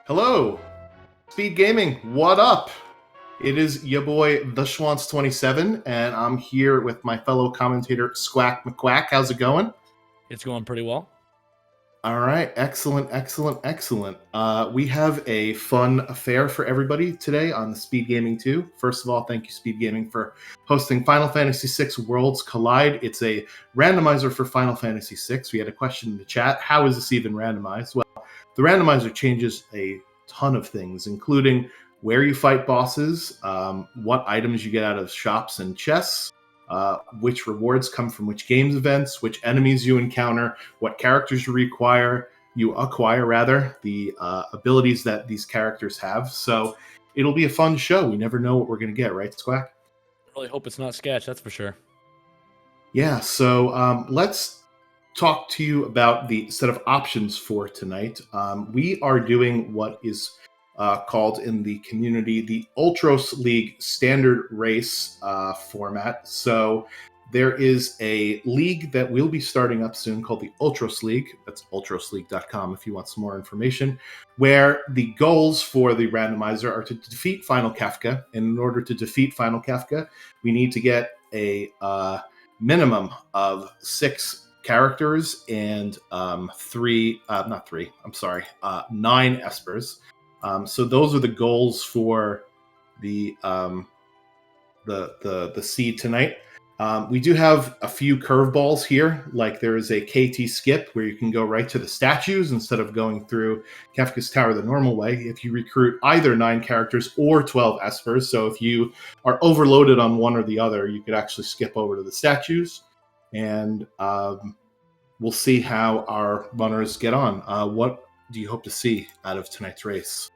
Hello, Speed Gaming. What up? It is your boy the Schwantz27, and I'm here with my fellow commentator Squack McQuack. How's it going? It's going pretty well. All right, excellent. We have a fun affair for everybody today on the Speed Gaming 2. First of all, thank you, Speed Gaming, for hosting Final Fantasy VI Worlds Collide. It's a randomizer for Final Fantasy VI. We had a question in the chat: how is this even randomized? Well, the randomizer changes a ton of things, including where you fight bosses, what items you get out of shops and chests, which rewards come from which games events, which enemies you encounter, what characters you acquire, the abilities that these characters have. So it'll be a fun show. We never know what we're going to get, right, Squack? I really hope it's not sketch, that's for sure. Yeah, so let's talk to you about the set of options for tonight. We are doing what is called in the community the Ultros League Standard Race format. So there is a league that we'll be starting up soon called the Ultros League. That's ultrosleague.com if you want some more information, where the goals for the randomizer are to defeat Final Kafka. And in order to defeat Final Kafka, we need to get a minimum of 6 characters and 9 espers. So those are the goals for the seed tonight. We do have a few curveballs here, like there is a KT skip where you can go right to the statues instead of going through Kafka's Tower the normal way if you recruit either 9 characters or 12 espers. So if you are overloaded on one or the other, you could actually skip over to the statues, and we'll see how our runners get on. What do you hope to see out of tonight's race?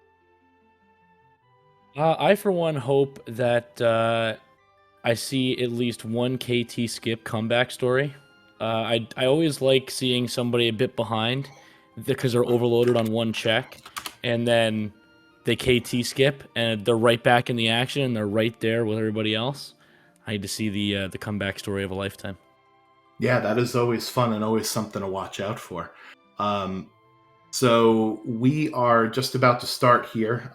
I, for one, hope that I see at least one KT skip comeback story. I always like seeing somebody a bit behind because they're overloaded on one check, and then they KT skip, and they're right back in the action, and they're right there with everybody else. I need to see the comeback story of a lifetime. Yeah, that is always fun and always something to watch out for. So we are just about to start here.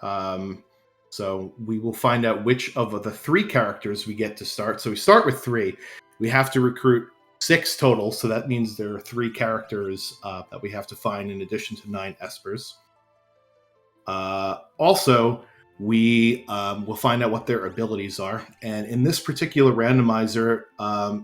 So we will find out which of the 3 characters we get to start. So we start with 3. We have to recruit 6 total. So that means there are 3 characters that we have to find in addition to 9 espers. Also, we will find out what their abilities are. And in this particular randomizer,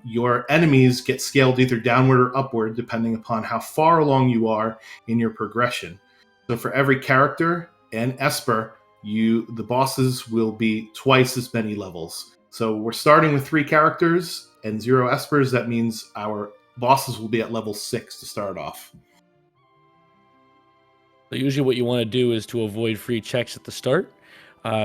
your enemies get scaled either downward or upward, depending upon how far along you are in your progression. So for every character and esper, the bosses will be twice as many levels. So we're starting with 3 characters and 0 espers. That means our bosses will be at level 6 to start off. So usually what you want to do is to avoid free checks at the start.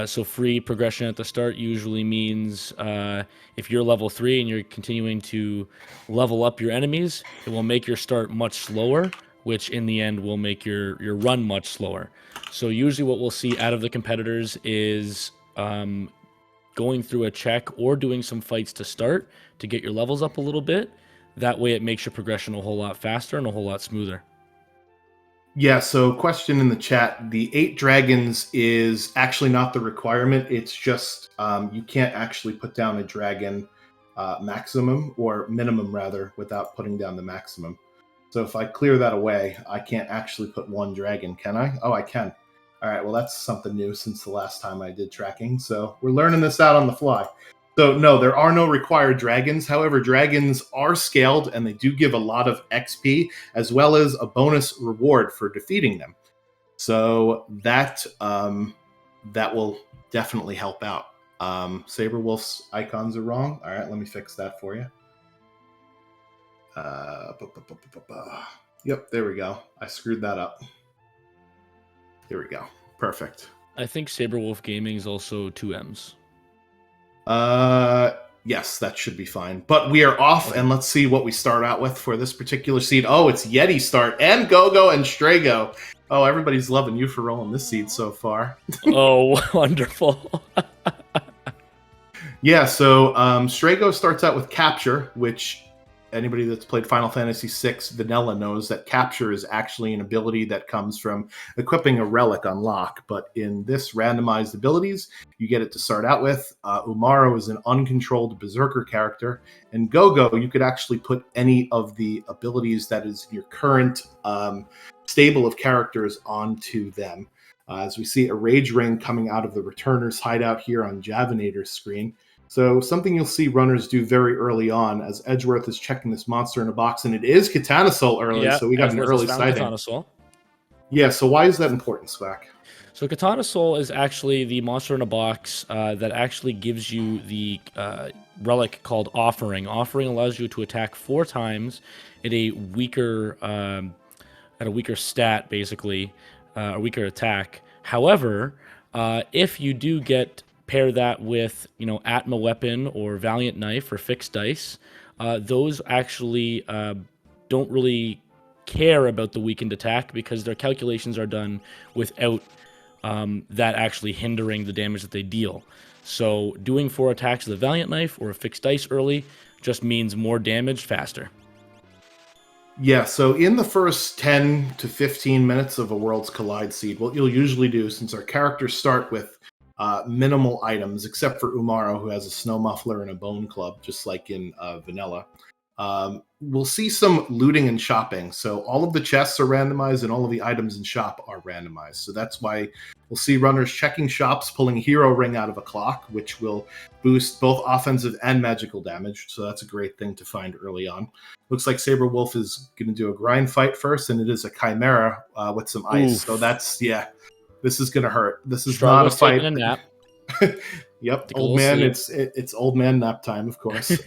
So free progression at the start usually means if you're level 3 and you're continuing to level up your enemies, it will make your start much slower, which in the end will make your run much slower. So usually what we'll see out of the competitors is going through a check or doing some fights to start to get your levels up a little bit. That way it makes your progression a whole lot faster and a whole lot smoother. Yeah, so question in the chat. The 8 dragons is actually not the requirement. It's just you can't actually put down a dragon maximum or minimum, rather, without putting down the maximum. So if I clear that away, I can't actually put 1 dragon, can I? Oh, I can. All right, well, that's something new since the last time I did tracking. So we're learning this out on the fly. So no, there are no required dragons. However, dragons are scaled, and they do give a lot of XP, as well as a bonus reward for defeating them. So that will definitely help out. Sabre Wolf's icons are wrong. All right, let me fix that for you. Yep, there we go. I screwed that up. Here we go. Perfect. I think Sabre Wolf Gaming is also 2 M's. Yes, that should be fine. But we are off, and let's see what we start out with for this particular seed. Oh, it's Yeti start, and Gogo and Strago. Oh, everybody's loving you for rolling this seed so far. Oh, wonderful. Yeah, so Strago starts out with Capture, which anybody that's played Final Fantasy VI Vanilla knows that capture is actually an ability that comes from equipping a relic on lock. But in this randomized abilities, you get it to start out with. Umaro is an uncontrolled berserker character, and Gogo, you could actually put any of the abilities that is in your current stable of characters onto them. As we see a Rage Ring coming out of the Returner's hideout here on Javinator's screen. So something you'll see runners do very early on as Edgeworth is checking this monster in a box, and it is Katana Soul early, Yeah, so we got Edgeworth an early has found sighting. Katana Soul. Yeah, so why is that important, Swack? So Katana Soul is actually the monster in a box that actually gives you the relic called Offering. Offering allows you to attack 4 times at a weaker stat, basically, a weaker attack. However, if you do pair that with, Atma Weapon or Valiant Knife or Fixed Dice, those actually don't really care about the weakened attack because their calculations are done without that actually hindering the damage that they deal. So doing 4 attacks with a Valiant Knife or a Fixed Dice early just means more damage faster. Yeah, so in the first 10 to 15 minutes of a Worlds Collide seed, what you'll usually do, since our characters start with minimal items, except for Umaro, who has a snow muffler and a bone club, just like in Vanilla, we'll see some looting and shopping. So all of the chests are randomized and all of the items in shop are randomized. So that's why we'll see runners checking shops, pulling a hero ring out of a clock, which will boost both offensive and magical damage. So that's a great thing to find early on. Looks like Sabre Wolf is going to do a grind fight first, and it is a Chimera with some ice. Oof. So that's, this is going to hurt. This is Struggle not a fight. taking a nap. Yep, old man. It's old man nap time, of course.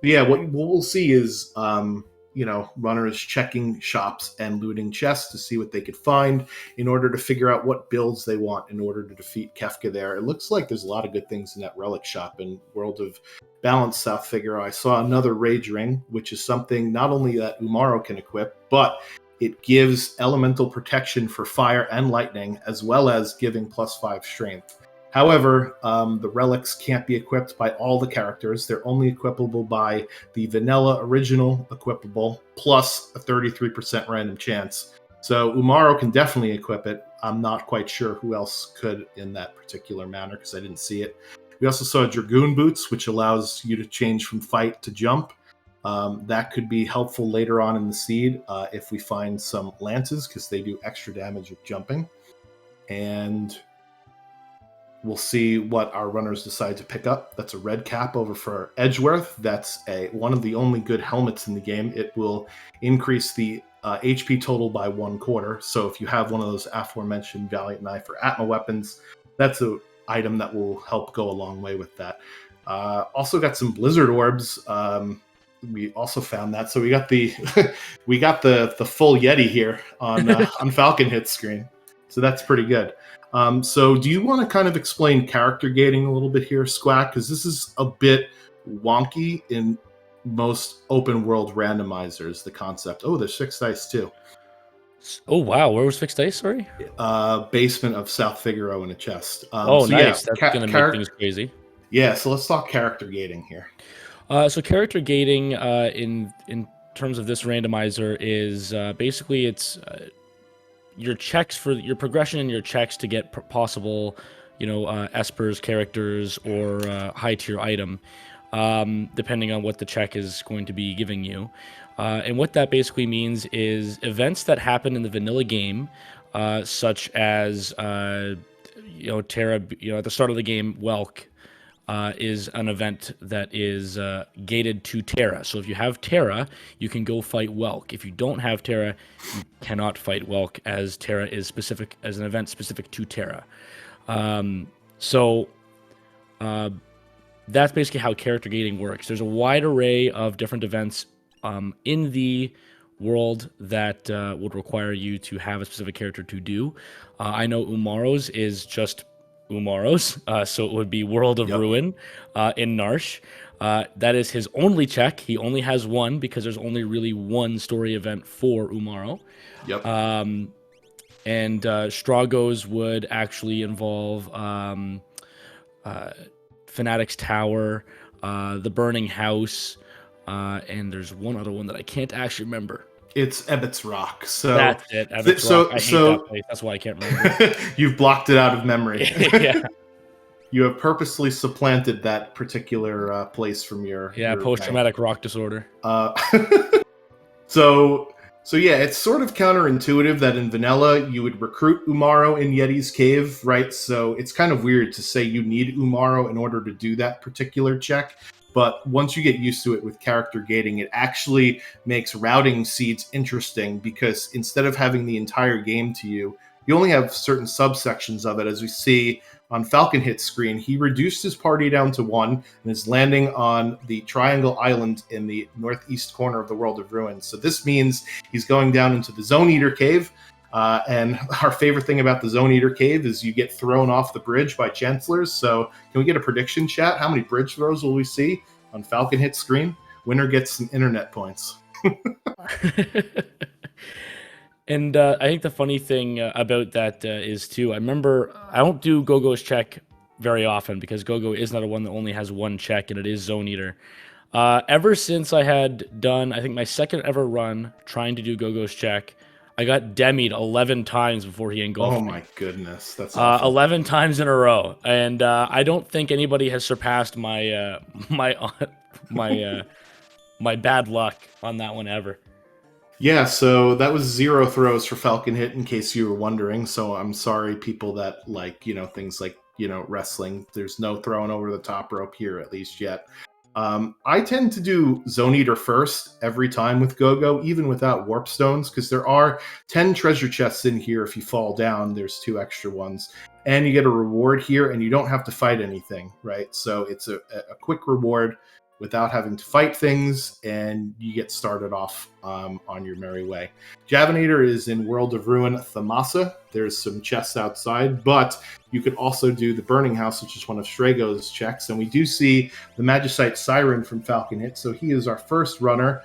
Yeah, what we'll see is, runners checking shops and looting chests to see what they could find in order to figure out what builds they want in order to defeat Kefka there. It looks like there's a lot of good things in that relic shop in World of Balance South Figaro. I saw another Rage Ring, which is something not only that Umaro can equip, but it gives elemental protection for fire and lightning, as well as giving +5 strength. However, the relics can't be equipped by all the characters. They're only equipable by the vanilla original equipable, plus a 33% random chance. So Umaro can definitely equip it. I'm not quite sure who else could in that particular manner because I didn't see it. We also saw Dragoon Boots, which allows you to change from fight to jump. That could be helpful later on in the seed if we find some lances, because they do extra damage with jumping. And we'll see what our runners decide to pick up. That's a red cap over for Edgeworth. That's one of the only good helmets in the game. It will increase the HP total by 1/4. So if you have one of those aforementioned Valiant Knife or Atma weapons, that's an item that will help go a long way with that. Also got some Blizzard Orbs. We also found that. So we got the the full Yeti here on Falcon Hit's screen. So that's pretty good. So do you want to kind of explain character gating a little bit here, Squack? Because this is a bit wonky in most open world randomizers, the concept. Oh, there's Fixed Dice too. Oh, wow. Where was Fixed Dice, sorry? Basement of South Figaro in a chest. Nice. Yeah, that's going to make things crazy. Yeah, so let's talk character gating here. So character gating in terms of this randomizer is basically it's your checks for your progression and your checks to get possible, espers, characters, or high tier item, depending on what the check is going to be giving you. And what that basically means is events that happen in the vanilla game, such as Terra. At the start of the game, Welk is an event that is gated to Terra. So if you have Terra, you can go fight Welk. If you don't have Terra, you cannot fight Welk, as Terra is specific as an event specific to Terra. That's basically how character gating works. There's a wide array of different events in the world that would require you to have a specific character to do. I know Umaro's is just Umaro's, so it would be World of Ruin in Narsh. That is his only check. He only has one because there's only really one story event for Umaro. Yep. And Strago's would actually involve Fanatics Tower, the Burning House, And there's one other one that I can't actually remember. It's Ebbets Rock. So That's it, Ebbets Rock. I hate that place. That's why I can't remember. You've blocked it out of memory. Yeah. You have purposely supplanted that particular place from your post-traumatic rock disorder. So yeah, it's sort of counterintuitive that in vanilla you would recruit Umaro in Yeti's cave, right? So it's kind of weird to say you need Umaro in order to do that particular check. But once you get used to it with character gating, it actually makes routing seeds interesting because instead of having the entire game to you, you only have certain subsections of it. As we see on Falcon Hit's screen, he reduced his party down to 1 and is landing on the Triangle Island in the northeast corner of the World of Ruin. So this means he's going down into the Zone Eater Cave. And our favorite thing about the Zone Eater Cave is you get thrown off the bridge by Chancellors. So can we get a prediction, chat? How many bridge throws will we see on Falcon Hit's screen? Winner gets some internet points. And I think the funny thing about that is, too, I remember I don't do Gogo's check very often because Gogo is not a one that only has one check, and it is Zone Eater. Ever since I had done, I think, my second ever run trying to do Gogo's check, I got demied 11 times before he engulfed me. Oh, my goodness. That's awful. 11 times in a row. And I don't think anybody has surpassed my my bad luck on that one ever. Yeah, so that was 0 throws for Falcon Hit, in case you were wondering. So I'm sorry, people that like, things like, wrestling. There's no throwing over the top rope here, at least yet. I tend to do Zone Eater first every time with Gogo, even without Warp Stones, because there are 10 treasure chests in here. If you fall down, there's 2 extra ones. And you get a reward here, and you don't have to fight anything, right? So it's a quick reward without having to fight things, and you get started off on your merry way. Javinator is in World of Ruin Thamasa. There's some chests outside, but you could also do the Burning House, which is one of Strago's checks, and we do see the Magicite Siren from Falcon Hit, so he is our first runner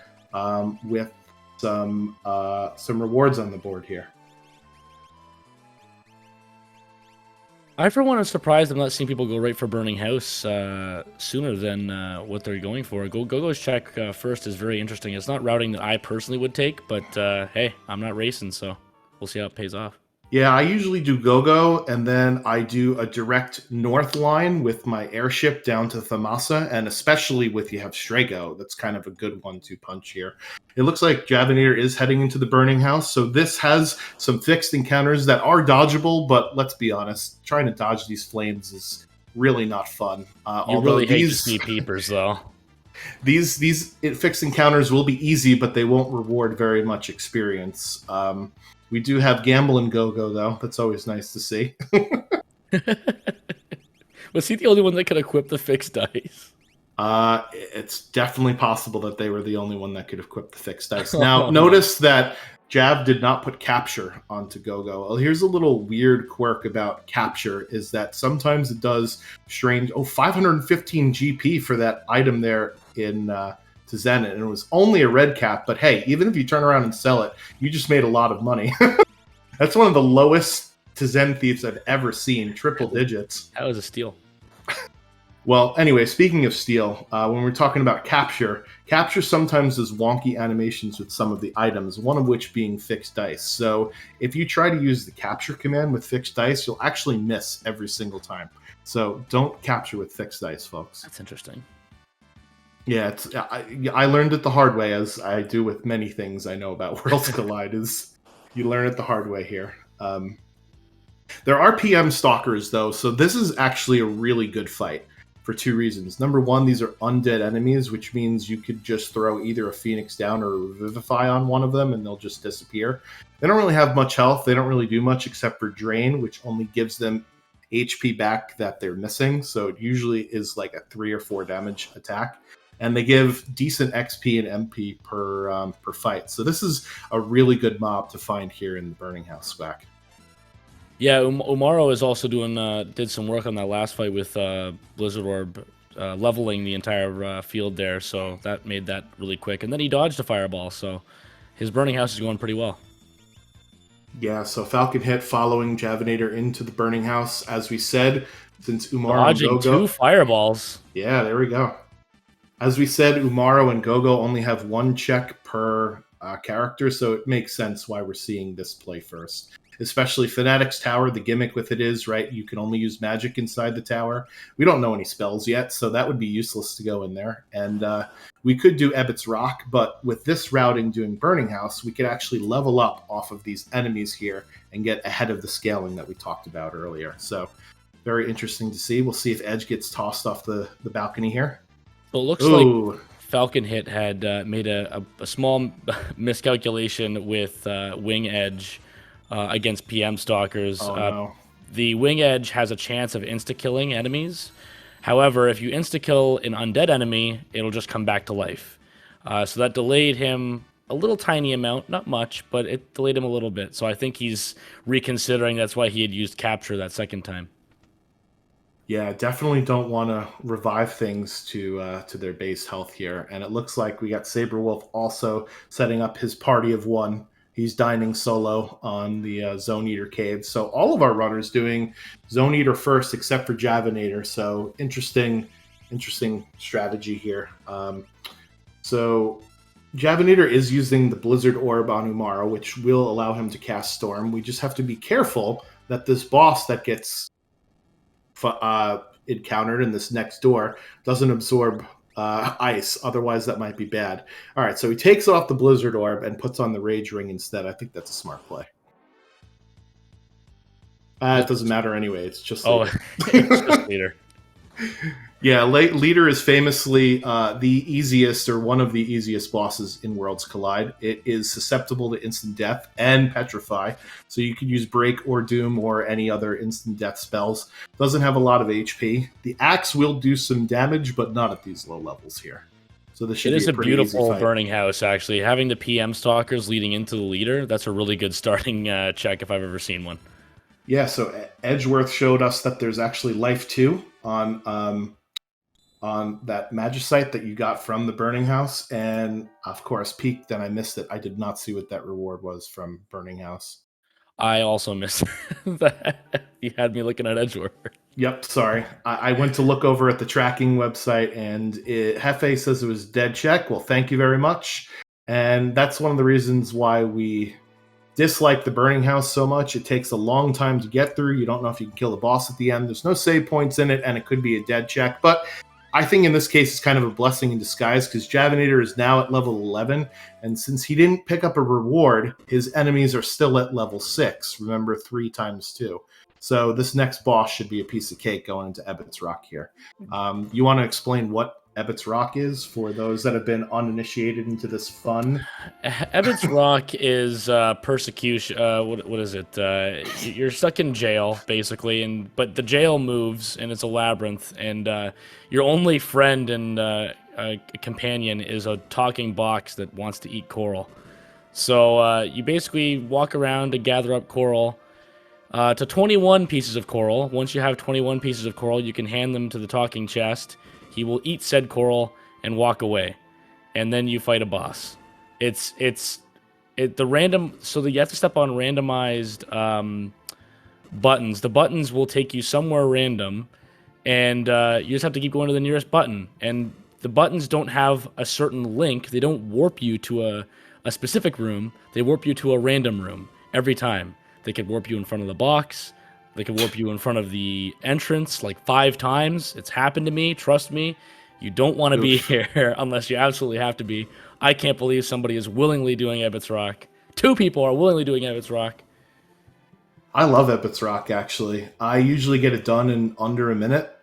with some rewards on the board here. I, for one, am surprised I'm not seeing people go right for Burning House sooner than what they're going for. Gogo's check first is very interesting. It's not routing that I personally would take, but hey, I'm not racing, so we'll see how it pays off. Yeah, I usually do Gogo, and then I do a direct north line with my airship down to Thamasa, and especially with you have Strago, that's kind of a good 1-2 punch here. It looks like Javinator is heading into the Burning House, so this has some fixed encounters that are dodgeable, but let's be honest, trying to dodge these flames is really not fun. You really hate to see peepers, though. These fixed encounters will be easy, but they won't reward very much experience. We do have Gamble and Gogo, though. That's always nice to see. Was he the only one that could equip the fixed dice? It's definitely possible that they were the only one that could equip the fixed dice. Now, notice that Jav did not put Capture onto Gogo. Well, here's a little weird quirk about Capture, is that sometimes it does strange... 515 GP for that item there in... to Zenit, and it was only a red cap, but hey, even if you turn around and sell it, you just made a lot of money. That's one of the lowest to Zen thieves I've ever seen, triple digits. That was a steal. Well, anyway, speaking of steal, when we're talking about Capture sometimes does wonky animations with some of the items, one of which being fixed dice. So if you try to use the Capture command with fixed dice, you'll actually miss every single time. So don't capture with fixed dice, folks. That's interesting. Yeah, I learned it the hard way, as I do with many things I know about Worlds Collide, is you learn it the hard way here. There are PM Stalkers, though, so this is actually a really good fight for 2 reasons. Number one, these are undead enemies, which means you could just throw either a Phoenix down or a Revivify on one of them, and they'll just disappear. They don't really have much health. They don't really do much except for Drain, which only gives them HP back that they're missing, so it usually is like a 3 or 4 damage attack. And they give decent XP and MP per fight. So this is a really good mob to find here in the Burning House, Squack. Yeah, Umaro is also did some work on that last fight with Blizzard Orb, leveling the entire field there. So that made that really quick. And then he dodged a fireball, so his Burning House is going pretty well. Yeah, so Falcon Hit following Javinator into the Burning House. As we said, since Umaro dodging and Gogo... 2 fireballs. Yeah, there we go. As we said, Umaro and Gogo only have one check per character, so it makes sense why we're seeing this play first. Especially Fanatics Tower, the gimmick with it is, right, you can only use magic inside the tower. We don't know any spells yet, so that would be useless to go in there. And we could do Ebbets Rock, but with this routing doing Burning House, we could actually level up off of these enemies here and get ahead of the scaling that we talked about earlier. So very interesting to see. We'll see if Edge gets tossed off the balcony here. So it looks like Falcon Hit had made a small miscalculation with Wing Edge against PM Stalkers. Oh, no. The Wing Edge has a chance of insta-killing enemies. However, if you insta-kill an undead enemy, it'll just come back to life. So that delayed him a little tiny amount, not much, but it delayed him a little bit. So I think he's reconsidering. That's why he had used Capture that second time. Yeah, definitely don't want to revive things to their base health here. And it looks like we got Sabre Wolf also setting up his party of one. He's dining solo on the Zone Eater cave. So all of our runners doing Zone Eater first, except for Javinator. So interesting strategy here. So Javinator is using the Blizzard Orb on Umaro, which will allow him to cast Storm. We just have to be careful that this boss that gets encountered in this next door doesn't absorb ice. Otherwise, that might be bad. All right, so he takes off the Blizzard Orb and puts on the Rage Ring instead. I think that's a smart play. It doesn't matter anyway. It's just Leader. It's just Leader. Yeah, Leader is famously the easiest or one of the easiest bosses in Worlds Collide. It is susceptible to instant death and petrify, so you can use Break or Doom or any other instant death spells. Doesn't have a lot of HP. The axe will do some damage, but not at these low levels here. So this should be a pretty beautiful easy Burning House, actually. Having the PM Stalkers leading into the Leader, that's a really good starting check if I've ever seen one. Yeah, so Edgeworth showed us that there's actually life 2 on that Magicite that you got from the Burning House, and of course peaked, and I missed it. I did not see what that reward was from Burning House. I also missed that. You had me looking at Edgeworth. Yep, sorry. I went to look over at the tracking website, and Hefe says it was dead check. Well, thank you very much. And that's one of the reasons why we dislike the Burning House so much. It takes a long time to get through. You don't know if you can kill the boss at the end. There's no save points in it, and it could be a dead check. But I think in this case, it's kind of a blessing in disguise because Javinator is now at level 11. And since he didn't pick up a reward, his enemies are still at level 6. Remember, 3 times 2. So this next boss should be a piece of cake going into Ebbets Rock here. You want to explain what Ebbets Rock is for those that have been uninitiated into this fun? Ebbets Rock is persecution. What is it? You're stuck in jail, basically, but the jail moves, and it's a labyrinth, and your only friend and a companion is a talking box that wants to eat coral. So you basically walk around to gather up coral. To 21 pieces of coral. Once you have 21 pieces of coral, you can hand them to the talking chest. He will eat said coral and walk away, and then you fight a boss. The random. So that you have to step on randomized buttons. The buttons will take you somewhere random, and you just have to keep going to the nearest button. And the buttons don't have a certain link. They don't warp you to a specific room. They warp you to a random room every time. They could warp you in front of the box. They could warp you in front of the entrance like 5 times. It's happened to me. Trust me. You don't want to be here unless you absolutely have to be. I can't believe somebody is willingly doing Ebbets Rock. 2 people are willingly doing Ebbets Rock. I love Ebbets Rock, actually. I usually get it done in under a minute.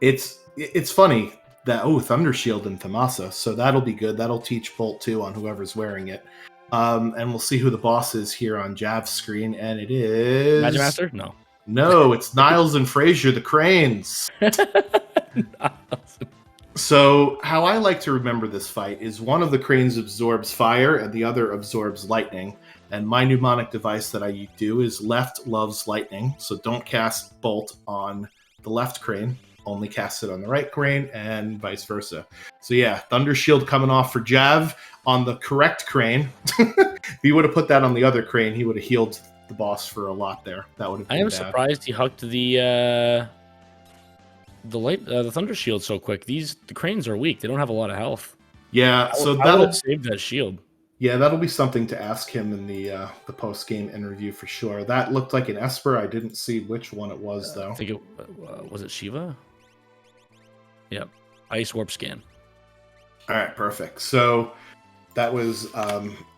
It's funny that, Thunder Shield and Thamasa, so that'll be good. That'll teach Bolt 2 on whoever's wearing it. And we'll see who the boss is here on Jav's screen, and it is... Magic Master? No, it's Niles and Frazier, the Cranes. So how I like to remember this fight is one of the Cranes absorbs fire and the other absorbs lightning. And my mnemonic device that I do is left loves lightning. So don't cast Bolt on the left Crane. Only cast it on the right Crane and vice versa. So yeah, Thunder Shield coming off for Jav on the correct Crane. If he would have put that on the other Crane, he would have healed the boss for a lot there. That would have been I am bad. surprised he hucked the the thunder shield's so quick. The cranes are weak. They don't have a lot of health. Yeah, so How would it save that shield? that'll be something to ask him in the post game interview for sure. That looked like an Esper. I didn't see which one it was though. I think it was it Shiva. Yep, ice warp scan. All right, perfect. So that was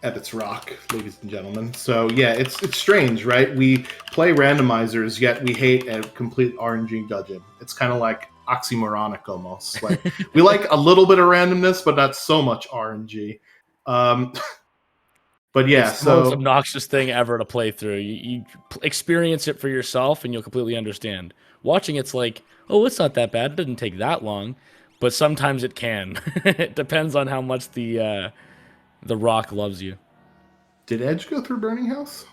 Ebbets Rock, ladies and gentlemen. So yeah, it's strange, right? We play randomizers, yet we hate a complete RNG dungeon. It's kind of like oxymoronic almost. Like we like a little bit of randomness, but not so much RNG. But yeah, it's the most obnoxious thing ever to play through. You experience it for yourself, and you'll completely understand. Watching it's like, oh, it's not that bad. It didn't take that long, but sometimes it can. It depends on how much the rock loves you. Did Edge go through Burning House?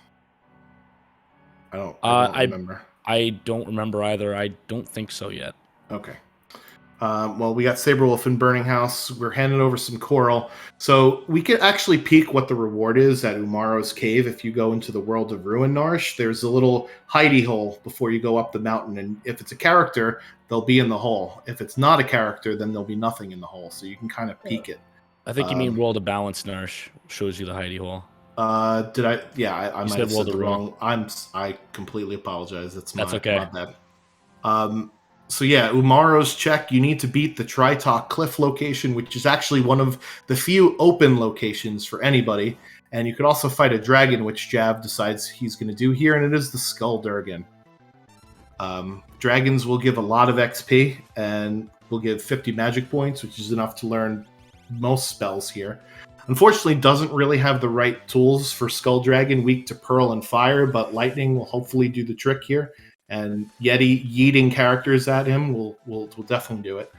I don't remember. I don't remember either. I don't think so yet. Okay. Well, we got Saberwolf in Burning House. We're handing over some coral. So we can actually peek what the reward is at Umaro's cave. If you go into the world of Ruin Narsh, there's a little hidey hole before you go up the mountain. And if it's a character, they'll be in the hole. If it's not a character, then there'll be nothing in the hole. So you can kind of peek it. I think you mean World of Balance Narsh shows you the hidey hole. Did I? Yeah, I might have said the wrong. Ruin. I completely apologize. That's okay. my bad. So yeah, Umaro's check, you need to beat the Tritok Cliff location, which is actually one of the few open locations for anybody. And you could also fight a dragon, which Jav decides he's going to do here, and it is the Skull Durgan. Dragons will give a lot of XP, and will give 50 magic points, which is enough to learn most spells here. Unfortunately, doesn't really have the right tools for Skull Dragon, weak to Pearl and Fire, but Lightning will hopefully do the trick here. And Yeti yeeting characters at him will definitely do it.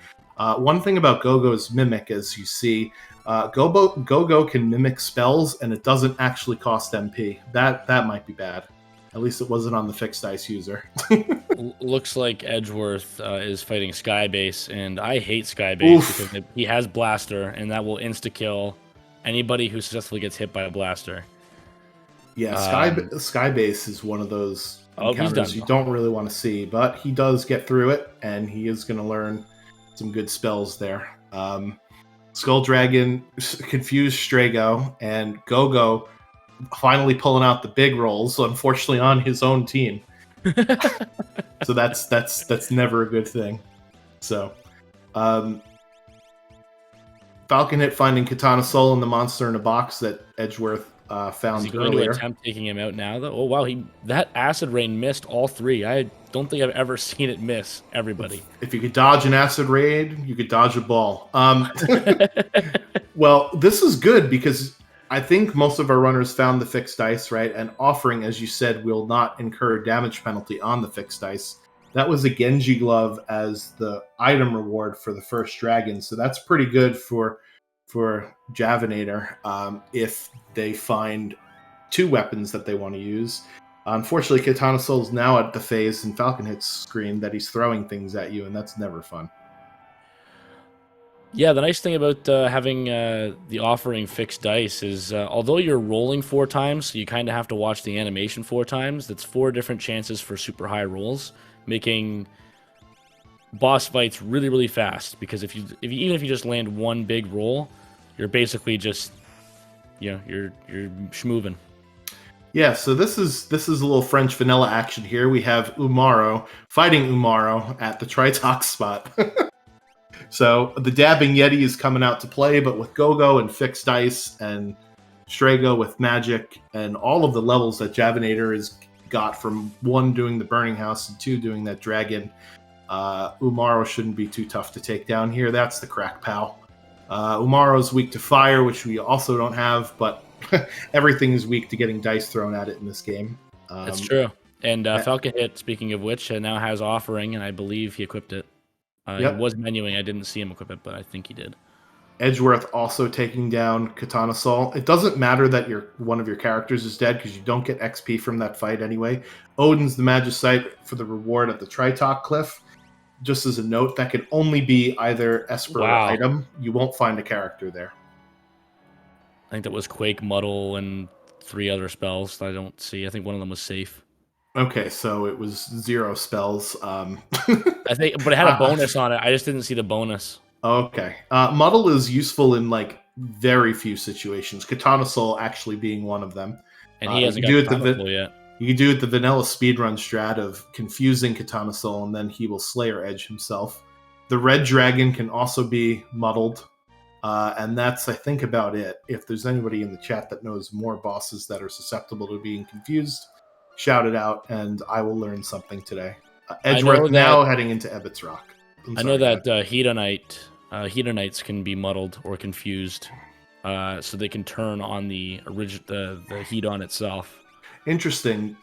One thing about Gogo's Mimic, as you see, Gogo can mimic spells, and it doesn't actually cost MP. That might be bad. At least it wasn't on the fixed dice user. Looks like Edgeworth is fighting Skybase, and I hate Skybase because he has Blaster, and that will insta-kill anybody who successfully gets hit by a Blaster. Yeah, Skybase is one of those encounters you don't really want to see, but he does get through it, and he is going to learn some good spells there. Skull Dragon confused Strago, and Gogo finally pulling out the big rolls, unfortunately on his own team. So that's never a good thing. So Falcon Hit finding Katana Soul and the monster in a box that Edgeworth found Is he going earlier. to attempt taking him out now, though? Oh, wow. That Acid Rain missed all three. I don't think I've ever seen it miss everybody. If you could dodge an Acid Raid, you could dodge a ball. Well, this is good because I think most of our runners found the fixed dice, right? And offering, as you said, will not incur damage penalty on the fixed dice. That was a Genji Glove as the item reward for the first dragon. So that's pretty good for Javinator if they find two weapons that they want to use. Unfortunately, Katana Soul's now at the phase in Falcon Hit's screen that he's throwing things at you, and that's never fun. Yeah, the nice thing about having the offering fixed dice is although you're rolling 4 times, so you kind of have to watch the animation 4 times, that's 4 different chances for super high rolls, making boss fights really, really fast. Because even if you just land one big roll, you're basically just, you're schmoovin'. Yeah, so this is a little French vanilla action here. We have Umaro fighting Umaro at the Tritok spot. So the Dabbing Yeti is coming out to play, but with Gogo and fixed dice and Strago with magic and all of the levels that Javinator has got from 1 doing the Burning House and 2 doing that dragon, Umaro shouldn't be too tough to take down here. That's the crack pal. Umaro's weak to fire, which we also don't have, but everything is weak to getting dice thrown at it in this game. That's true. And Falcon Hit, speaking of which, now has offering, and I believe he equipped it. Yep. He was menuing. I didn't see him equip it, but I think he did. Edgeworth also taking down Katana Soul. It doesn't matter that one of your characters is dead because you don't get XP from that fight anyway. Odin's the Magicite for the reward at the Tritok Cliff. Just as a note, that can only be either Esper or item. You won't find a character there. I think that was Quake, Muddle, and 3 other spells that I don't see. I think one of them was safe. Okay, so it was 0 spells. I think, but it had a uh, bonus on it. I just didn't see the bonus. okay. Muddle is useful in like very few situations. Katana Soul actually being one of them. And he You hasn't can got do it Katana Soul yet. you can do it the vanilla speedrun strat of confusing Katana Soul, and then he will Slayer Edge himself. The Red Dragon can also be muddled. And that's, I think, about it. If there's anybody in the chat that knows more bosses that are susceptible to being confused, shout it out, and I will learn something today. I know Edgeworth that now heading into Ebbets Rock. I know that Hedonites can be muddled or confused, so they can turn on the Hedon itself. Interesting.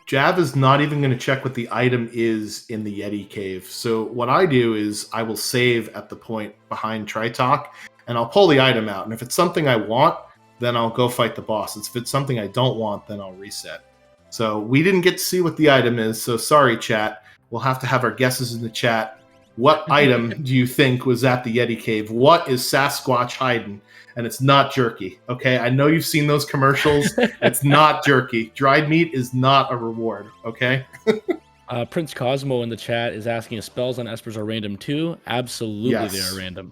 Jav is not even going to check what the item is in the Yeti cave. So what I do is I will save at the point behind Tritalk, and I'll pull the item out. And if it's something I want, then I'll go fight the boss. If it's something I don't want, then I'll reset. So we didn't get to see what the item is, so sorry, chat. We'll have to have our guesses in the chat. What item do you think was at the Yeti cave? What is Sasquatch hiding? And it's not jerky. Okay, I know you've seen those commercials. It's not jerky. Dried meat is not a reward. Okay. Prince Cosmo in the chat is asking if spells on Espers are random too. Absolutely, Yes. they are random.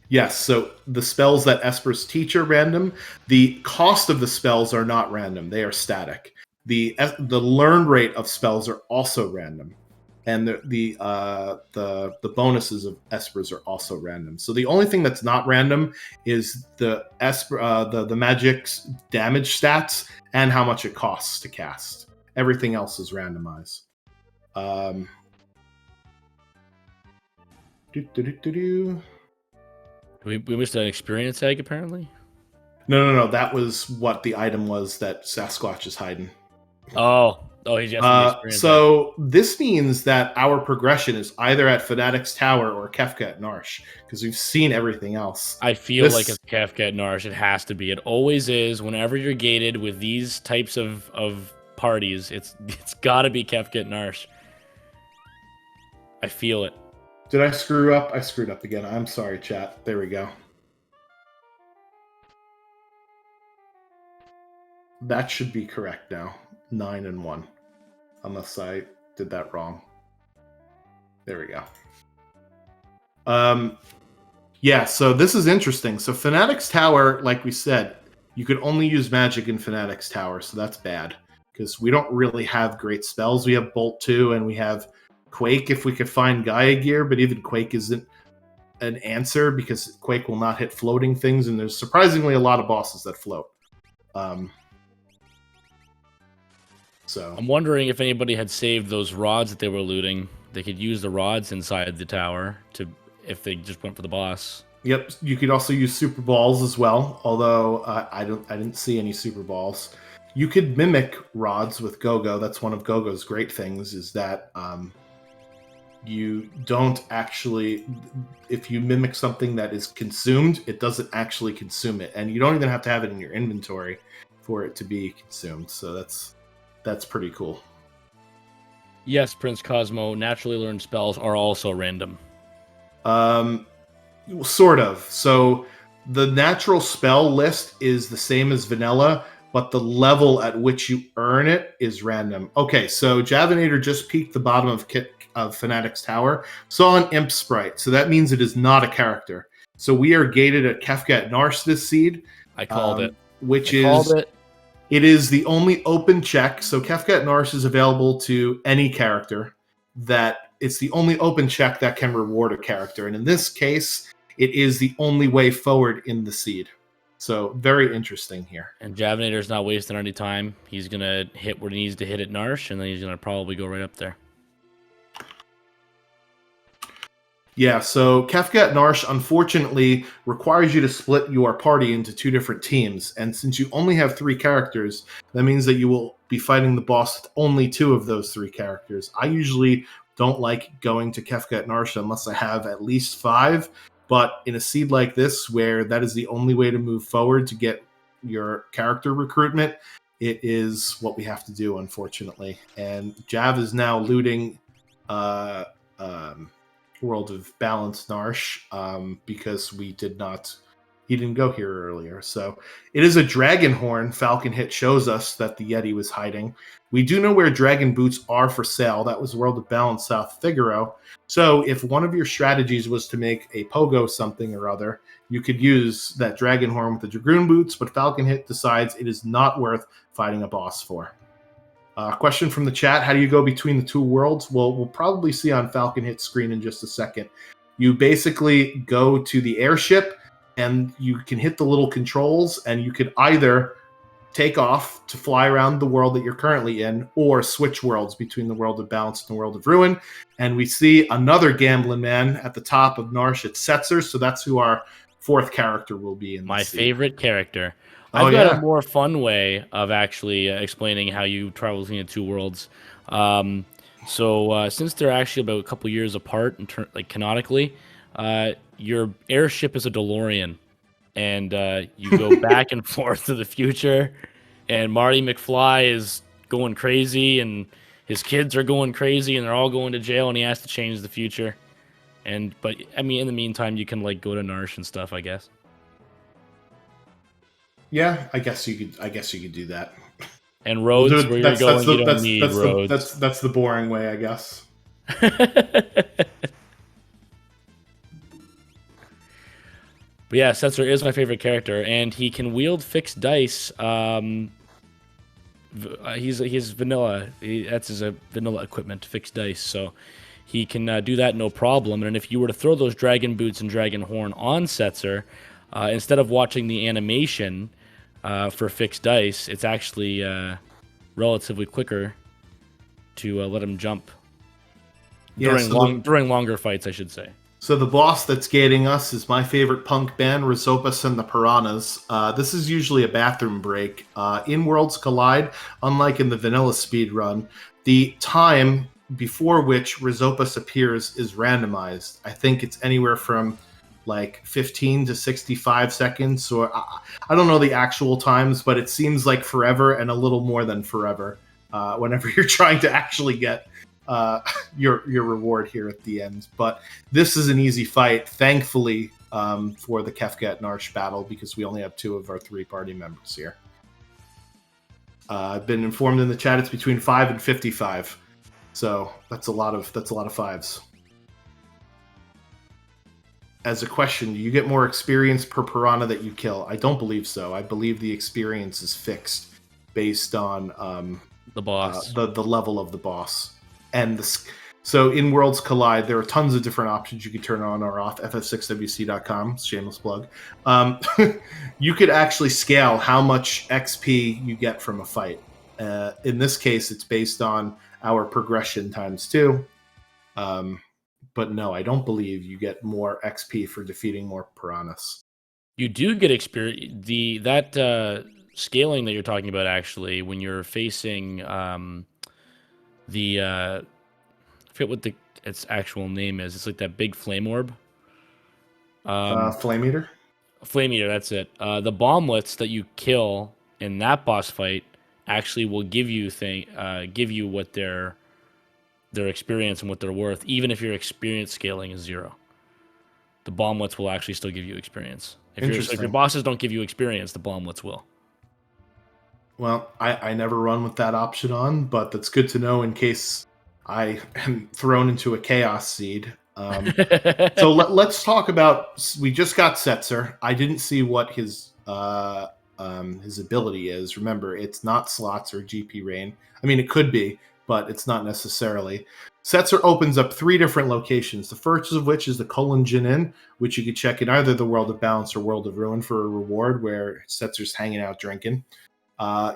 Yes, so the spells that Espers teach are random. The cost of the spells are not random; they are static. The learn rate of spells are also random, and the bonuses of Espers are also random. So the only thing that's not random is the the magic's damage stats and how much it costs to cast. Everything else is randomized. We missed an experience egg, apparently. No. That was what the item was that Sasquatch is hiding. Oh, he's just the experience so egg. This means that our progression is either at Fanatics Tower or Kefka at Narsh, because we've seen everything else. I feel like it's Kefka at Narsh. It has to be. It always is. Whenever you're gated with these types of parties, it's got to be Kefka at Narsh. I feel it. Did I screw up? I screwed up again. I'm sorry, chat. There we go. That should be correct now. 9 and 1. Unless I did that wrong. There we go. Yeah, so this is interesting. So Fanatics Tower, like we said, you could only use magic in Fanatics Tower, so that's bad. Because we don't really have great spells. We have Bolt 2 and we have Quake if we could find Gaia gear, but even Quake isn't an answer because Quake will not hit floating things, and there's surprisingly a lot of bosses that float. So I'm wondering if anybody had saved those rods that they were looting. They could use the rods inside the tower to, if they just went for the boss. Yep, you could also use super balls as well. Although I didn't see any super balls. You could mimic rods with Gogo. That's one of Gogo's great things. Is that you don't actually, if you mimic something that is consumed, it doesn't actually consume it, and you don't even have to have it in your inventory for it to be consumed. So that's pretty cool. Yes, Prince Cosmo, naturally learned spells are also random. Sort of. So the natural spell list is the same as vanilla, but the level at which you earn it is random. Okay, so Javinator just peeked the bottom of Fanatics Tower, saw an imp sprite, so that means it is not a character. So we are gated at Kefka at Narsh this seed. I called it. It is the only open check. So Kefka at Narsh is available to any character. That it's the only open check that can reward a character, and in this case, it is the only way forward in the seed. So very interesting here. And Javinator's not wasting any time. He's gonna hit what he needs to hit at Narsh, and then he's gonna probably go right up there. Yeah, so Kefka at Narsh unfortunately requires you to split your party into 2 different teams. And since you only have 3 characters, that means that you will be fighting the boss with only 2 of those 3 characters. I usually don't like going to Kefka at Narsh unless I have at least 5. But in a seed like this, where that is the only way to move forward to get your character recruitment, it is what we have to do, unfortunately. And Jav is now looting World of Balance Narsh because we did not He didn't go here earlier. So it is a dragon horn. Falcon Hit shows us that the Yeti was hiding. We do know where dragon boots are for sale. That was World of Balance South Figaro. So if one of your strategies was to make a pogo something or other, you could use that dragon horn with the dragoon boots, but Falcon Hit decides it is not worth fighting a boss for. Question from the chat: how do you go between the two worlds? Well, we'll probably see on Falcon Hit's screen in just a second. You basically go to the airship, and you can hit the little controls, and you could either take off to fly around the world that you're currently in, or switch worlds between the World of Balance and the World of Ruin. And we see another gambling man at the top of Narsh at Setzer, so that's who our fourth character will be in My scene. favorite character. Oh, I've got yeah. a more fun way of actually explaining how you travel between the two worlds. Since they're actually about a couple years apart, like canonically, your airship is a DeLorean, and you go back and forth to the future. And Marty McFly is going crazy, and his kids are going crazy, and they're all going to jail, and he has to change the future. But I mean, in the meantime, you can like go to Narsh and stuff, I guess. Yeah, I guess you could do that. And roads where you're going, you don't need roads. That's the boring way, I guess. But yeah, Setzer is my favorite character, and he can wield fixed dice. He's vanilla. That's his vanilla equipment, fixed dice. So he can do that no problem. And if you were to throw those dragon boots and dragon horn on Setzer, instead of watching the animation for fixed dice, it's actually relatively quicker to let him jump during longer fights, I should say. So the boss that's gating us is my favorite punk band, Rizopus and the Piranhas. This is usually a bathroom break. In Worlds Collide, unlike in the vanilla speed run, the time before which Rizopus appears is randomized. I think it's anywhere from like 15 to 65 seconds. So I don't know the actual times, but it seems like forever and a little more than forever whenever you're trying to actually get your reward here at the end. But this is an easy fight, thankfully, for the Kefka at Narsh battle, because we only have 2 of our 3 party members here. I've been informed in the chat it's between 5 and 55, so that's a lot of 5s. As a question, do you get more experience per piranha that you kill? I don't believe so. I believe the experience is fixed based on the boss, the level of the boss. And so in Worlds Collide, there are tons of different options you can turn on or off. FF6WC.com, shameless plug. You could actually scale how much XP you get from a fight. In this case, it's based on our progression times 2. But no, I don't believe you get more XP for defeating more piranhas. You do get experience. That scaling that you're talking about, actually, when you're facing I forget what its actual name is. It's like that big flame orb. Flame Eater? Flame Eater, that's it. The bomblets that you kill in that boss fight actually will give you what their experience and what they're worth, even if your experience scaling is 0. The bomblets will actually still give you experience. If your bosses don't give you experience, the bomblets will. Well, I never run with that option on, but that's good to know in case I am thrown into a chaos seed. So let's talk about. We just got Setzer. I didn't see what his ability is. Remember, it's not slots or GP rain. I mean, it could be, but it's not necessarily. Setzer opens up 3 different locations. The first of which is the Colon Inn, which you could check in either the World of Balance or World of Ruin for a reward, where Setzer's hanging out drinking.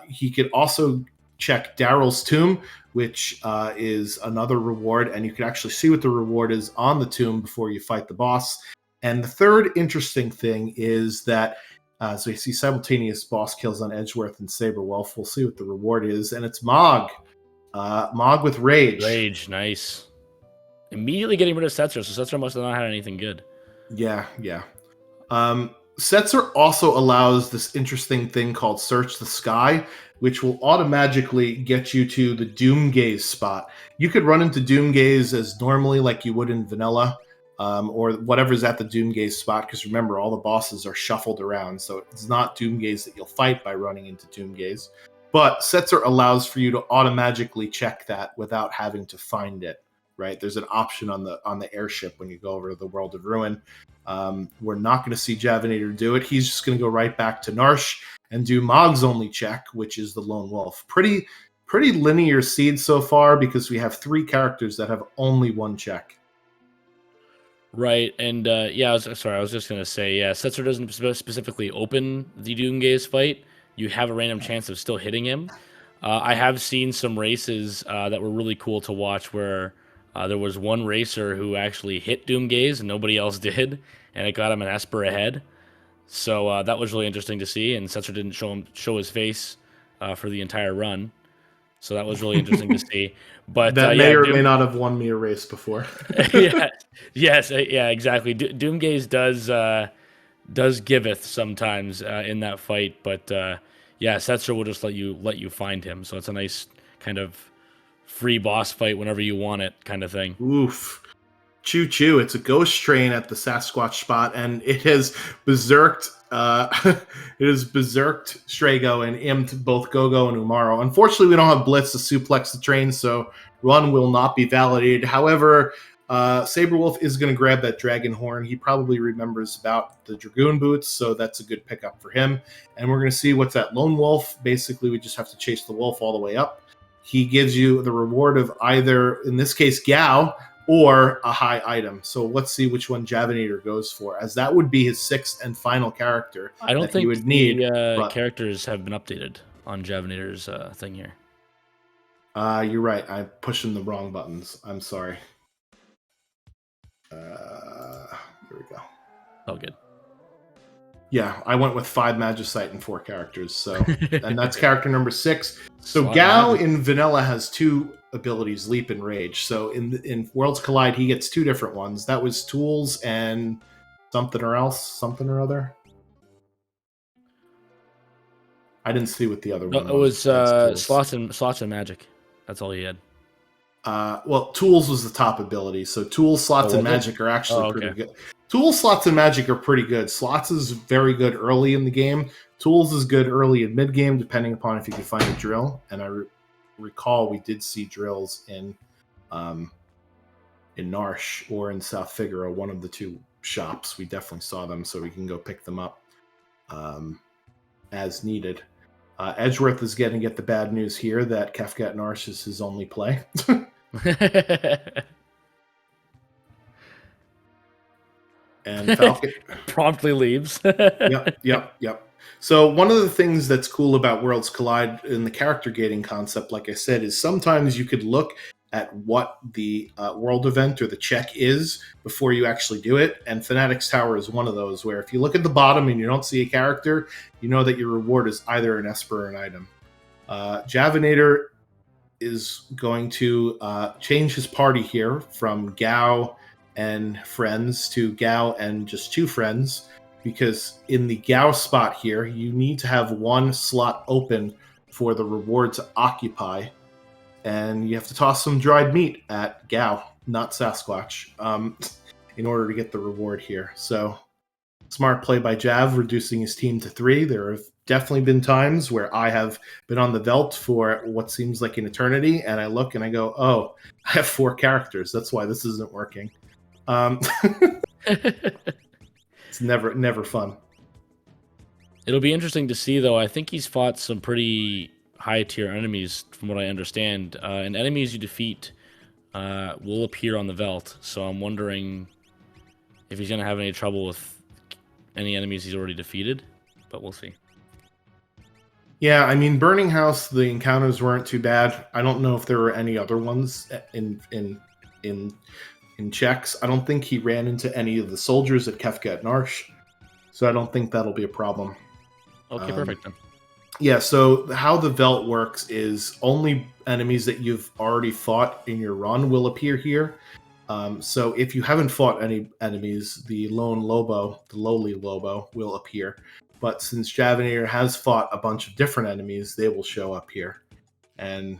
He could also check Daryl's Tomb, which is another reward, and you can actually see what the reward is on the tomb before you fight the boss. And the third interesting thing is that so you see simultaneous boss kills on Edgeworth and Sabre. Well, we'll see what the reward is, and it's Mog. Mog with Rage. Rage, nice. Immediately getting rid of Setzer, so Setzer must have not had anything good. Yeah. Setzer also allows this interesting thing called Search the Sky, which will automatically get you to the Doom Gaze spot. You could run into Doom Gaze as normally like you would in vanilla, or whatever's at the Doomgaze spot, because remember, all the bosses are shuffled around, so it's not Doomgaze that you'll fight by running into Doomgaze. But Setzer allows for you to automatically check that without having to find it, right? There's an option on the airship when you go over to the World of Ruin. We're not going to see Javinator do it. He's just going to go right back to Narsh and do Mog's only check, which is the Lone Wolf. Pretty linear seed so far, because we have 3 characters that have only 1 check. Right, and I was just going to say, Setzer doesn't specifically open the Doomgaze fight. You have a random chance of still hitting him. I have seen some races that were really cool to watch where there was one racer who actually hit Doomgaze and nobody else did, and it got him an Esper ahead. So that was really interesting to see, and Setzer didn't show his face for the entire run. So that was really interesting to see. But that may or may not have won me a race before. Yes, exactly. Doomgaze does giveth sometimes in that fight, but Setzer will just let you find him. So it's a nice kind of free boss fight whenever you want it, kind of thing. Oof. Choo choo, it's a ghost train at the Sasquatch spot, and it has berserked Strago and immed both Gogo and Umaro. Unfortunately, we don't have Blitz to suplex the train, so run will not be validated. However, Sabrewolf is going to grab that Dragon Horn. He probably remembers about the Dragoon Boots, so that's a good pickup for him. And we're going to see what's that Lone Wolf. Basically, we just have to chase the wolf all the way up. He gives you the reward of either, in this case, Gao, or a high item. So let's see which one Javinator goes for, as that would be his 6th and final character. I don't think he would need characters have been updated on Javinator's thing here. You're right. I'm pushing the wrong buttons. I'm sorry. Here we go. Oh, good. Yeah, I went with 5 Magicite and 4 characters. So, and that's character number 6. So Gao in Vanilla has 2 abilities, Leap and Rage. So in Worlds Collide, he gets 2 different ones. That was Tools and something or other. I didn't see what the other one was. It was slots and magic. That's all he had. Well, Tools was the top ability. So Tools, Slots, and Magic are actually pretty good. Tools, Slots, and Magic are pretty good. Slots is very good early in the game. Tools is good early and mid game, depending upon if you can find a drill. And I recall we did see drills in Narsh or in South Figaro, one of the 2 shops. We definitely saw them, so we can go pick them up as needed. Edgeworth is going to get the bad news here that Kefka at Narsh is his only play. And Falcon promptly leaves. Yep. So one of the things that's cool about Worlds Collide in the character gating concept, like I said, is sometimes you could look at what the world event or the check is before you actually do it. And Fanatics Tower is one of those where if you look at the bottom and you don't see a character, you know that your reward is either an Esper or an item. Javinator is going to change his party here from Gao and friends to Gao and just 2 friends, because in the Gao spot here, you need to have 1 slot open for the reward to occupy. And you have to toss some dried meat at Gao, not Sasquatch, in order to get the reward here. So, smart play by Jav, reducing his team to 3. There have definitely been times where I have been on the Veld for what seems like an eternity, and I look and I go, oh, I have 4 characters. That's why this isn't working. It's never fun. It'll be interesting to see, though. I think he's fought some pretty high-tier enemies, from what I understand. And enemies you defeat will appear on the Veld. So I'm wondering if he's going to have any trouble with any enemies he's already defeated. But we'll see. Yeah, I mean, Burning House, the encounters weren't too bad. I don't know if there were any other ones in checks. I don't think he ran into any of the soldiers at Kefka at Narsh. So I don't think that'll be a problem. Okay, perfect then. Yeah, so how the Velt works is only enemies that you've already fought in your run will appear here. So if you haven't fought any enemies, the lowly Lobo will appear. But since Javinator has fought a bunch of different enemies, they will show up here. And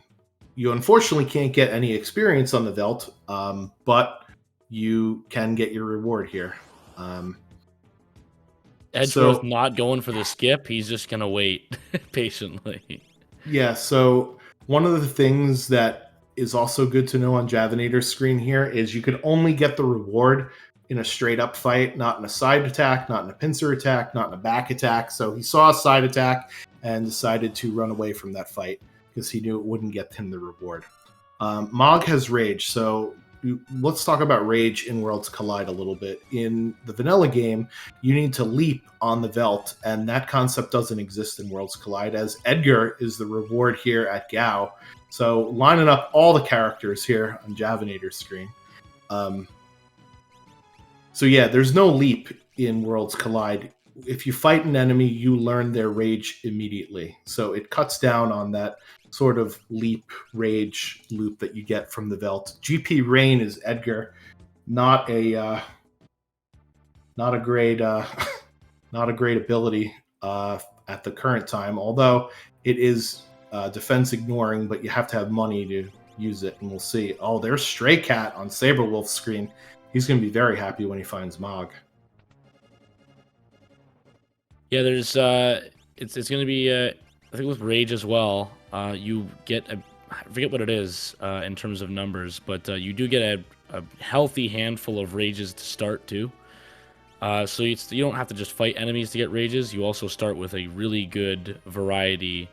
you unfortunately can't get any experience on the Velt, but you can get your reward here. Edgeworth not going for the skip. He's just going to wait patiently. Yeah, so one of the things that is also good to know on Javinator's screen here is you can only get the reward in a straight up fight, not in a side attack, not in a pincer attack, not in a back attack. So he saw a side attack and decided to run away from that fight because he knew it wouldn't get him the reward. Mog has Rage, so let's talk about Rage in Worlds Collide a little bit. In the vanilla game, you need to leap on the Velt, and that concept doesn't exist in Worlds Collide, as Edgar is the reward here at Gao. So lining up all the characters here on Javinator's screen. So yeah, there's no leap in Worlds Collide. If you fight an enemy, you learn their rage immediately. So it cuts down on that sort of leap rage loop that you get from the Velt. GP Rain is Edgar, not a great not a great ability at the current time. Although it is defense ignoring, but you have to have money to use it, and we'll see. Oh, there's Stray Cat on Sabre Wolf's screen. He's going to be very happy when he finds Mog. Yeah, there's it's going to be I think with Rage as well. You get I forget what it is in terms of numbers, but you do get a healthy handful of rages to start too. So you don't have to just fight enemies to get rages. You also start with a really good variety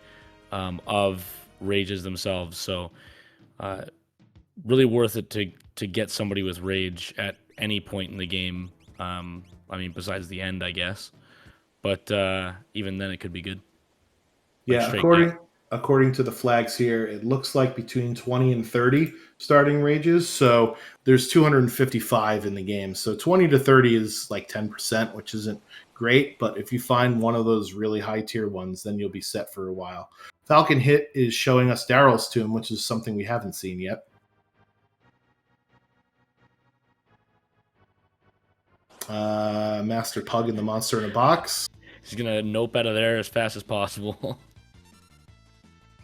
of rages themselves. So really worth it to get somebody with rage at any point in the game. I mean, besides the end, I guess. But even then, it could be good. Yeah, according to the flags here, it looks like between 20 and 30 starting rages. So there's 255 in the game. So 20 to 30 is like 10%, which isn't great. But if you find one of those really high tier ones, then you'll be set for a while. Falcon Hit is showing us Daryl's Tomb, which is something we haven't seen yet. Master Pug and the Monster in a Box. He's going to nope out of there as fast as possible.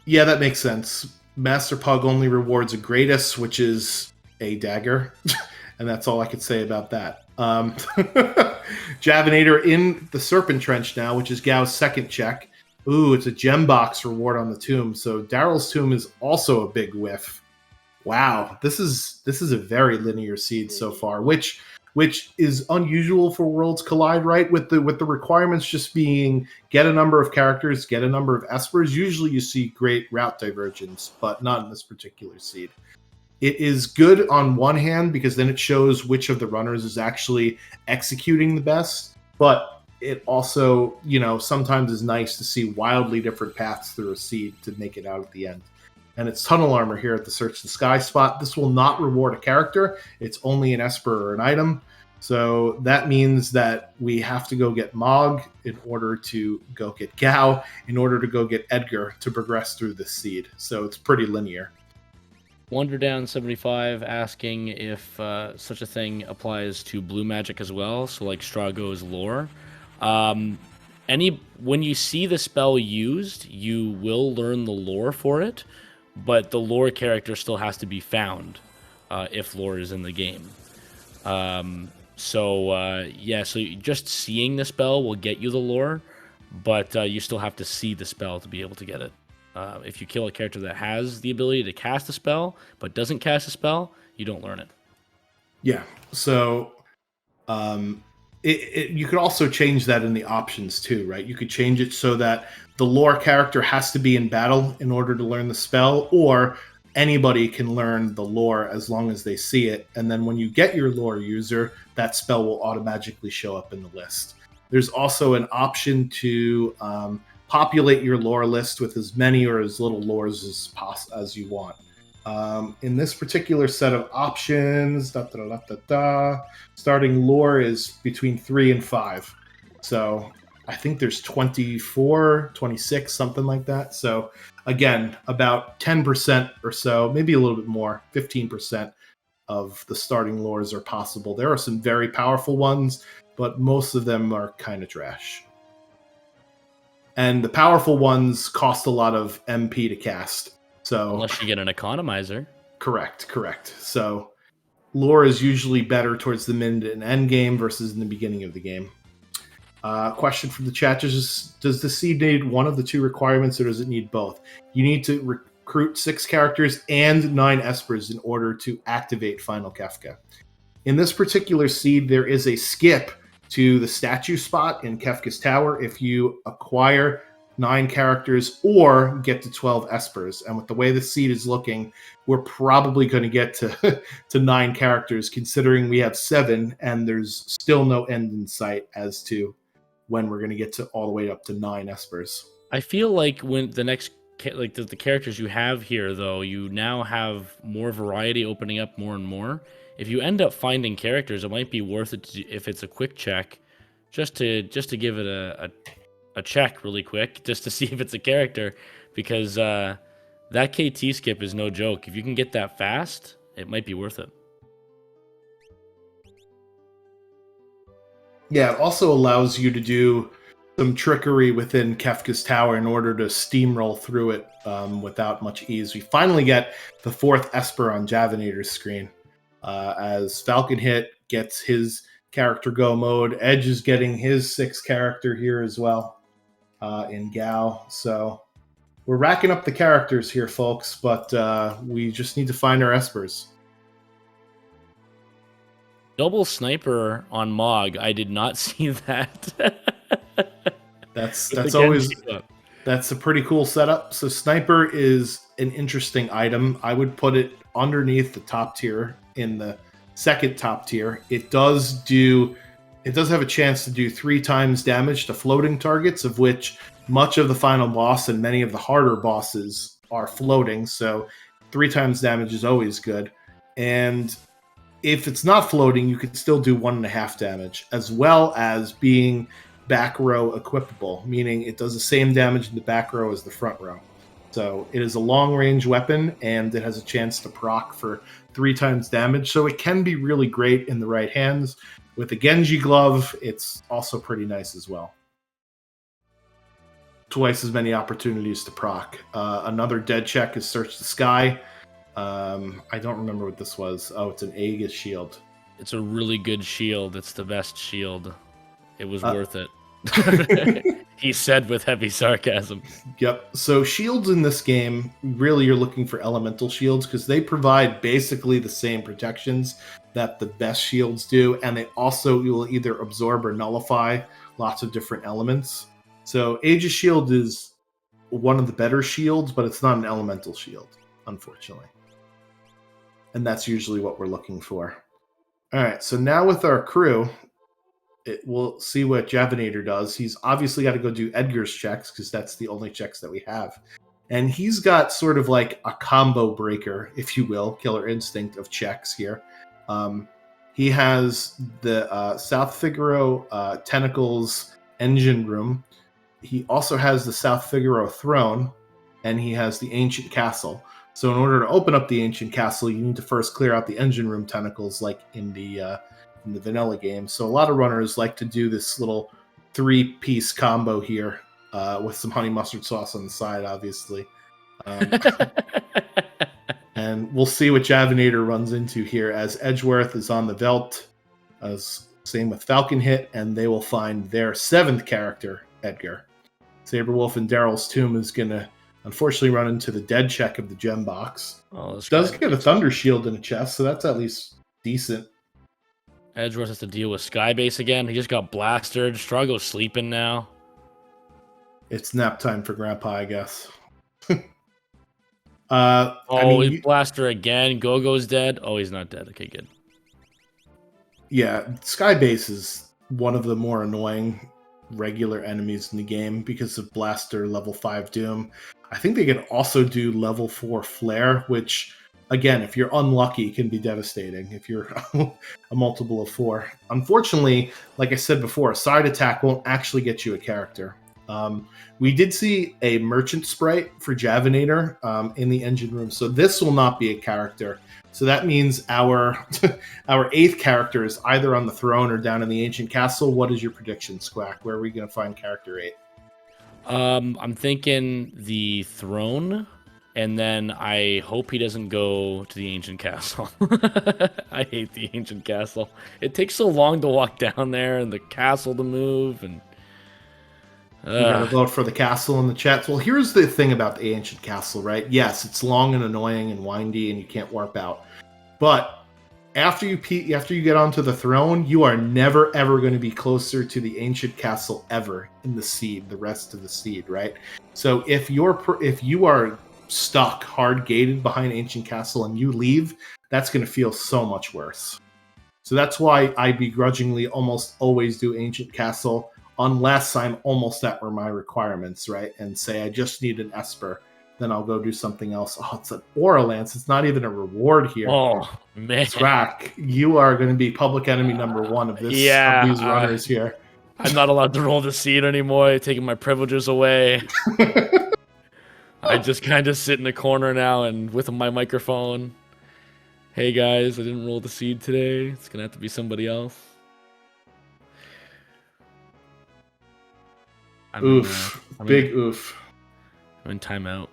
Yeah, that makes sense. Master Pug only rewards a Greatest, which is a dagger. And that's all I could say about that. Javinator in the Serpent Trench now, which is Gao's second check. Ooh, it's a gem box reward on the tomb. So Daryl's Tomb is also a big whiff. Wow, this is a very linear seed so far, which is unusual for Worlds Collide, right? With the requirements just being get a number of characters, get a number of espers. Usually you see great route divergence, but not in this particular seed. It is good on one hand because then it shows which of the runners is actually executing the best, but it also, sometimes is nice to see wildly different paths through a seed to make it out at the end. And it's Tunnel Armor here at the Search the Sky spot. This will not reward a character. It's only an esper or an item. So that means that we have to go get Mog in order to go get Gao, in order to go get Edgar to progress through this seed. So it's pretty linear. Wonder Down 75 asking if such a thing applies to blue magic as well. So like Strago's lore. When you see the spell used, you will learn the lore for it. But the lore character still has to be found if lore is in the game. So just seeing the spell will get you the lore, but you still have to see the spell to be able to get it. If you kill a character that has the ability to cast a spell but doesn't cast a spell, you don't learn it. Yeah, so you could also change that in the options too, right? You could change it so that the lore character has to be in battle in order to learn the spell, or anybody can learn the lore as long as they see it. And then when you get your lore user, that spell will automatically show up in the list. There's also an option to populate your lore list with as many or as little lores as you want. In this particular set of options, starting lore is between 3 and 5. So I think there's 24, 26, something like that. So again, about 10% or so, maybe a little bit more, 15% of the starting lores are possible. There are some very powerful ones, but most of them are kind of trash. And the powerful ones cost a lot of MP to cast. So unless you get an economizer. Correct. So lore is usually better towards the mid and end game versus in the beginning of the game. Question from the chat: does the seed need one of the two requirements, or does it need both? You need to recruit 6 characters and 9 espers in order to activate Final Kefka. In this particular seed, there is a skip to the statue spot in Kefka's Tower if you acquire 9 characters or get to 12 espers. And with the way the seed is looking, we're probably going to get to 9 characters, considering we have 7 and there's still no end in sight as to when we're going to get to all the way up to 9 espers. I feel like when the next the characters you have here, though, you now have more variety opening up more and more. If you end up finding characters, it might be worth it if it's a quick check, just to give it a check really quick, just to see if it's a character, because that KT skip is no joke. If you can get that fast, it might be worth it. Yeah, it also allows you to do some trickery within Kefka's Tower in order to steamroll through it without much ease. We finally get the 4th Esper on Javinator's screen. As Falcon Hit gets his character go mode, Edge is getting his 6th character here as well in Gao. So we're racking up the characters here, folks, but we just need to find our Espers. Double sniper on Mog. I did not see that. That's a pretty cool setup. So sniper is an interesting item. I would put it underneath the top tier, in the second top tier. It does have a chance to do 3 times damage to floating targets, of which much of the final boss and many of the harder bosses are floating. So 3 times damage is always good. And if it's not floating, you could still do 1.5 damage, as well as being back row equipable, meaning it does the same damage in the back row as the front row. So it is a long range weapon, and it has a chance to proc for 3 times damage. So it can be really great in the right hands. With a Genji glove, it's also pretty nice as well. Twice as many opportunities to proc. Another dead check is Search the Sky. I don't remember what this was. Oh, it's an Aegis shield. It's a really good shield. It's the best shield. It was worth it. He said with heavy sarcasm. Yep. So shields in this game, really you're looking for elemental shields because they provide basically the same protections that the best shields do, and they also will either absorb or nullify lots of different elements. So Aegis shield is one of the better shields, but it's not an elemental shield, unfortunately. And that's usually what we're looking for. All right, so now with our crew, we'll see what Javinator does. He's obviously got to go do Edgar's checks because that's the only checks that we have. And he's got sort of like a combo breaker, if you will, killer instinct of checks here. He has the South Figaro Tentacles engine room. He also has the South Figaro throne, and he has the Ancient Castle. So in order to open up the Ancient Castle, you need to first clear out the engine room tentacles like in the vanilla game. So a lot of runners like to do this little 3-piece combo here with some honey mustard sauce on the side, obviously. And we'll see what Javinator runs into here as Edgeworth is on the Veld. Same with Falcon Hit, and they will find their 7th character, Edgar. Saberwolf and Daryl's Tomb is going to unfortunately run into the dead check of the gem box. Does get a Thunder Shield in a chest, so that's at least decent. Edgeworth has to deal with Skybase again. He just got blasted. Struggo's sleeping now. It's nap time for Grandpa, I guess. He blaster again. Gogo's dead. Oh, he's not dead. Okay, good. Yeah, Skybase is one of the more annoying regular enemies in the game because of Blaster level 5 Doom. I think they can also do level 4 Flare, which, again, if you're unlucky, can be devastating if you're a multiple of 4. Unfortunately, like I said before, a side attack won't actually get you a character. We did see a merchant sprite for Javinator in the engine room, so this will not be a character. So that means our 8th character is either on the throne or down in the Ancient Castle. What is your prediction, Squack? Where are we going to find character 8? I'm thinking the throne. And then I hope he doesn't go to the ancient castle. I hate the ancient castle. It takes so long to walk down there and the castle to move and We got to vote for the castle in the chat. Well, here's the thing about the ancient castle, right? Yes, it's long and annoying and windy, and you can't warp out. But after you get onto the throne, you are never ever going to be closer to the ancient castle ever in the seed, the rest of the seed, right? So if you are stuck hard gated behind ancient castle and you leave, that's going to feel so much worse. So that's why I begrudgingly almost always do ancient castle unless I'm almost at my requirements, right? And say I just need an Esper, then I'll go do something else. Oh, it's an Aura Lance. It's not even a reward here. oh man, Scrack, you are going to be public enemy number one of this yeah, of these runners here. I'm not allowed to roll the seed anymore. They're taking my privileges away. I just kind of sit in the corner now and with my microphone. Hey guys, I didn't roll the seed today. It's gonna have to be somebody else. Big oof. I'm in timeout.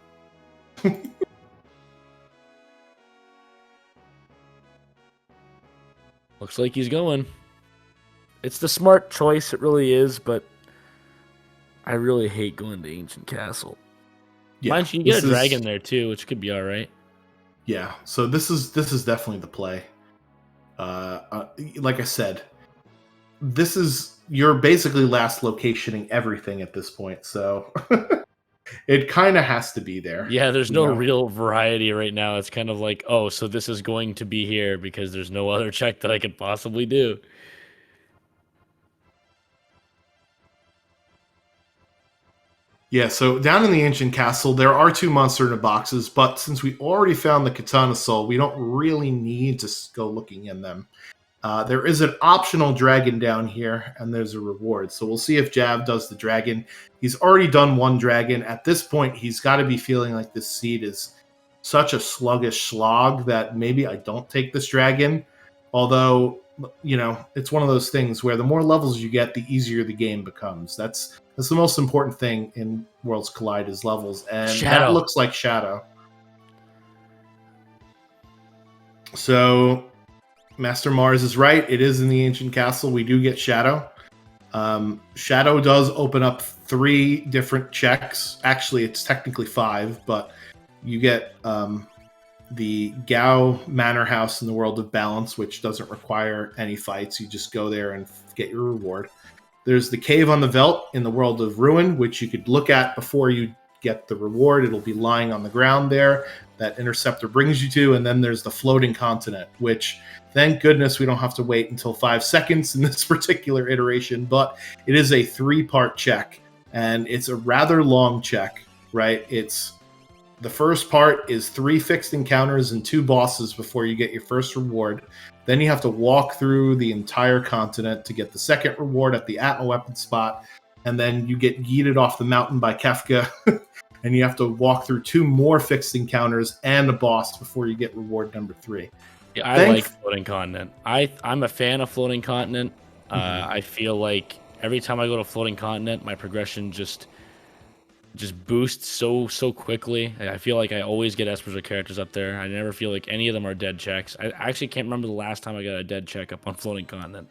Looks like he's going. It's the smart choice, it really is, but I really hate going to Ancient Castle. Yeah, mind you, you get a dragon there too, which could be all right. Yeah, so this is definitely the play. Like I said, you're basically last locationing everything at this point, so it kind of has to be there. Yeah, there's no real variety right now. It's kind of like, oh, so this is going to be here because there's no other check that I could possibly do. Yeah, so down in the Ancient Castle, there are 2 monster in the boxes, but since we already found the Katana Soul, we don't really need to go looking in them. There is an optional dragon down here, and there's a reward. So we'll see if Jav does the dragon. He's already done 1 dragon. At this point, he's got to be feeling like this seed is such a sluggish slog that maybe I don't take this dragon. Although, it's one of those things where the more levels you get, the easier the game becomes. That's the most important thing in Worlds Collide is levels, and Shadow. That looks like Shadow. So Master Mars is right. It is in the Ancient Castle. We do get Shadow. Shadow does open up 3 different checks. Actually, it's technically 5, but you get the Gao Manor House in the World of Balance, which doesn't require any fights. You just go there and get your reward. There's the Cave on the Veldt in the World of Ruin, which you could look at before you get the reward. It'll be lying on the ground there that Interceptor brings you to. And then there's the Floating Continent, which, thank goodness, we don't have to wait until 5 seconds in this particular iteration, but it is a 3-part check, and it's a rather long check, right? The first part is 3 fixed encounters and 2 bosses before you get your first reward. Then you have to walk through the entire continent to get the second reward at the Atma weapon spot, and then you get yeeted off the mountain by Kefka, and you have to walk through 2 more fixed encounters and a boss before you get reward number 3. Yeah, I like Floating Continent. I'm a fan of Floating Continent. I feel like every time I go to Floating Continent, my progression just boosts so quickly. I feel like I always get Espers or characters up there. I never feel like any of them are dead checks. I actually can't remember the last time I got a dead check up on Floating Continent.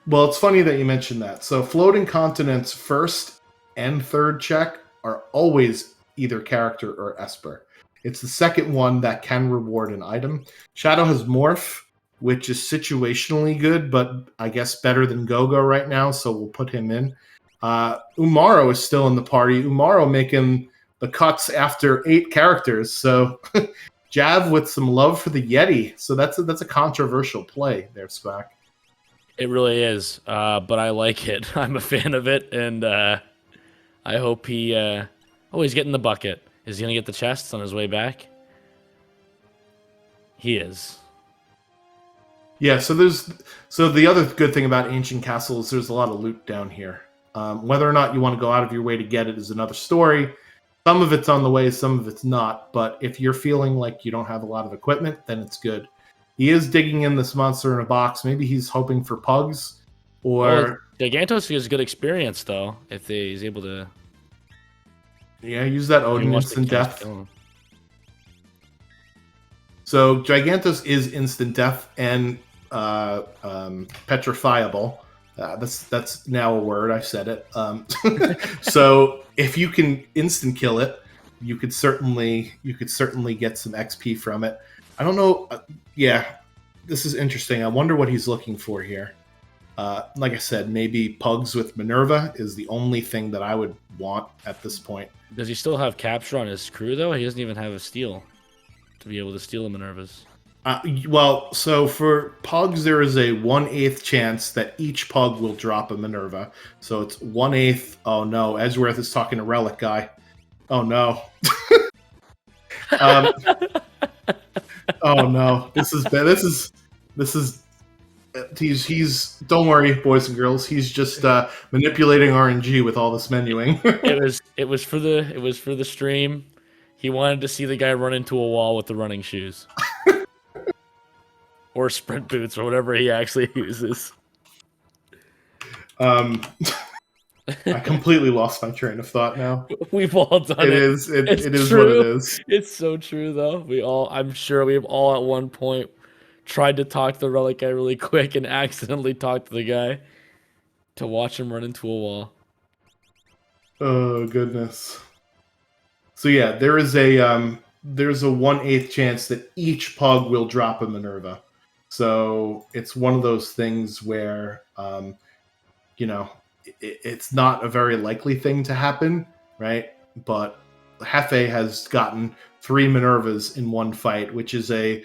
Well, it's funny that you mentioned that. So Floating Continent's first and third check are always either character or Esper. It's the second one that can reward an item. Shadow has Morph, which is situationally good, but I guess better than Gogo right now, so we'll put him in. Umaro is still in the party. Umaro making the cuts after 8 characters, so Jav with some love for the Yeti. So that's a controversial play there, Spack. It really is, but I like it. I'm a fan of it, and I hope he... he's getting the bucket. Is he going to get the chests on his way back? He is. Yeah, so the other good thing about Ancient Castle is there's a lot of loot down here. Whether or not you want to go out of your way to get it is another story. Some of it's on the way, some of it's not. But if you're feeling like you don't have a lot of equipment, then it's good. He is digging in this monster in a box. Maybe he's hoping for pugs. Or Gigantos is a good experience, though, if he's able to... Yeah, use that Odin instant death. So Gigantos is instant death and petrifiable. That's now a word. I said it. So if you can instant kill it, you could certainly get some XP from it. I don't know. Yeah, this is interesting. I wonder what he's looking for here. Like I said, maybe pugs with Minerva is the only thing that I would want at this point. Does he still have capture on his crew though? He doesn't even have a steal to be able to steal the Minervas. Well, so for pugs, there is a 1/8 chance that each pug will drop a Minerva. So it's 1/8. Oh no, Edgeworth is talking to Relic Guy. Oh no. Oh no, this is bad. This is. He's. Don't worry, boys and girls. He's just manipulating RNG with all this menuing. it was for the stream. He wanted to see the guy run into a wall with the running shoes. Or sprint boots, or whatever he actually uses. I completely lost my train of thought now. We've all done it. It is what it is. It's so true, though. I'm sure we've all at one point tried to talk to the Relic Guy really quick and accidentally talked to the guy to watch him run into a wall. Oh, goodness. So yeah, there's a 1/8 chance that each pug will drop a Minerva. So it's one of those things where, it's not a very likely thing to happen, right? But Hefe has gotten 3 Minervas in one fight, which is a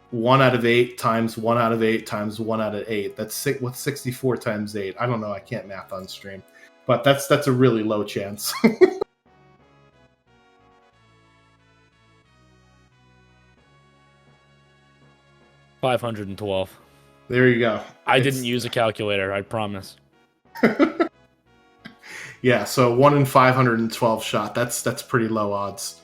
1 out of 8 times 1 out of 8 times 1 out of 8. That's what's 64 times 8. I don't know. I can't math on stream, but that's a really low chance. 512. There you go. I didn't use a calculator, I promise. Yeah, so 1 in 512 shot. That's pretty low odds.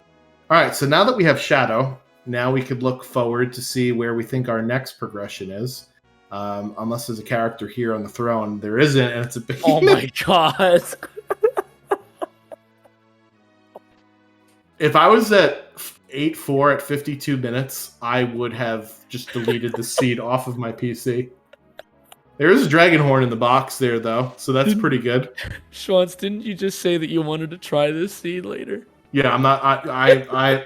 All right, so now that we have Shadow, now we could look forward to see where we think our next progression is. Unless there's a character here on the throne. There isn't, and it's a big... Oh my god. If I was at 8-4 at 52 minutes, I would have just deleted the seed off of my PC. There is a dragon horn in the box there, though, so that's pretty good. Schwantz, didn't you just say that you wanted to try this seed later? Yeah, I'm not. I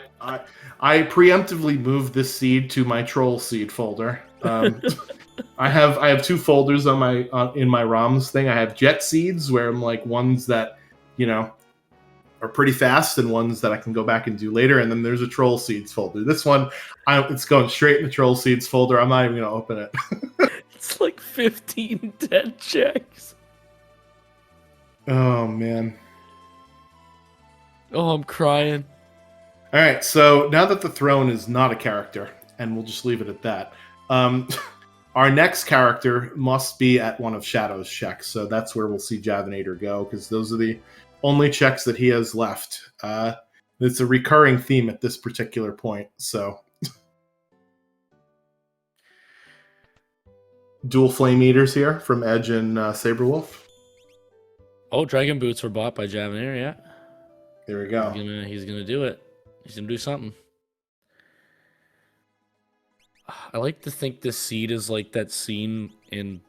preemptively moved this seed to my troll seed folder. I have 2 folders on my in my ROMs thing. I have jet seeds, where I'm like ones that are pretty fast and ones that I can go back and do later. And then there's a troll seeds folder. This one, it's going straight in the troll seeds folder. I'm not even going to open it. It's like 15 dead checks. Oh, man. Oh, I'm crying. All right, so now that the throne is not a character, and we'll just leave it at that, our next character must be at one of Shadow's checks. So that's where we'll see Javinator go, because those are the only checks that he has left. It's a recurring theme at this particular point. So, dual flame eaters here from Edge and Sabrewolf. Oh, dragon boots were bought by Javinator. Yeah, there we go. He's gonna do it. He's gonna do something. I like to think this seed is like that scene in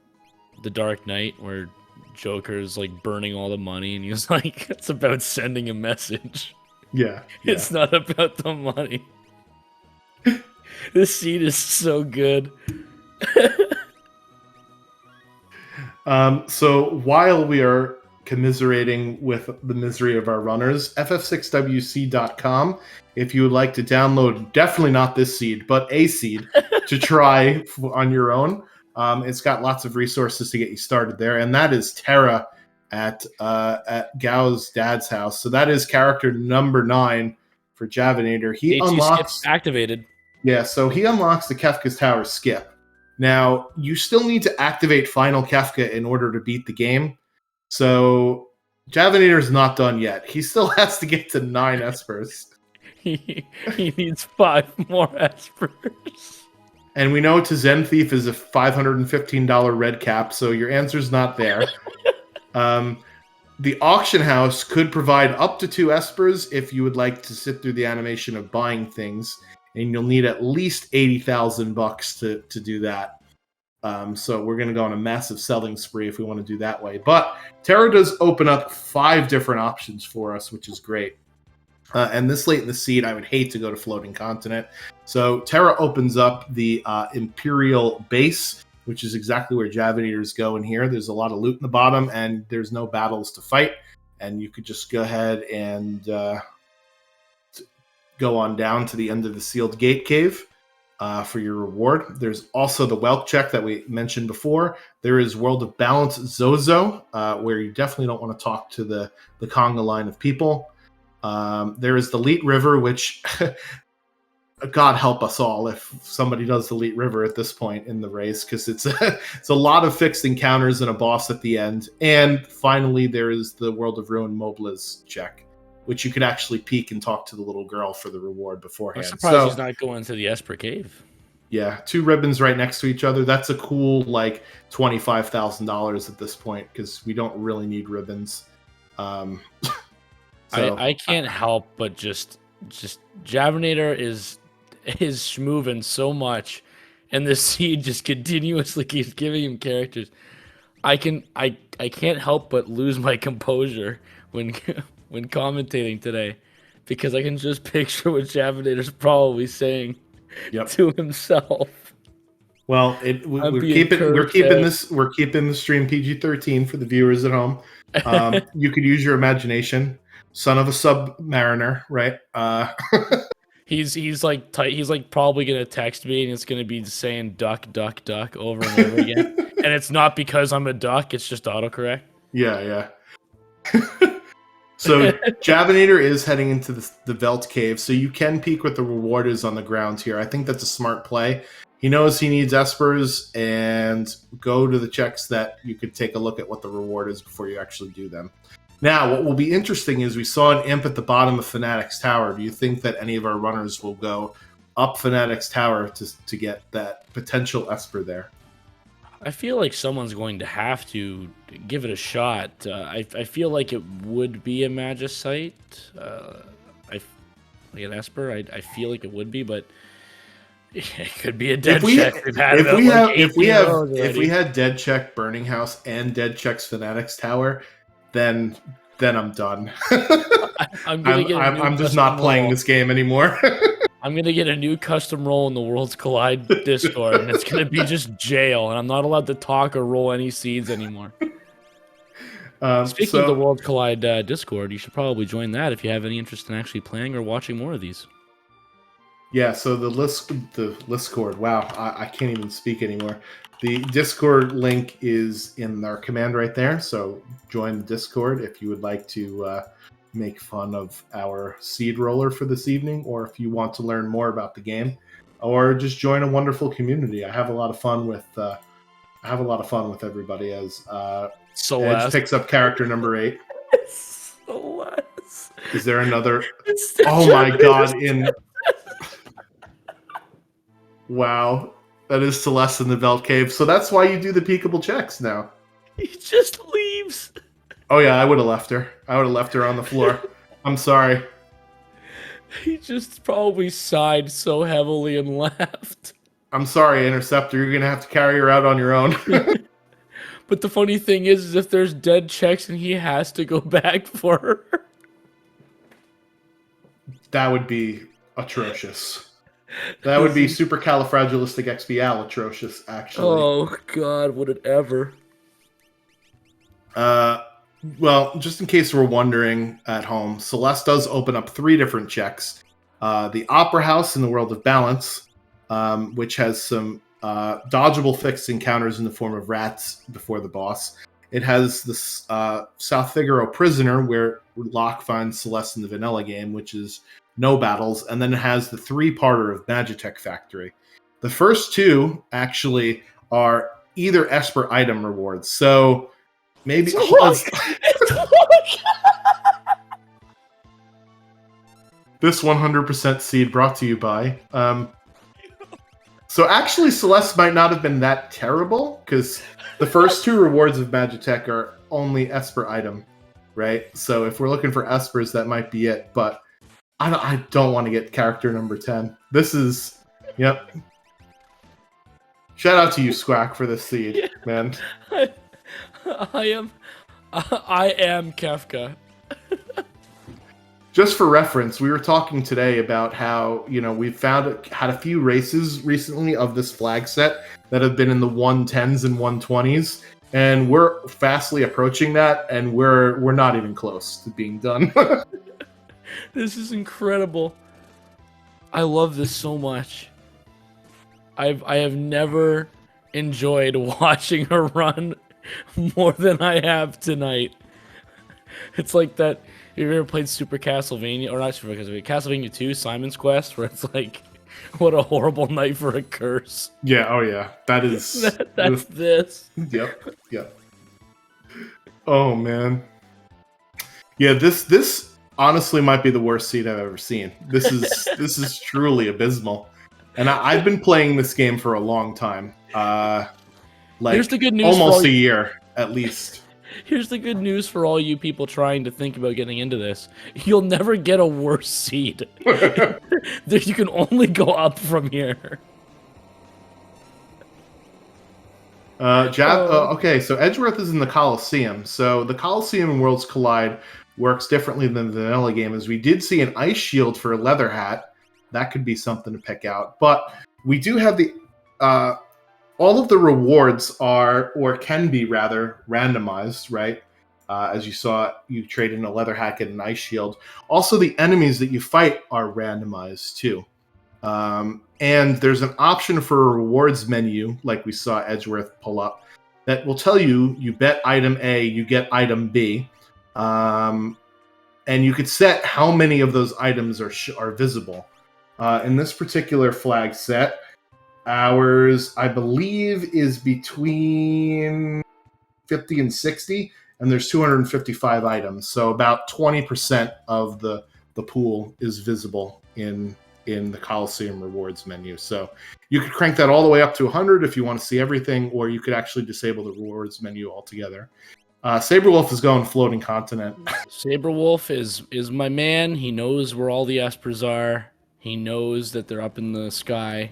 The Dark Knight where Joker's like burning all the money and he's like, it's about sending a message. Yeah. It's not about the money. This seed is so good. So while we are commiserating with the misery of our runners, ff6wc.com, if you would like to download, definitely not this seed, but a seed to try on your own. It's got lots of resources to get you started there, and that is Terra at Gao's dad's house. So that is character number 9 for Javinator. He unlocks activated. Yeah, so he unlocks the Kefka's Tower skip. Now, you still need to activate Final Kefka in order to beat the game. So Javinator's not done yet. He still has to get to 9 Espers. He needs 5 more Espers. And we know to Zen Thief is a $515 red cap, so your answer's not there. The auction house could provide up to 2 Espers if you would like to sit through the animation of buying things. and you'll need at least 80,000 bucks to do that. So we're going to go on a massive selling spree if we want to do that way. But Terra does open up 5 different options for us, which is great. And this late in the seed, I would hate to go to Floating Continent. So Terra opens up the Imperial Base, which is exactly where Javanators go in here. There's a lot of loot in the bottom, and there's no battles to fight. And you could just go ahead and go on down to the end of the Sealed Gate Cave for your reward. There's also the wealth check that we mentioned before. There is World of Balance Zozo, where you definitely don't want to talk to the conga line of people. There is the Leet River, which God help us all if somebody does the Leet River at this point in the race, because it's a lot of fixed encounters and a boss at the end. And finally, there is the World of Ruin Mobliz check, which you could actually peek and talk to the little girl for the reward beforehand. I'm surprised he's not going to the Esper Cave. Yeah, 2 ribbons right next to each other. That's a cool, like, $25,000 at this point, because we don't really need ribbons. I can't help but just Javanator is schmoving so much, and the seed just continuously keeps giving him characters. I can't help but lose my composure when commentating today, because I can just picture what Javanator's probably saying to himself. Well, we're keeping the stream PG-13 for the viewers at home. You could use your imagination. Son of a submariner, right? He's like probably gonna text me, and it's gonna be saying duck, duck, duck over and over again. And it's not because I'm a duck; it's just autocorrect. Yeah. So Javanator is heading into the Velt Cave, so you can peek what the reward is on the ground here. I think that's a smart play. He knows he needs Espers, and go to the checks that you could take a look at what the reward is before you actually do them. Now, what will be interesting is we saw an imp at the bottom of Fanatics Tower. Do you think that any of our runners will go up Fanatics Tower to get that potential Esper there? I feel like someone's going to have to give it a shot. I feel like it would be a Magicite. Like an Esper. I feel like it would be, but it could be a dead check. If we had dead check Burning House and dead checks Fanatics Tower, then I'm done. I'm just not playing this game anymore. I'm gonna get a new custom role in the Worlds Collide Discord, and it's gonna be just jail, and I'm not allowed to talk or roll any seeds anymore. Speaking of the Worlds Collide Discord, you should probably join that if you have any interest in actually playing or watching more of these. Yeah, so the Discord. Wow, I can't even speak anymore. The Discord link is in our command right there, so join the Discord if you would like to make fun of our seed roller for this evening, or if you want to learn more about the game, or just join a wonderful community. I have a lot of fun with everybody as Edge picks up character number 8. Celeste. Is there another? Oh my god! Wow. That is Celeste in the Velt Cave. So that's why you do the peekable checks now. He just leaves. Oh, yeah, I would have left her. I would have left her on the floor. I'm sorry. He just probably sighed so heavily and left. I'm sorry, Interceptor. You're going to have to carry her out on your own. But the funny thing is if there's dead checks and he has to go back for her. That would be atrocious. That would be supercalifragilisticexpialidocious, actually. Oh, God, would it ever? Well, just in case we're wondering at home, Celeste does open up 3 different checks. The Opera House in the World of Balance, which has some dodgeable fixed encounters in the form of rats before the boss. It has the South Figaro Prisoner, where Locke finds Celeste in the vanilla game, which is no battles, and then it has the 3-parter of Magitech Factory. The first 2 actually are either Esper item rewards, so maybe this 100% seed brought to you by. So actually, Celeste might not have been that terrible, because the first 2 rewards of Magitech are only Esper item, right? So if we're looking for Espers, that might be it, but I don't want to get character number 10. This is, yep. Shout out to you, Squack, for this seed, man. I am Kafka. Just for reference, we were talking today about how, we've had a few races recently of this flag set that have been in the 110s and 120s, and we're fastly approaching that, and we're not even close to being done. This is incredible. I love this so much. I have never enjoyed watching her run more than I have tonight. It's like that. Have you ever played Super Castlevania, or not Super Castlevania, Castlevania 2, Simon's Quest, where it's like, what a horrible night for a curse. Yeah, oh yeah. That is... That's this. Yep. Oh, man. Yeah, this honestly might be the worst seed I've ever seen. This is truly abysmal. And I've been playing this game for a long time. Here's the good news almost a year, at least. Here's the good news for all you people trying to think about getting into this. You'll never get a worse seed. You can only go up from here. Okay, so Edgeworth is in the Coliseum. So the Coliseum and Worlds Collide works differently than the vanilla game, as we did see an ice shield for a leather hat. That could be something to pick out. But we do have the... all of the rewards are, or can be rather, randomized, right? As you saw, you trade in a leather hat, get an ice shield. Also, the enemies that you fight are randomized too. And there's an option for a rewards menu, like we saw Edgeworth pull up, that will tell you, you bet item A, you get item B. And you could set how many of those items are visible. In this particular flag set, ours, I believe, is between 50 and 60, and there's 255 items. So about 20% of the pool is visible in the Coliseum rewards menu. So you could crank that all the way up to 100 if you want to see everything, or you could actually disable the rewards menu altogether. Sabrewolf is going floating continent. Sabrewolf is my man. He knows where all the espers are. He knows that they're up in the sky.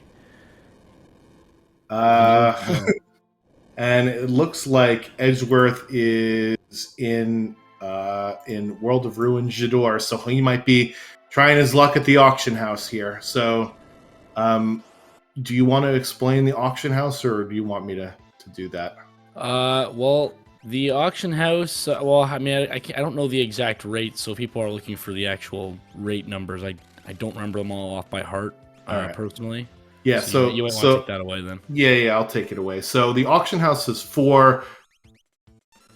And it looks like Edgeworth is in World of Ruin J'adore, so he might be trying his luck at the auction house here. So, do you want to explain the auction house, or do you want me to do that? Well, the auction house. Well, I mean, I don't know the exact rate, so people are looking for the actual rate numbers. I don't remember them all off by heart, right. Personally. Yeah, so you might want to take that away then. Yeah, I'll take it away. So the auction house has 4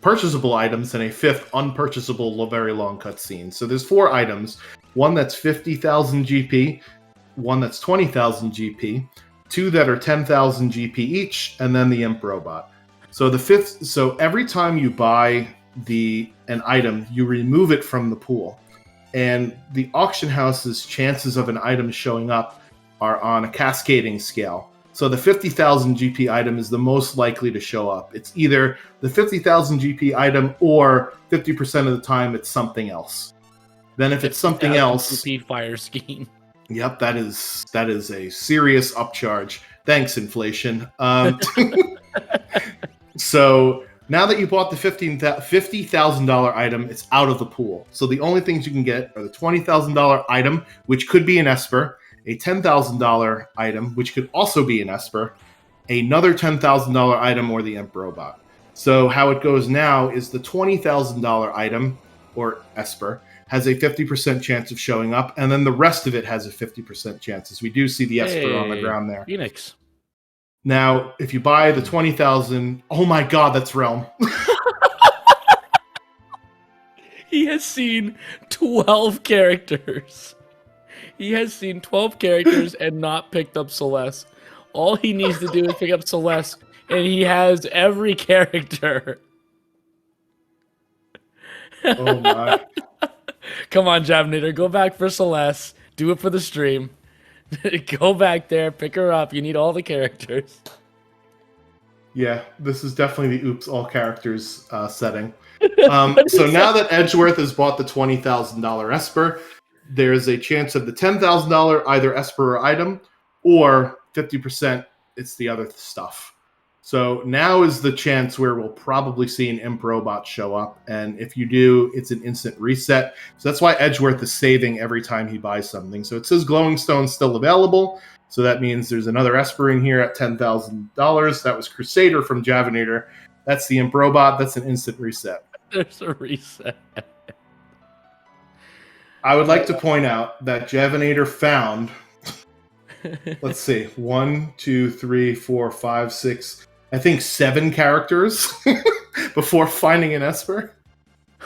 purchasable items and a 5th unpurchasable, very long cutscene. So there's 4 items. One that's 50,000 GP, one that's 20,000 GP, 2 that are 10,000 GP each, and then the Imp Robot. So the 5th. So every time you buy an item, you remove it from the pool, and the auction house's chances of an item showing up are on a cascading scale. So the 50,000 GP item is the most likely to show up. It's either the 50,000 GP item, or 50% of the time it's something else. Then if it's something else, GP fire scheme. Yep, that is a serious upcharge. Thanks, inflation. So now that you bought the $50,000 item, it's out of the pool. So the only things you can get are the $20,000 item, which could be an Esper, a $10,000 item, which could also be an Esper, another $10,000 item, or the Imp Robot. So how it goes now is the $20,000 item, or Esper, has a 50% chance of showing up, and then the rest of it has a 50% chance, as we do see the Esper on the ground there. Phoenix. Now, if you buy the 20,000... Oh my god, that's Realm. He has seen 12 characters. He has seen 12 characters and not picked up Celeste. All he needs to do is pick up Celeste, and he has every character. Oh my. Come on, Javnator, go back for Celeste. Do it for the stream. Go back there, pick her up. You need all the characters. Yeah, this is definitely the oops, all characters setting. So now that Edgeworth has bought the $20,000 Esper, there's a chance of the $10,000 either Esper or item, or 50% it's the other stuff. So now is the chance where we'll probably see an Imp Robot show up. And if you do, it's an instant reset. So that's why Edgeworth is saving every time he buys something. So it says Glowing Stone's still available. So that means there's another Esper in here at $10,000. That was Crusader from Javinator. That's the Imp Robot. That's an instant reset. There's a reset. I would like to point out that Javinator found, let's see, 1, 2, 3, 4, 5, 6, I think 7 characters before finding an Esper.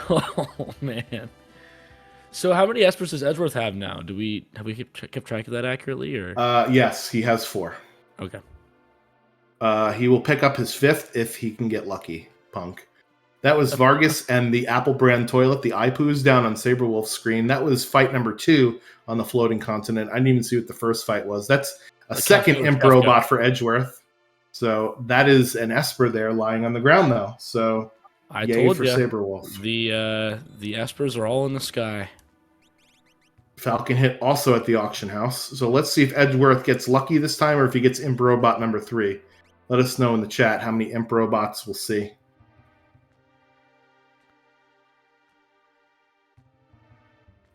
Oh man! So how many Espers does Edgeworth have now? Have we kept track of that accurately, or? Yes, he has 4. Okay. He will pick up his 5th if he can get lucky. Punk. That was Vargas and the Apple brand toilet. The iPoos down on Sabre Wolf's screen. That was fight number 2 on the floating continent. I didn't even see what the first fight was. That's a second Imp Robot for Edgeworth. So that is an Esper there lying on the ground now. So I told for you, Sabre Wolf. The Espers are all in the sky. Falcon hit also at the auction house. So let's see if Edgeworth gets lucky this time or if he gets Imp Robot number 3. Let us know in the chat how many Imp Robots we'll see.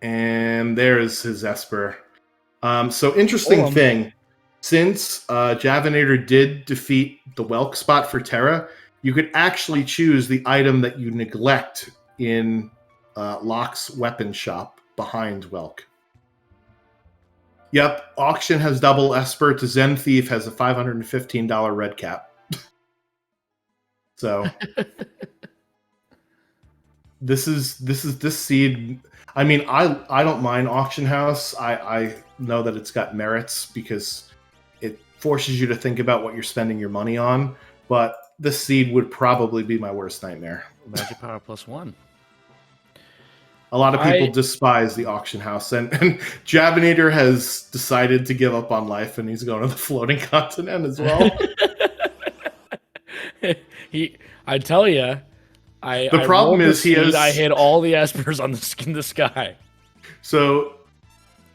And there's his Esper. So interesting thing. Since Javinator did defeat the Welk spot for Terra, you could actually choose the item that you neglect in Locke's weapon shop behind Welk. Yep, Auction has double Esper to Zen Thief has a $515 red cap. So this seed. I mean, I don't mind Auction House. I know that it's got merits because it forces you to think about what you're spending your money on. But this seed would probably be my worst nightmare. Magic Power +1. A lot of people despise the Auction House, and Javinator has decided to give up on life, and he's going to the floating continent as well. I tell you, the problem is I hit all the Espers on in the sky. So,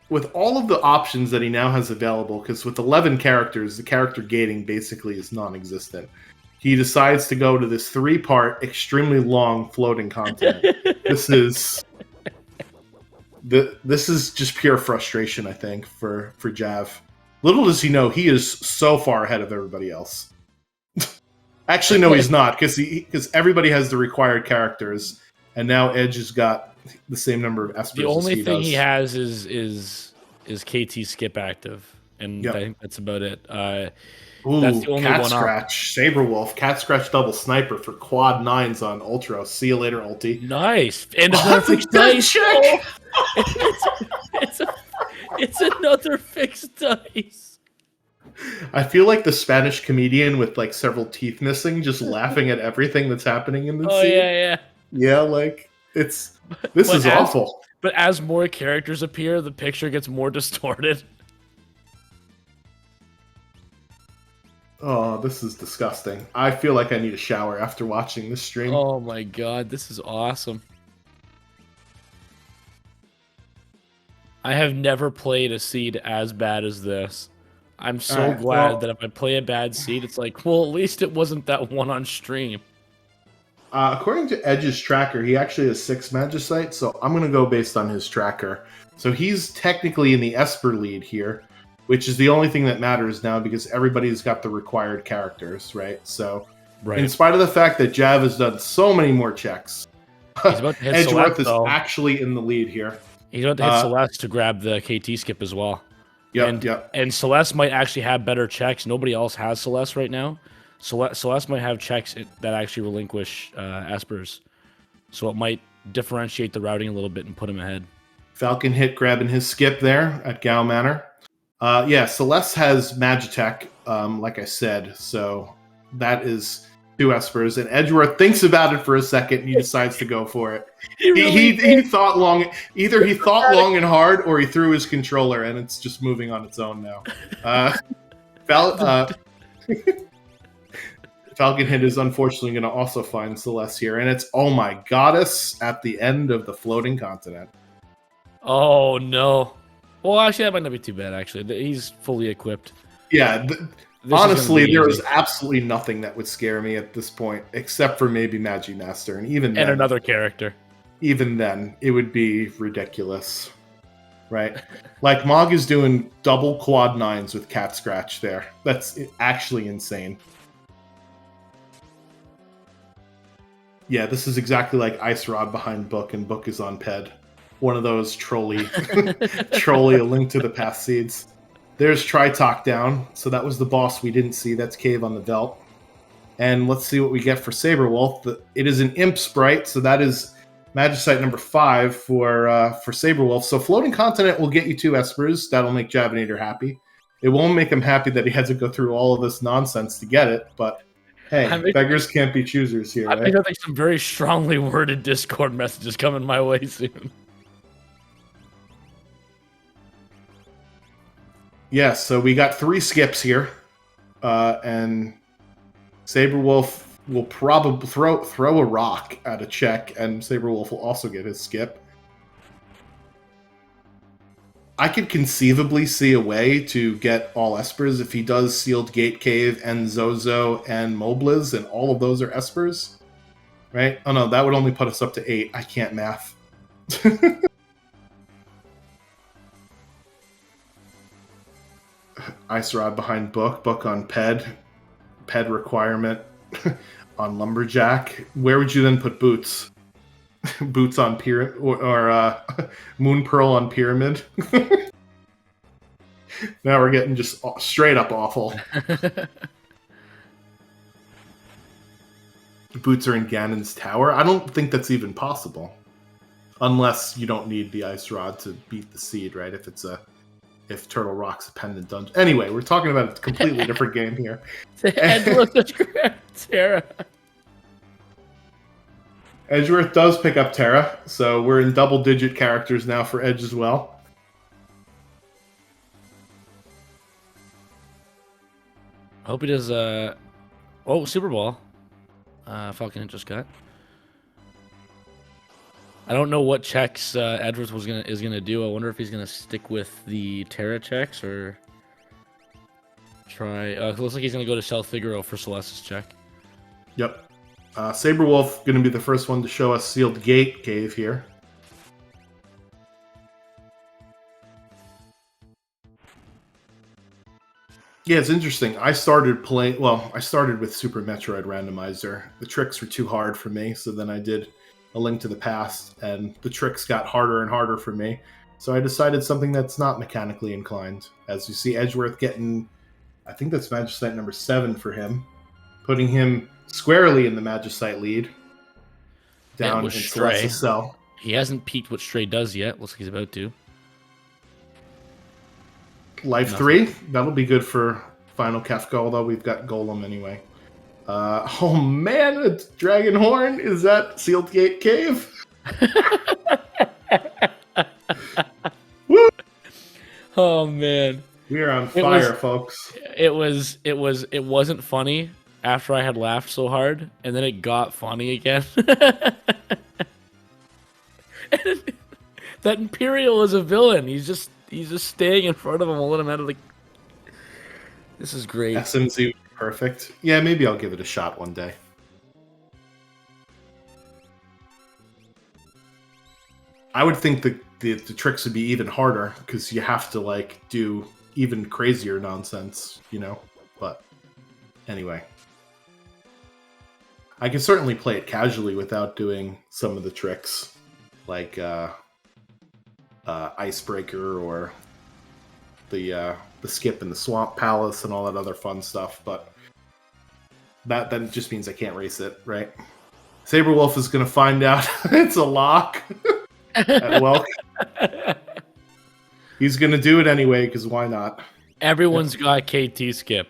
with all of the options that he now has available, because with 11 characters, the character gating basically is non-existent. He decides to go to this 3-part, extremely long floating continent. This is just pure frustration, I think, for Jav. Little does he know, he is so far ahead of everybody else. Actually, no, he's not, because everybody has the required characters, and now Edge has got the same number of Espers. The only thing he has is KT skip active, and I think that's about it. That's the only Cat one Scratch, Sabre Wolf, Cat Scratch double sniper for quad 9s on Ultra. See you later, ulti. Nice. And another fixed dice. It's another fixed dice. I feel like the Spanish comedian with like several teeth missing, just laughing at everything that's happening in the scene. Yeah, like this is awful. But as more characters appear, the picture gets more distorted. Oh, this is disgusting. I feel like I need a shower after watching this stream. Oh my god, this is awesome. I have never played a seed as bad as this. I'm so glad that if I play a bad seed, it's like, well, at least it wasn't that one on stream. According to Edge's tracker, he actually has 6 Magicites, so I'm going to go based on his tracker. So he's technically in the Esper lead here, which is the only thing that matters now because everybody's got the required characters, right? So, in spite of the fact that Jav has done so many more checks, Edgeworth is actually in the lead here. He's about to hit Celeste to grab the KT skip as well. Yep. And Celeste might actually have better checks. Nobody else has Celeste right now. Celeste might have checks that actually relinquish Espers. So it might differentiate the routing a little bit and put him ahead. Falcon hit grabbing his skip there at Gao Manor. Celeste has Magitech, like I said, so that is 2 Espers, and Edgeworth thinks about it for a second and he decides to go for it. He thought long. Either he thought long and hard, or he threw his controller and it's just moving on its own now. Falcon hit is unfortunately going to also find Celeste here, and it's Oh My Goddess at the end of the floating continent. Oh no. Well, actually, that might not be too bad. Actually, he's fully equipped. Yeah, This honestly, is there easy. was absolutely nothing that would scare me at this point, except for maybe Magi Master, and even And then, another character. it would be ridiculous, right? Like Mog is doing double quad nines with Cat Scratch there. That's actually insane. Yeah, this is exactly like Ice Rod behind Book, and Book is on Ped. One of those trolley, A Link to the Past seeds. There's Tritalk down, so that was the boss we didn't see. That's Cave on the Velt. And let's see what we get for Sabrewolf. It is an Imp sprite, so that is Magicite number 5 for Sabrewolf. So Floating Continent will get you 2 Espers. That'll make Javinator happy. It won't make him happy that he had to go through all of this nonsense to get it, but hey, beggars can't be choosers here, right? I think some very strongly worded Discord messages coming my way soon. Yeah, so we got 3 skips here, and Sabrewolf will probably throw a rock at a check, and Sabrewolf will also get his skip. I could conceivably see a way to get all Espers if he does Sealed Gate Cave and Zozo and Mobliz, and all of those are Espers, right? Oh no, that would only put us up to 8. I can't math. Ice Rod behind Book on Ped requirement on Lumberjack. Where would you then put Boots? Boots on Pyramid, or Moon Pearl on Pyramid? Now we're getting just straight up awful. Boots are in Ganon's Tower? I don't think that's even possible. Unless you don't need the Ice Rod to beat the seed, right? If Turtle Rock's a pendant dungeon. Anyway, we're talking about a completely different game here. Terra. Edgeworth does pick up Terra, so we're in double-digit characters now for Edge as well. I hope he does. Super Ball. Falcon just got. I don't know what checks Edgeworth is gonna do. I wonder if he's gonna stick with the Terra checks or try. It looks like he's gonna go to South Figaro for Celeste's check. Yep. Sabrewolf going to be the first one to show us Sealed Gate Cave here. Yeah, it's interesting. I started with Super Metroid Randomizer. The tricks were too hard for me, so then I did A Link to the Past, and the tricks got harder and harder for me. So I decided something that's not mechanically inclined. As you see Edgeworth getting, I think that's Magicite number 7 for him, putting him squarely in the Magicite lead. Down in Celeste's cell. He hasn't peeked what Stray does yet. Looks like he's about to. Life 3. That'll be good for Final Kefka, although we've got Golem anyway. Oh man, a Dragon Horn? Is that Sealed Gate Cave? Woo! Oh man. We are on fire, folks. It wasn't funny after I had laughed so hard, and then it got funny again. That Imperial is a villain. He's just staying in front of him. We'll let him out of the. This is great. SMZ perfect. Yeah, maybe I'll give it a shot one day. I would think the tricks would be even harder because you have to like do even crazier nonsense, you know. But anyway. I can certainly play it casually without doing some of the tricks, like Icebreaker or the skip in the Swamp Palace and all that other fun stuff. But that then just means I can't race it, right? Sabrewolf is going to find out it's a lock at Welk. He's going to do it anyway because why not? Everyone's got KT skip.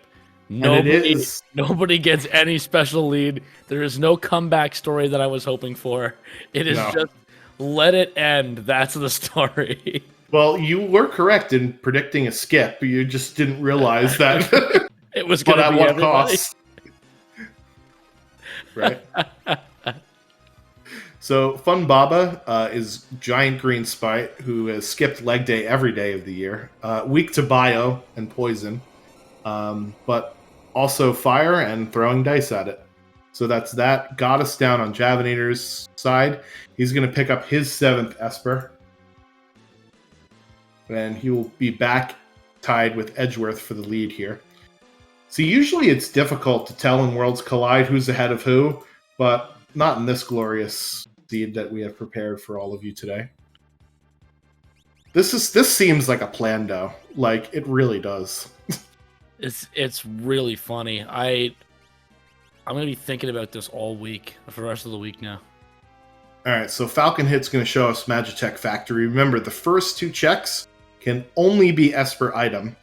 Nobody gets any special lead. There is no comeback story that I was hoping for. It is just let it end. That's the story. Well, you were correct in predicting a skip. You just didn't realize that it was going to be what cost. Right. So Fun Baba is giant green spite who has skipped leg day every day of the year. Weak to bio and poison, but also fire and throwing dice at it. So that's that. Got us down on Javinator's side. He's going to pick up his 7th Esper. And he will be back tied with Edgeworth for the lead here. So usually it's difficult to tell in Worlds Collide who's ahead of who, but not in this glorious seed that we have prepared for all of you today. This seems like a plan, though. Like, it really does. It's really funny. I'm gonna be thinking about this all week for the rest of the week now. All right, so Falcon Hit's going to show us Magitech Factory. Remember, the first 2 checks can only be Esper item,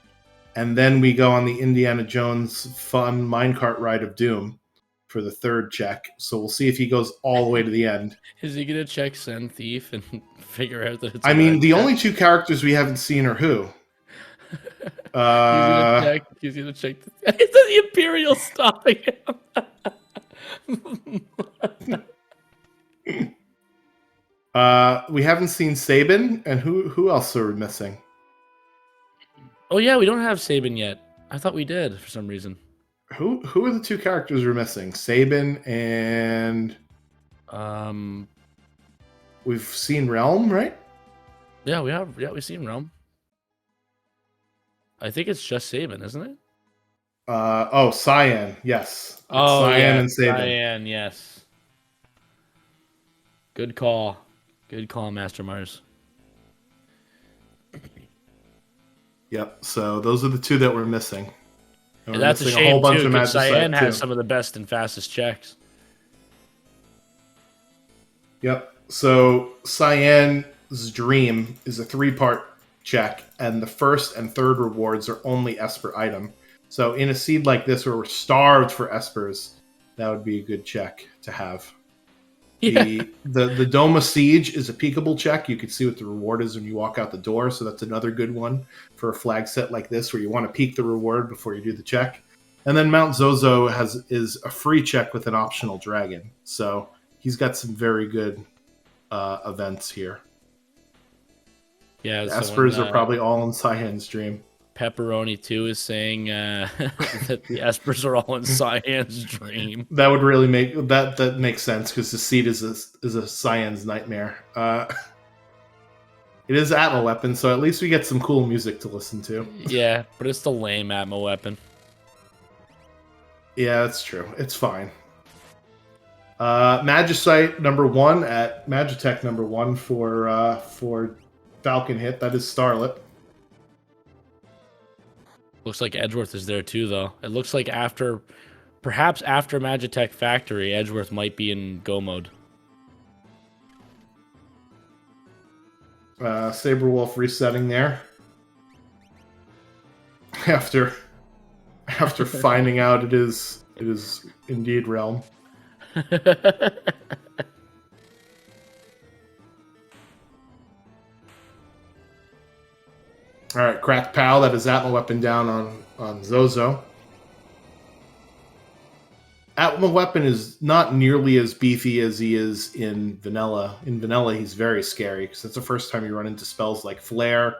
and then we go on the Indiana Jones fun minecart ride of doom for the 3rd check. So we'll see if he goes all the way to the end. Is he gonna check Send Thief and figure out that it's? I mean, the only 2 characters we haven't seen are who? He's gonna check. It's the Imperial stopping him. We haven't seen Sabin, and who else are we missing? Oh yeah, we don't have Sabin yet. I thought we did for some reason. Who are the 2 characters we're missing? Sabin and we've seen Realm, right? Yeah, we have. Yeah, we've seen Realm. I think it's just Sabin, isn't it? Cyan, yes. Cyan and Sabin. Cyan, yes. Good call, Master Mars. Yep. So those are the 2 that we're missing. And that's a shame too, because Cyan has some of the best and fastest checks. Yep. So Cyan's Dream is a 3-part check, and the 1st and 3rd rewards are only Esper item. So in a seed like this where we're starved for Espers, that would be a good check to have. Yeah. The Doma Siege is a peekable check. You can see what the reward is when you walk out the door, so that's another good one for a flag set like this where you want to peek the reward before you do the check. And then Mount Zozo is a free check with an optional dragon. So he's got some very good events here. Yeah, the Espers are probably all in Cyan's Dream. Pepperoni 2 is saying that the Espers are all in Cyan's Dream. That would really make that makes sense because the seed is a Cyan's nightmare. It is Atma weapon, so at least we get some cool music to listen to. Yeah, but it's the lame Atma weapon. Yeah, that's true. It's fine. Magicite number 1 at Magitech number 1 for Falcon Hit. That is Starlet. Looks like Edgeworth is there too, though. It looks like perhaps after Magitech Factory, Edgeworth might be in go mode. Sabre Wolf resetting there. After finding out it is indeed Realm. All right, Cracked Pal, that is Atma weapon down on Zozo. Atma weapon is not nearly as beefy as he is in Vanilla. In Vanilla, he's very scary because it's the first time you run into spells like Flare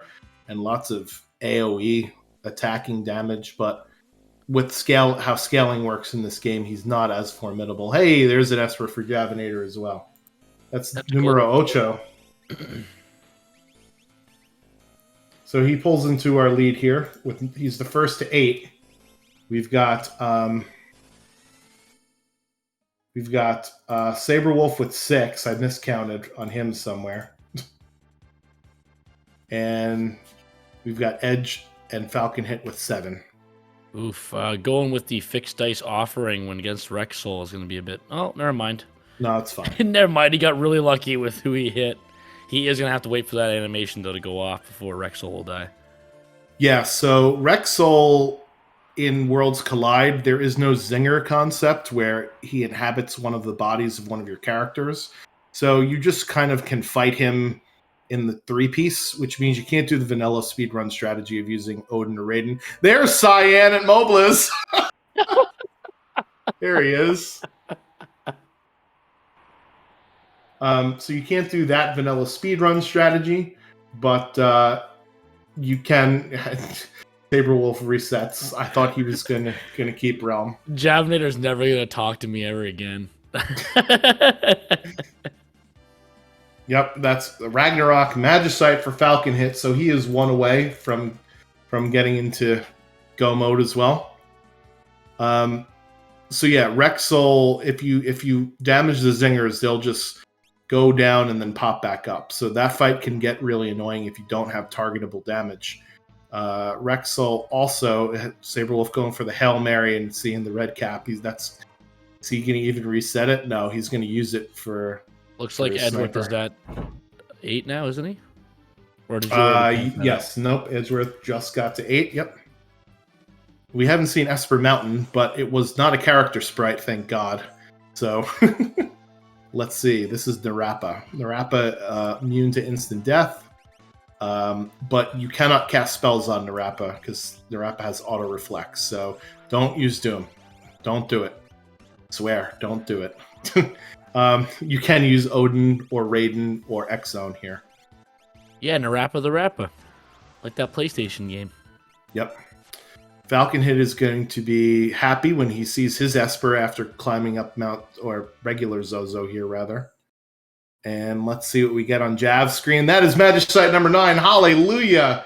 and lots of AoE attacking damage. But with how scaling works in this game, he's not as formidable. Hey, there's an Esper for Javinator as well. That's numero ocho. So he pulls into our lead here. He's the first to 8. We've got Sabre Wolf with 6. I miscounted on him somewhere. And we've got Edge and Falcon Hit with 7. Oof. Going with the fixed dice offering when against Rexol is going to be a bit... Oh, never mind. No, it's fine. Never mind. He got really lucky with who he hit. He is going to have to wait for that animation, though, to go off before Rexol will die. Yeah, so Rexol in Worlds Collide, there is no Zinger concept where he inhabits one of the bodies of one of your characters. So you just kind of can fight him in the 3-piece, which means you can't do the vanilla speedrun strategy of using Odin or Raiden. There's Cyan and Mobliz! There he is. So you can't do that vanilla speedrun strategy, but you can. Saberwolf resets. I thought he was gonna keep Realm. Javinator's never gonna talk to me ever again. Yep, that's Ragnarok Magicite for Falcon hit, so he is one away from getting into go mode as well. So yeah, Rexol, if you damage the zingers, they'll just go down and then pop back up. So that fight can get really annoying if you don't have targetable damage. Rexol also, Saberwolf going for the Hail Mary and seeing the red cap. Is he going to even reset it? No, he's going to use it for. Looks like Edgeworth is at 8 now, isn't he? Or did you yes, nope. Edgeworth just got to 8. Yep. We haven't seen Esper Mountain, but it was not a character sprite, thank God. So let's see. This is Narapa. Narapa immune to instant death, but you cannot cast spells on Narapa because Narapa has auto reflex. So don't use Doom. Don't do it. Swear, don't do it. You can use Odin or Raiden or X-Zone here. Yeah, Narapa the Rappa. Like that PlayStation game. Yep. Falcon Hit is going to be happy when he sees his Esper after climbing up Mount, or regular Zozo here, rather. And let's see what we get on Jav's screen. That is Magicite number 9. Hallelujah!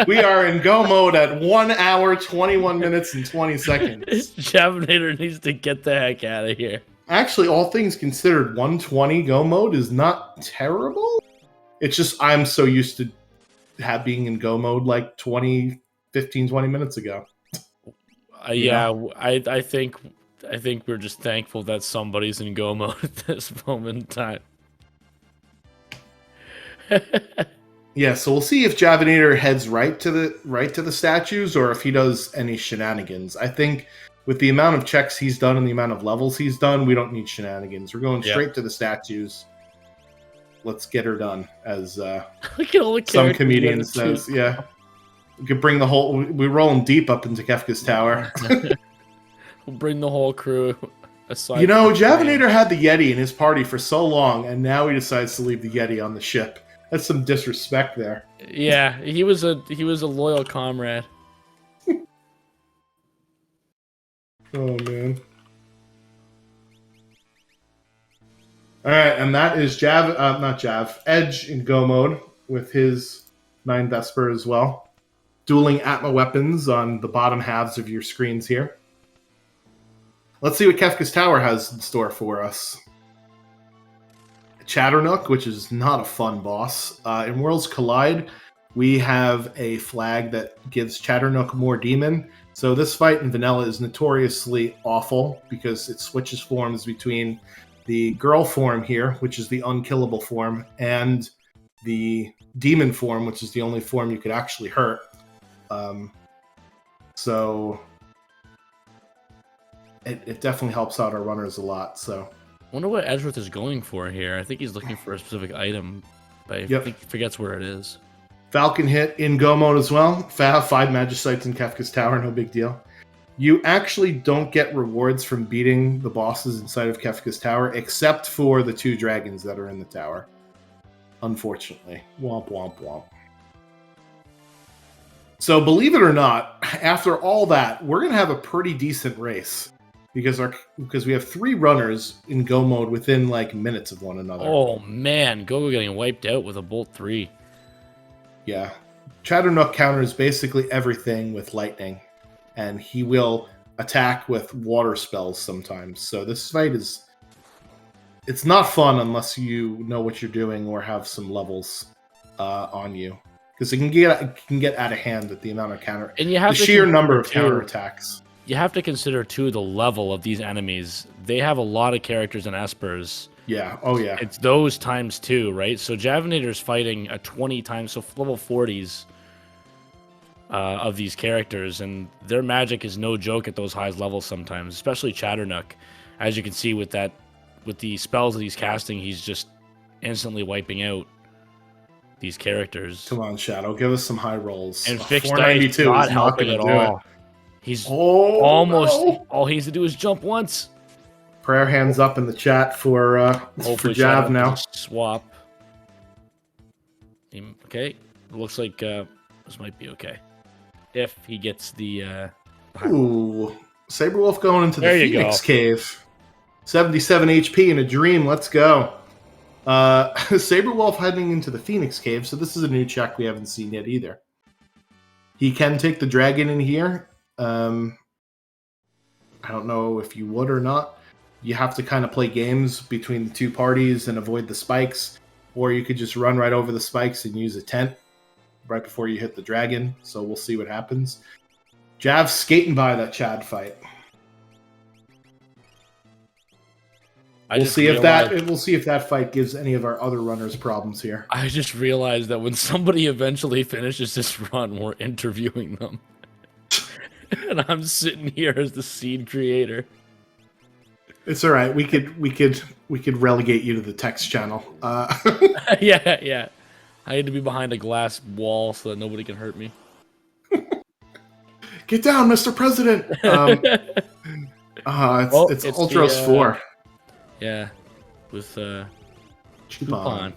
We are in go mode at 1 hour, 21 minutes, and 20 seconds. Javinator needs to get the heck out of here. Actually, all things considered, 120 go mode is not terrible. It's just I'm so used to being in go mode like 15, 20 minutes ago. Yeah, I think we're just thankful that somebody's in go mode at this moment in time. Yeah, so we'll see if Javinator heads right to the statues or if he does any shenanigans. I think with the amount of checks he's done and the amount of levels he's done, we don't need shenanigans. We're going straight to the statues. Let's get her done, as Look at all the some comedian says. Yeah. We could bring the whole. We're rolling deep up into Kefka's Tower. We'll bring the whole crew aside. You know, Javinator had the Yeti in his party for so long, and now he decides to leave the Yeti on the ship. That's some disrespect there. Yeah, he was a loyal comrade. Oh man. All right, and that is Edge in go mode with his 9 Vesper as well. Dueling Atma weapons on the bottom halves of your screens here. Let's see what Kefka's Tower has in store for us. Chatternook, which is not a fun boss. In Worlds Collide, we have a flag that gives Chatternook more demon. So this fight in Vanilla is notoriously awful because it switches forms between the girl form here, which is the unkillable form, and the demon form, which is the only form you could actually hurt. So it definitely helps out our runners a lot. So I wonder what Edgeworth is going for here. I think he's looking for a specific item, but I think he forgets where it is. Falcon Hit in go mode as well. 5 Magicites in Kefka's Tower, no big deal. You actually don't get rewards from beating the bosses inside of Kefka's Tower, except for the 2 dragons that are in the tower. Unfortunately. Womp, womp, womp. So believe it or not, after all that, we're going to have a pretty decent race. Because we have 3 runners in go mode within like minutes of one another. Oh man, Gogo getting wiped out with a Bolt 3. Yeah. Chatternook counters basically everything with lightning. And he will attack with water spells sometimes. So this fight it's not fun unless you know what you're doing or have some levels on you. Because it can get out of hand with the amount of counter. And you have the sheer number of counterattacks. You have to consider, too, the level of these enemies. They have a lot of characters and espers. Yeah. Oh, yeah. It's those times 2, right? So Javinator's fighting a 20 times, so level 40s of these characters, and their magic is no joke at those high levels sometimes, especially Chatternook. As you can see with the spells that he's casting, he's just instantly wiping out these characters. Come on, Shadow. Give us some high rolls. And fixed dice not helping at all. He's almost... No. All he needs to do is jump once. Prayer hands up in the chat for Hopefully Jav Shadow now. can swap. Okay, looks like this might be okay if he gets the. Ooh, Sabre Wolf going into the There you Phoenix go. Cave. 77 HP in a dream. Let's go. Sabre Wolf heading into the Phoenix Cave. So this is a new check we haven't seen yet either. He can take the dragon in here. I don't know if you would or not. You have to kind of play games between the two parties and avoid the spikes, or you could just run right over the spikes and use a tent right before you hit the dragon. So we'll see what happens. Jav's skating by that Chad fight. We'll see if that fight gives any of our other runners problems here. I just realized that when somebody eventually finishes this run, we're interviewing them. And I'm sitting here as the seed creator. It's all right. We could relegate you to the text channel. Yeah. I had to be behind a glass wall so that nobody can hurt me. Get down, Mr. President. It's Ultros 4. Yeah, with Chupon.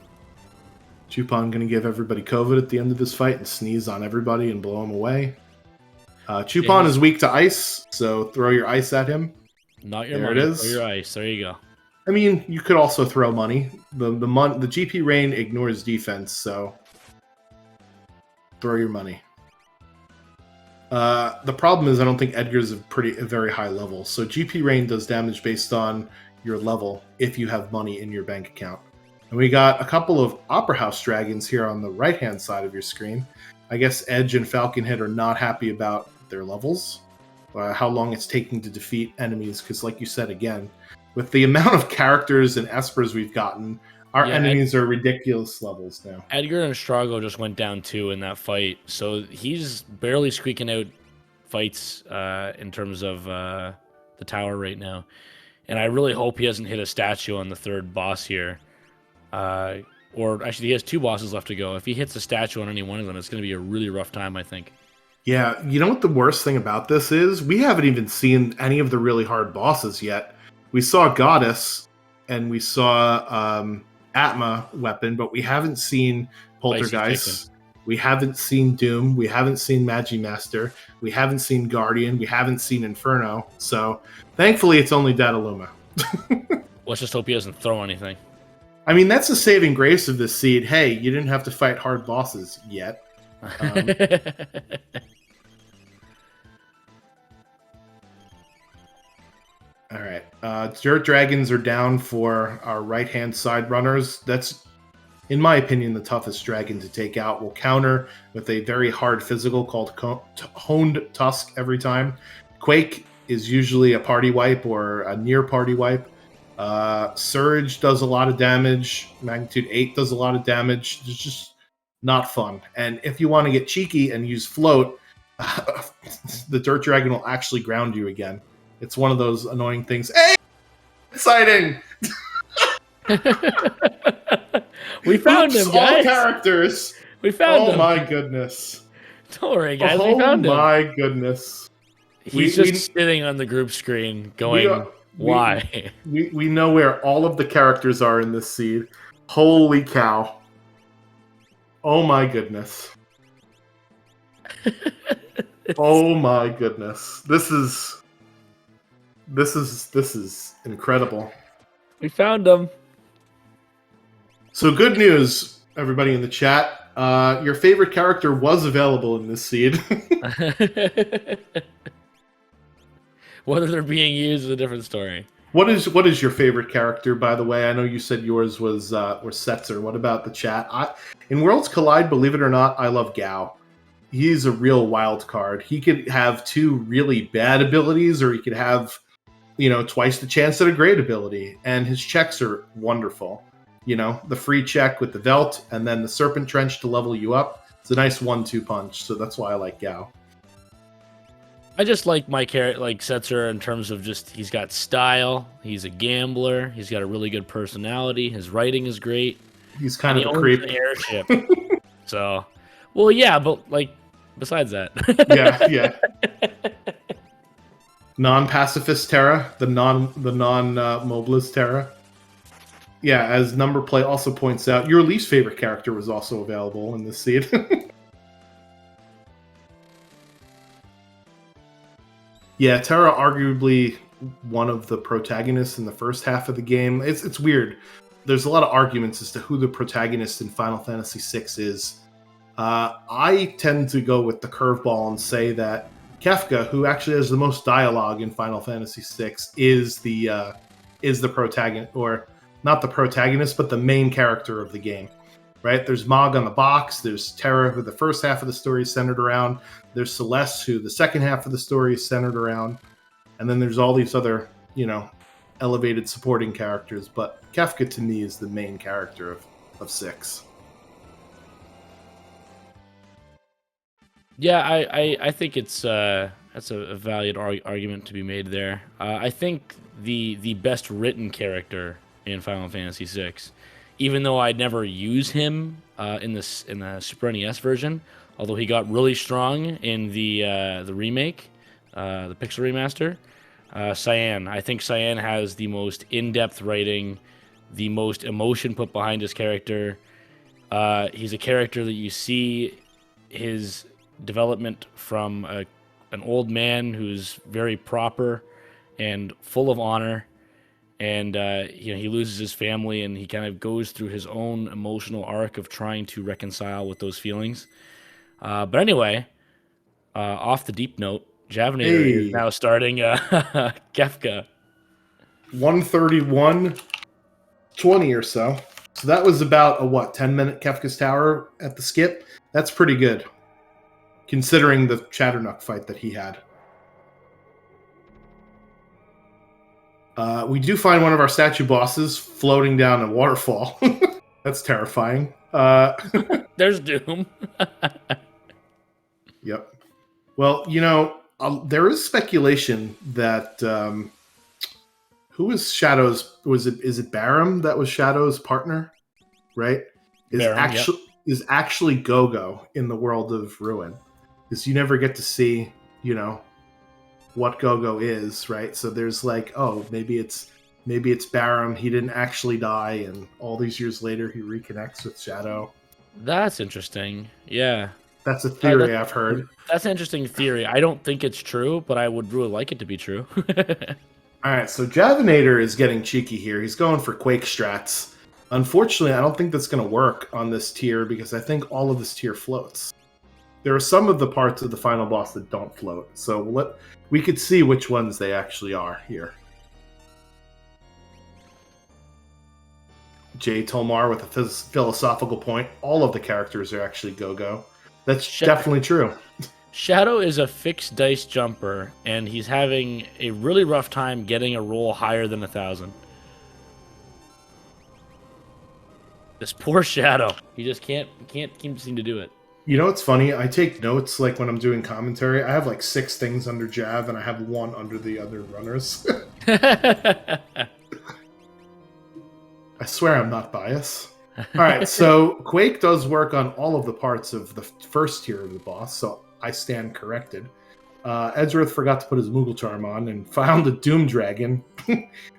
Chupon gonna give everybody COVID at the end of this fight and sneeze on everybody and blow them away. Chupon is weak to ice, so throw your ice at him. Not your money, throw your ice. There you go. I mean, you could also throw money. The GP Rain ignores defense, so throw your money. The problem is I don't think Edgar's a very high level, so GP Rain does damage based on your level if you have money in your bank account. And we got a couple of Opera House Dragons here on the right-hand side of your screen. I guess Edge and Falconhead are not happy about their levels, how long it's taking to defeat enemies, because like you said again, with the amount of characters and espers we've gotten, our enemies are ridiculous levels now. Edgar and Strago just went down 2 in that fight, so he's barely squeaking out fights in terms of the tower right now. And I really hope he doesn't hit a statue on the third boss here. Or actually, he has 2 bosses left to go. If he hits a statue on any one of them, it's going to be a really rough time, I think. Yeah, you know what the worst thing about this is? We haven't even seen any of the really hard bosses yet. We saw Goddess, and we saw Atma weapon, but we haven't seen Poltergeist. We haven't seen Doom. We haven't seen Magimaster. We haven't seen Guardian. We haven't seen Inferno. So, thankfully, it's only Dataluma. Let's just hope he doesn't throw anything. I mean, that's the saving grace of this seed. Hey, you didn't have to fight hard bosses yet. All right. Dirt Dragons are down for our right-hand side runners. That's, in my opinion, the toughest dragon to take out. We'll counter with a very hard physical called Honed Tusk every time. Quake is usually a party wipe or a near party wipe. Surge does a lot of damage. Magnitude 8 does a lot of damage. It's just not fun. And if you want to get cheeky and use Float, the Dirt Dragon will actually ground you again. It's one of those annoying things. Hey! Exciting! We found him, guys! All characters! We found him! Oh my goodness. Don't worry, guys, we found him. Oh my goodness. He's just sitting on the group screen going, why? We know where all of the characters are in this seed. Holy cow. Oh my goodness. Oh my goodness. This is incredible. We found him. So good news, everybody in the chat. Your favorite character was available in this seed. Whether they're being used is a different story. What is your favorite character, by the way? I know you said yours was Setzer. What about the chat? In Worlds Collide, believe it or not, I love Gao. He's a real wild card. He could have 2 really bad abilities, or he could have, twice the chance at a great ability. And his checks are wonderful. The free check with the Velt, and then the Serpent Trench to level you up. It's a nice 1-2 punch, so that's why I like Gao. I just like my character, like Setzer, in terms of just he's got style. He's a gambler. He's got a really good personality. His writing is great. He's kind of a creep. An airship. So, well, yeah, but besides that, yeah. Non-pacifist Terra, the non-mobilist Terra. Yeah, as Number Play also points out, your least favorite character was also available in this seed. Yeah, Terra arguably one of the protagonists in the first half of the game. It's weird. There's a lot of arguments as to who the protagonist in Final Fantasy VI is. I tend to go with the curveball and say that Kefka, who actually has the most dialogue in Final Fantasy VI, is the protagonist, or not the protagonist, but the main character of the game. Right? There's Mog on the box. There's Terra, who the first half of the story is centered around. There's Celeste, who the second half of the story is centered around. And then there's all these other, elevated supporting characters. But Kefka, to me, is the main character of 6. Yeah, I think that's a valid argument to be made there. I think the best written character in Final Fantasy VI, even though I'd never use him in the Super NES version, although he got really strong in the remake, the Pixel Remaster, Cyan. I think Cyan has the most in-depth writing, the most emotion put behind his character. He's a character that you see his development from an old man who's very proper and full of honor, and he loses his family, and he kind of goes through his own emotional arc of trying to reconcile with those feelings. But anyway, off the deep note, Javinator is now starting Kefka. 131:20 or so. So that was about a 10-minute Kefka's Tower at the skip. That's pretty good, considering the Chatternock fight that he had. We do find one of our statue bosses floating down a waterfall. That's terrifying. There's Doom. Yep. Well, there is speculation that who is Shadow's? Is it Barum that was Shadow's partner? Right? Is actually Go-Go in the world of Ruin, because you never get to see what Go-Go is, right? So there's maybe it's Barum. He didn't actually die, and all these years later he reconnects with Shadow. That's interesting. Yeah. That's a theory I've heard. That's an interesting theory. I don't think it's true, but I would really like it to be true. All right, so Javinator is getting cheeky here. He's going for Quake strats. Unfortunately, I don't think that's going to work on this tier, because I think all of this tier floats. There are some of the parts of the final boss that don't float, so we could see which ones they actually are here. J. Tolmar with a philosophical point. All of the characters are actually Go-Go. That's definitely true. Shadow is a fixed dice jumper, and he's having a really rough time getting a roll higher than 1,000. This poor Shadow. He just can't seem to do it. You know what's funny? I take notes when I'm doing commentary. I have 6 things under Jav, and I have 1 under the other runners. I swear I'm not biased. All right, so Quake does work on all of the parts of the first tier of the boss, so I stand corrected. Edgeworth forgot to put his Moogle Charm on and found a Doom Dragon,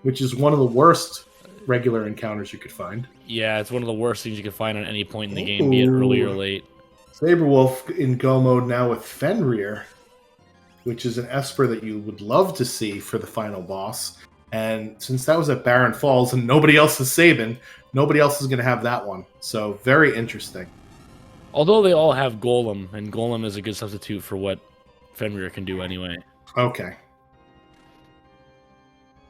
which is one of the worst regular encounters you could find. Yeah, it's one of the worst things you could find on any point in the game, be it early or late. Sabrewolf in Go mode now with Fenrir, which is an Esper that you would love to see for the final boss. And since that was at Barren Falls and nobody else is Sabin, nobody else is going to have that one. So very interesting. Although they all have Golem, and Golem is a good substitute for what Fenrir can do anyway. Okay.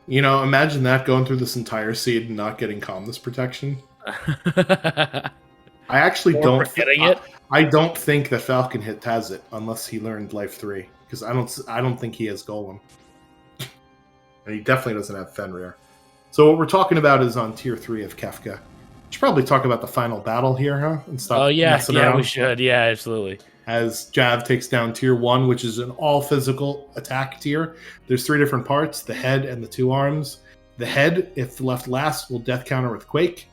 Imagine that going through this entire seed and not getting Calmness protection. I actually don't think that Falcon Hit has it unless he learned Life 3, because I don't think he has Golem. And he definitely doesn't have Fenrir. So what we're talking about is on tier 3 of Kefka. We should probably talk about the final battle here, huh? And stop messing around. We should. Yeah, absolutely. As Jav takes down tier 1, which is an all physical attack tier. There's 3 different parts: the head and the 2 arms. The head, if left last, will death counter with Quake.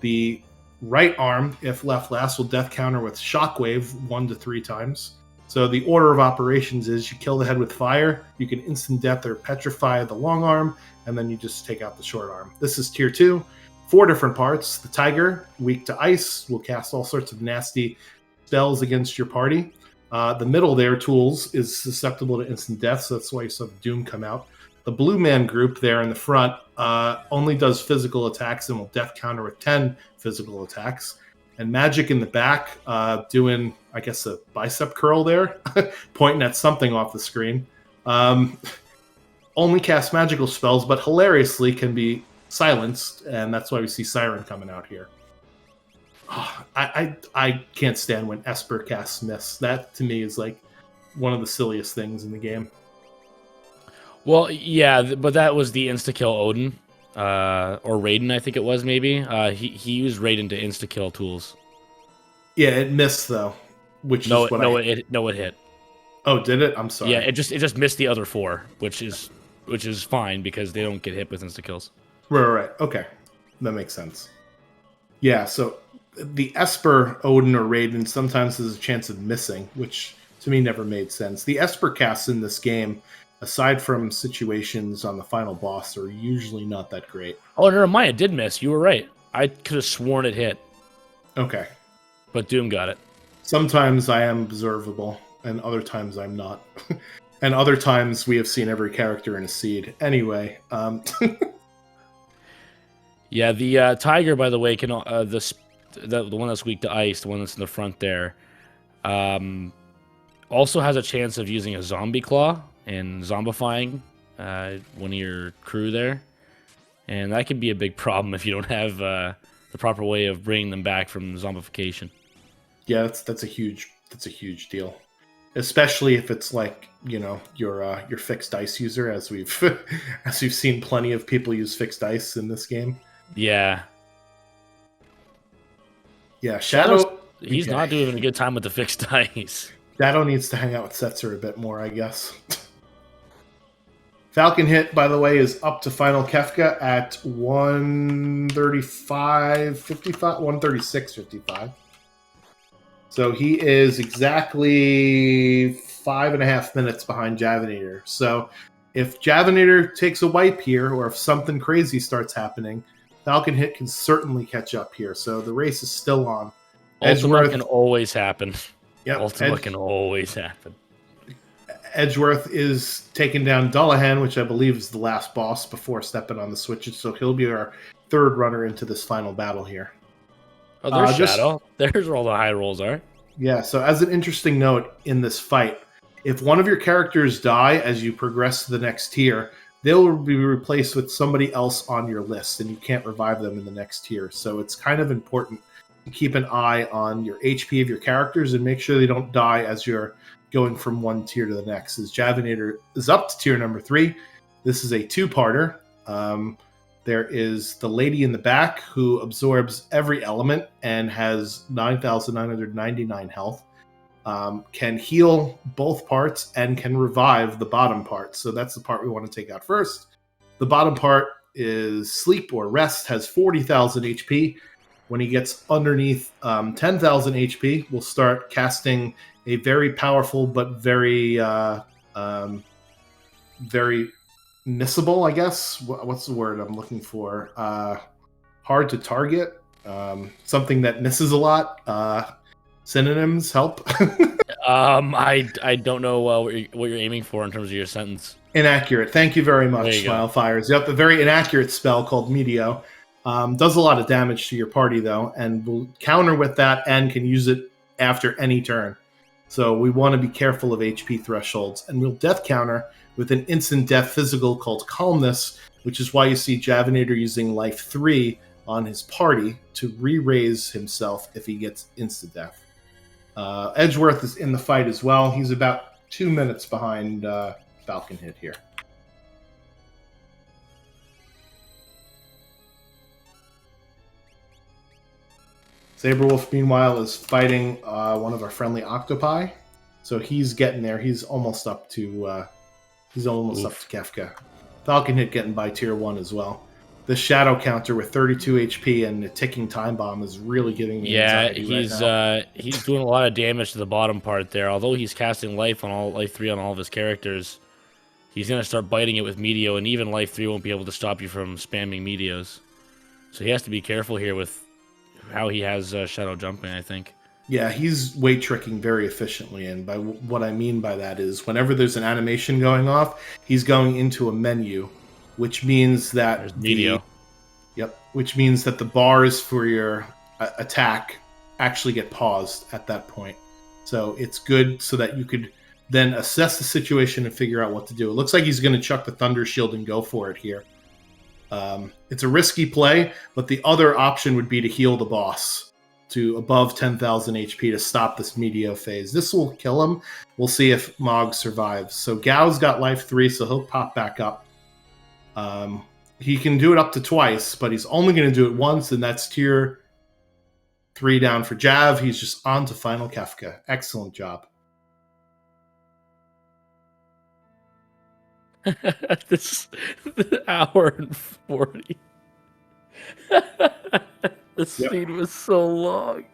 The right arm, if left last, will death counter with Shockwave 1 to 3 times. So the order of operations is you kill the head with fire, you can instant death or petrify the long arm, and then you just take out the short arm. This is tier 2. 4 different parts. The tiger, weak to ice, will cast all sorts of nasty spells against your party. The middle there, tools, is susceptible to instant death, so that's why you saw the Doom come out. The blue man group there in the front only does physical attacks and will death counter with 10 physical attacks. And magic in the back, doing, I guess, a bicep curl there, pointing at something off the screen. Only cast magical spells, but hilariously can be silenced, and that's why we see Siren coming out here. I can't stand when Esper casts Miss. That, to me, is like one of the silliest things in the game. Well, yeah, but that was the insta-kill Odin. Or Raiden, I think it was, maybe. He used Raiden to insta-kill tools. Yeah, it missed, though. Which No, is what it hit. Oh, did it? I'm sorry. Yeah, it just missed the other 4, which is fine because they don't get hit with insta-kills. Right. Okay. That makes sense. Yeah, so the Esper, Odin, or Raiden sometimes has a chance of missing, which to me never made sense. The Esper casts in this game, aside from situations on the final boss, are usually not that great. Oh, never mind. It did miss. You were right. I could have sworn it hit. Okay. But Doom got it. Sometimes I am observable, and other times I'm not. And other times we have seen every character in a seed. Anyway, yeah, the tiger, by the way, can the one that's weak to ice, the one that's in the front there, also has a chance of using a zombie claw and zombifying one of your crew there, and that could be a big problem if you don't have the proper way of bringing them back from zombification. Yeah, that's a huge deal, especially if it's like, you know, your fixed dice user, as we've seen plenty of people use fixed dice in this game. Yeah. Yeah, Shadow. He's not doing a good time with the fixed dice. Shadow needs to hang out with Setzer a bit more, I guess. Falcon Hit, by the way, is up to Final Kefka at 135.55, 136.55. So he is exactly 5.5 minutes behind Javinator. So if Javinator takes a wipe here, or if something crazy starts happening, Falcon Hit can certainly catch up here. So the race is still on. Ultimate can always happen. Yep, Ultimate can always happen. Edgeworth is taking down Dullahan, which I believe is the last boss before stepping on the switches. So he'll be our third runner into this final battle here. Oh, there's Shadow. There's where all the high rolls are. Yeah, so as an interesting note in this fight, if one of your characters die as you progress to the next tier, they'll be replaced with somebody else on your list, and you can't revive them in the next tier. So it's kind of important to keep an eye on your HP of your characters and make sure they don't die as you're going from one tier to the next. As Javinator is up to tier number 3, this is a 2-parter. There is the lady in the back who absorbs every element and has 9,999 health. Can heal both parts and can revive the bottom part. So that's the part we want to take out first. The bottom part is Sleep or Rest, has 40,000 HP. When he gets underneath 10,000 HP, we'll start casting a very powerful but very missable, I guess. What's the word I'm looking for? Hard to target. Something that misses a lot. Synonyms help. I don't know what you're aiming for in terms of your sentence. Inaccurate. Thank you very much, Smile Fires. Yep, a very inaccurate spell called Meteo. Does a lot of damage to your party, though, and will counter with that and can use it after any turn. So we want to be careful of HP thresholds. And we'll death counter with an instant death physical called Calmness, which is why you see Javinator using life 3 on his party to re-raise himself if he gets instant death. Edgeworth is in the fight as well. He's about 2 minutes behind Falcon Hit here. Sabrewolf, meanwhile, is fighting one of our friendly octopi. So he's getting there. He's almost up to Kefka. Falcon Hit getting by tier 1 as well. the shadow counter with 32 HP and the ticking time bomb is really giving me anxiety right now. He's doing a lot of damage to the bottom part there. Although he's casting life 3 on all of his characters, he's gonna start biting it with Meteo, and even life 3 won't be able to stop you from spamming Meteos. So he has to be careful here with how he has shadow jumping, I think. Yeah, he's weight tricking very efficiently, and by what I mean by that is whenever there's an animation going off, he's going into a menu, which means that There's Meteo. which means that the bars for your attack actually get paused at that point. So it's good so that you could then assess the situation and figure out what to do. It looks like he's going to chuck the Thunder Shield and go for it here. It's a risky play, but the other option would be to heal the boss to above 10,000 HP to stop this Meteo phase. This will kill him. We'll see if Mog survives. So Gao's got life 3, so he'll pop back up. He can do it up to twice, but he's only going to do it once, and that's tier 3 down for Jav. He's just on to Final Kefka. Excellent job. This hour and 40. The scene was so long.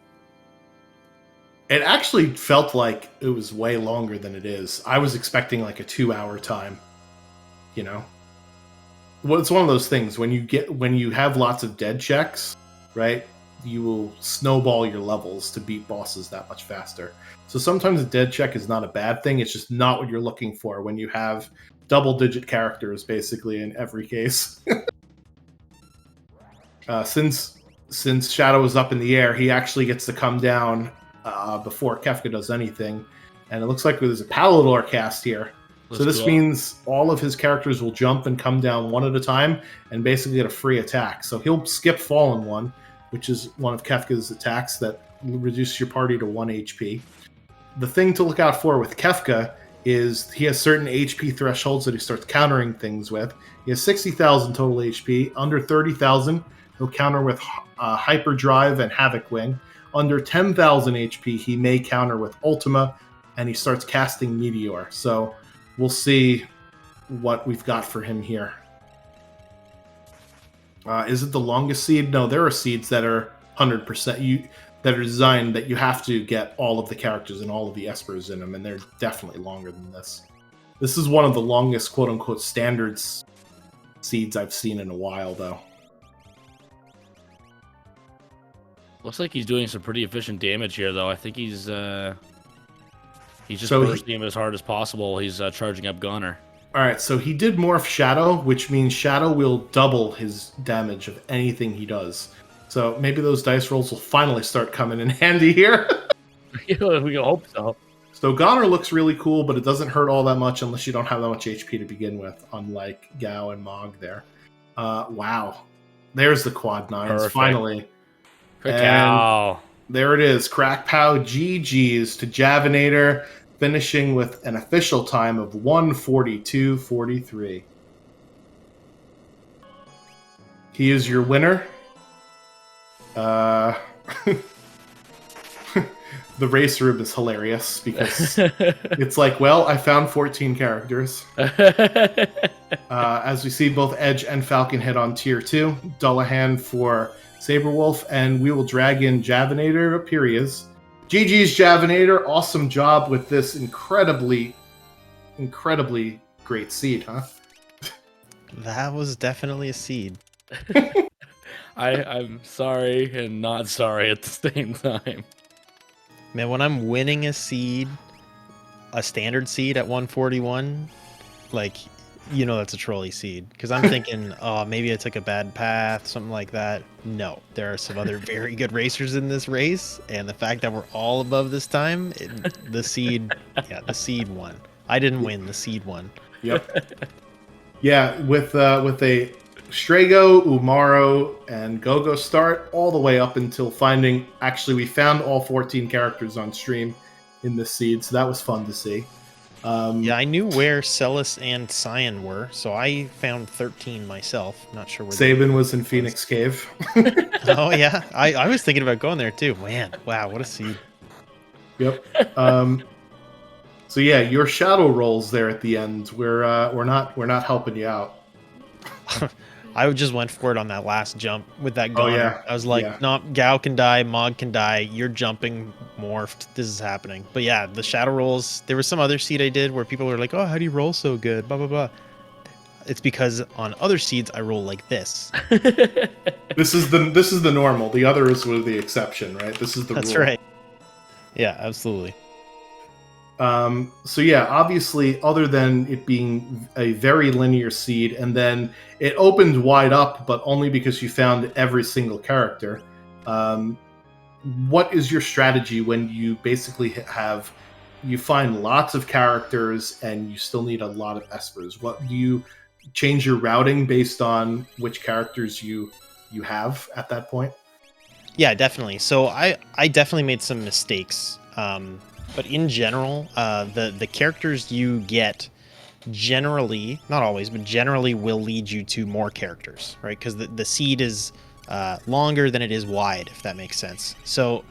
It actually felt like it was way longer than it is. I was expecting like a 2-hour time, you know? Well, it's one of those things when you have lots of dead checks, right? You will snowball your levels to beat bosses that much faster. So sometimes a dead check is not a bad thing. It's just not what you're looking for when you have double-digit characters basically in every case. Since Shadow is up in the air, he actually gets to come down before Kefka does anything. And it looks like there's a Palador cast here. So this means all of his characters will jump and come down one at a time and basically get a free attack. So he'll skip Fallen One, which is one of Kefka's attacks that reduces your party to 1 HP. The thing to look out for with Kefka is he has certain HP thresholds that he starts countering things with. He has 60,000 total HP. Under 30,000, he'll counter with Hyperdrive and Havoc Wing. Under 10,000 HP, he may counter with Ultima, and he starts casting Meteor. So we'll see what we've got for him here. Is it the longest seed? No, there are seeds that are 100%. That are designed that you have to get all of the characters and all of the Espers in them, and they're definitely longer than this. This is one of the longest quote-unquote standards seeds I've seen in a while, though. Looks like he's doing some pretty efficient damage here, though. I think he's just bursting him as hard as possible. He's charging up Goner. All right, so he did morph Shadow, which means Shadow will double his damage of anything he does. So maybe those dice rolls will finally start coming in handy here. Yeah, we hope so. So Goner looks really cool, but it doesn't hurt all that much unless you don't have that much HP to begin with, unlike Gao and Mog there. Wow. There's the quad nines, Perfect. Finally. And there it is. Crack Pow GG's to Javinator, finishing with an official time of 1:42:43. He is your winner. The race room is hilarious because it's like, well, I found 14 characters. As we see, both Edge and Falcon hit on tier 2. Dullahan for Sabre Wolf, and we will drag in Javinator. Up here he is. GG's Javinator. Awesome job with this incredibly great seed, huh? That was definitely a seed. I'm sorry and not sorry at the same time. Man, when I'm winning a seed, a standard seed at 141, like, you know that's a trolley seed. Because I'm thinking, oh, maybe I took a bad path, something like that. No, there are some other very good racers in this race, and the fact that we're all above this time, the seed won. I didn't win, the seed won. Yep. Yeah, with a Strago, Umaro, and Gogo start all the way up until finding... Actually, we found all 14 characters on stream in this seed, so that was fun to see. Yeah, I knew where Celis and Cyan were, so I found 13 myself. Not sure where Sabin was in Phoenix Cave. Oh, yeah. I was thinking about going there, too. Man, wow, what a seed. Yep. So yeah, your shadow rolls there at the end. We're not helping you out. I just went for it on that last jump with that Oh, Goner. yeah. I was like, Yeah. no, Gao can die, Mog can die. You're jumping morphed. This is happening. But yeah, the shadow rolls. There was some other seed I did where people were like, oh, how do you roll so good? Blah blah blah. It's because on other seeds I roll like this. This is the normal. The others were the exception, right? This is the That's rule. right. Yeah, absolutely. So yeah, obviously, other than it being a very linear seed, and then it opened wide up, but only because you found every single character. What is your strategy when you basically you find lots of characters and you still need a lot of espers? What do you change your routing based on which characters you have at that point? Yeah, definitely. So I definitely made some mistakes. But in general, the characters you get generally, not always, but generally will lead you to more characters, right? Because the seed is longer than it is wide, if that makes sense. So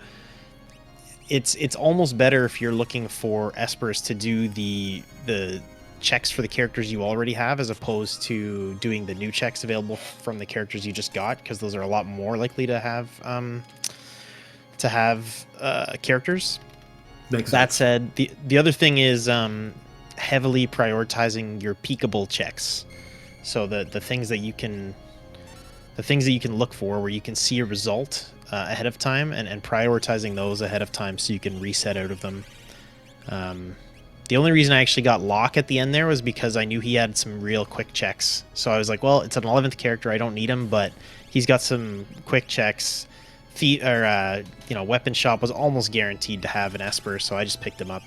it's almost better if you're looking for espers to do the checks for the characters you already have, as opposed to doing the new checks available from the characters you just got, because those are a lot more likely to have characters. That said, the other thing is heavily prioritizing your peekable checks. So the things that you can look for, where you can see a result ahead of time, and prioritizing those ahead of time so you can reset out of them. The only reason I actually got Locke at the end there was because I knew he had some real quick checks. So I was like, well, it's an 11th character, I don't need him, but he's got some quick checks. Weapon shop was almost guaranteed to have an Esper, so I just picked him up.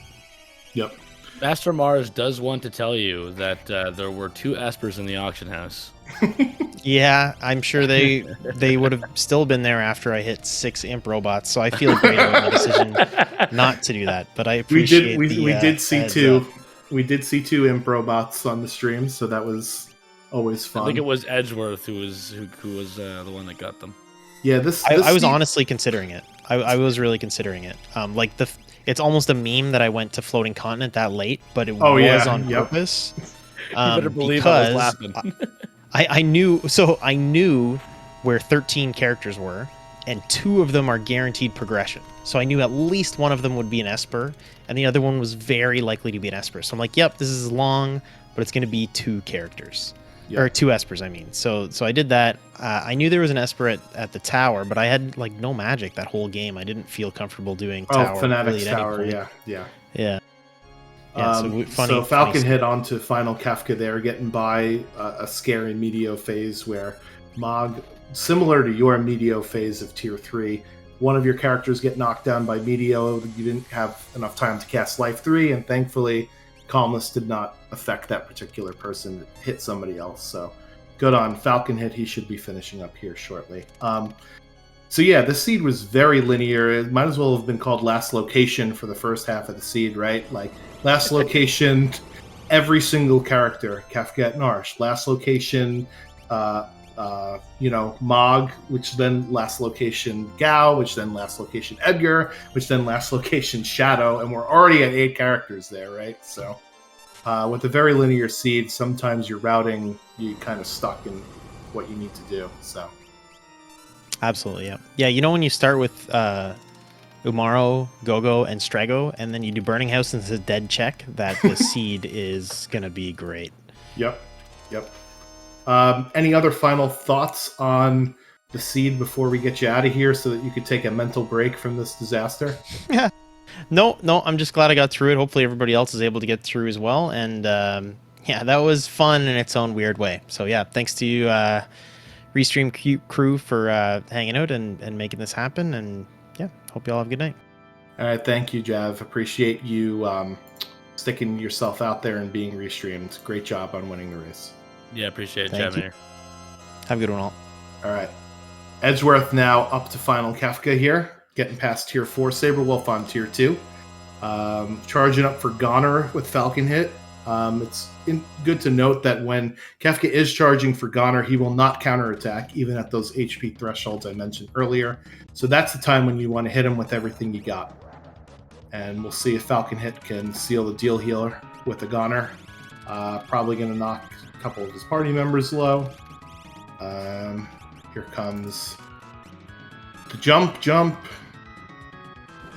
Yep. Master Mars does want to tell you that there were 2 Espers in the auction house. Yeah, I'm sure they would have still been there after I hit 6 imp robots, so I feel great about my decision not to do that. But I appreciate we did see 2. up. We did see 2 imp robots on the stream, so that was always fun. I think it was Edgeworth who was the one that got them. Yeah, I was honestly considering it. I was really considering it. It's almost a meme that I went to Floating Continent that late, but it was on purpose. You better believe I was laughing. I knew where 13 characters were, and 2 of them are guaranteed progression. So I knew at least one of them would be an Esper, and the other one was very likely to be an Esper. So I'm like, yep, this is long, but it's going to be 2 characters. Yep. Or 2 Espers, I mean. So I did that. I knew there was an Esper at the tower, but I had no magic that whole game. I didn't feel comfortable doing tower. Fanatics really Tower, yeah. So Falcon hit onto Final Kafka there, getting by a scary Meteo phase where Mog, similar to your Meteo phase of Tier 3, one of your characters get knocked down by Meteo. You didn't have enough time to cast Life 3, and thankfully Calmness did not affect that particular person. It hit somebody else. So good on Falcon hit. He should be finishing up here shortly. So yeah, the seed was very linear. It might as well have been called Last Location for the first half of the seed, right? Like Last Location, every single character, Kafka at Narsh. Last Location, Mog, which then Last Location Gao, which then Last Location Edgar, which then Last Location Shadow, and we're already at 8 characters there, right? So with a very linear seed, sometimes your routing, you kind of stuck in what you need to do. So absolutely, yeah. When you start with Umaro, Gogo, and Strago, and then you do Burning House and it's a dead check, that the seed is gonna be great. Yep. Any other final thoughts on the seed before we get you out of here so that you could take a mental break from this disaster? Yeah. No, I'm just glad I got through it. Hopefully everybody else is able to get through as well. And that was fun in its own weird way. So yeah, thanks to you, Restream crew, for hanging out and making this happen. And yeah, hope you all have a good night. All right, thank you, Jav. Appreciate you sticking yourself out there and being restreamed. Great job on winning the race. Yeah, appreciate Thank having you. here. Have a good one, all. All right. Edgeworth now up to Final Kafka here, getting past Tier 4. Sabre Wolf on Tier 2. Charging up for Goner with Falcon hit. It's good to note that when Kafka is charging for Goner, he will not counterattack, even at those HP thresholds I mentioned earlier. So that's the time when you want to hit him with everything you got. And we'll see if Falcon hit can seal the deal here with the Goner. Probably going to knock a couple of his party members low. Here comes the jump.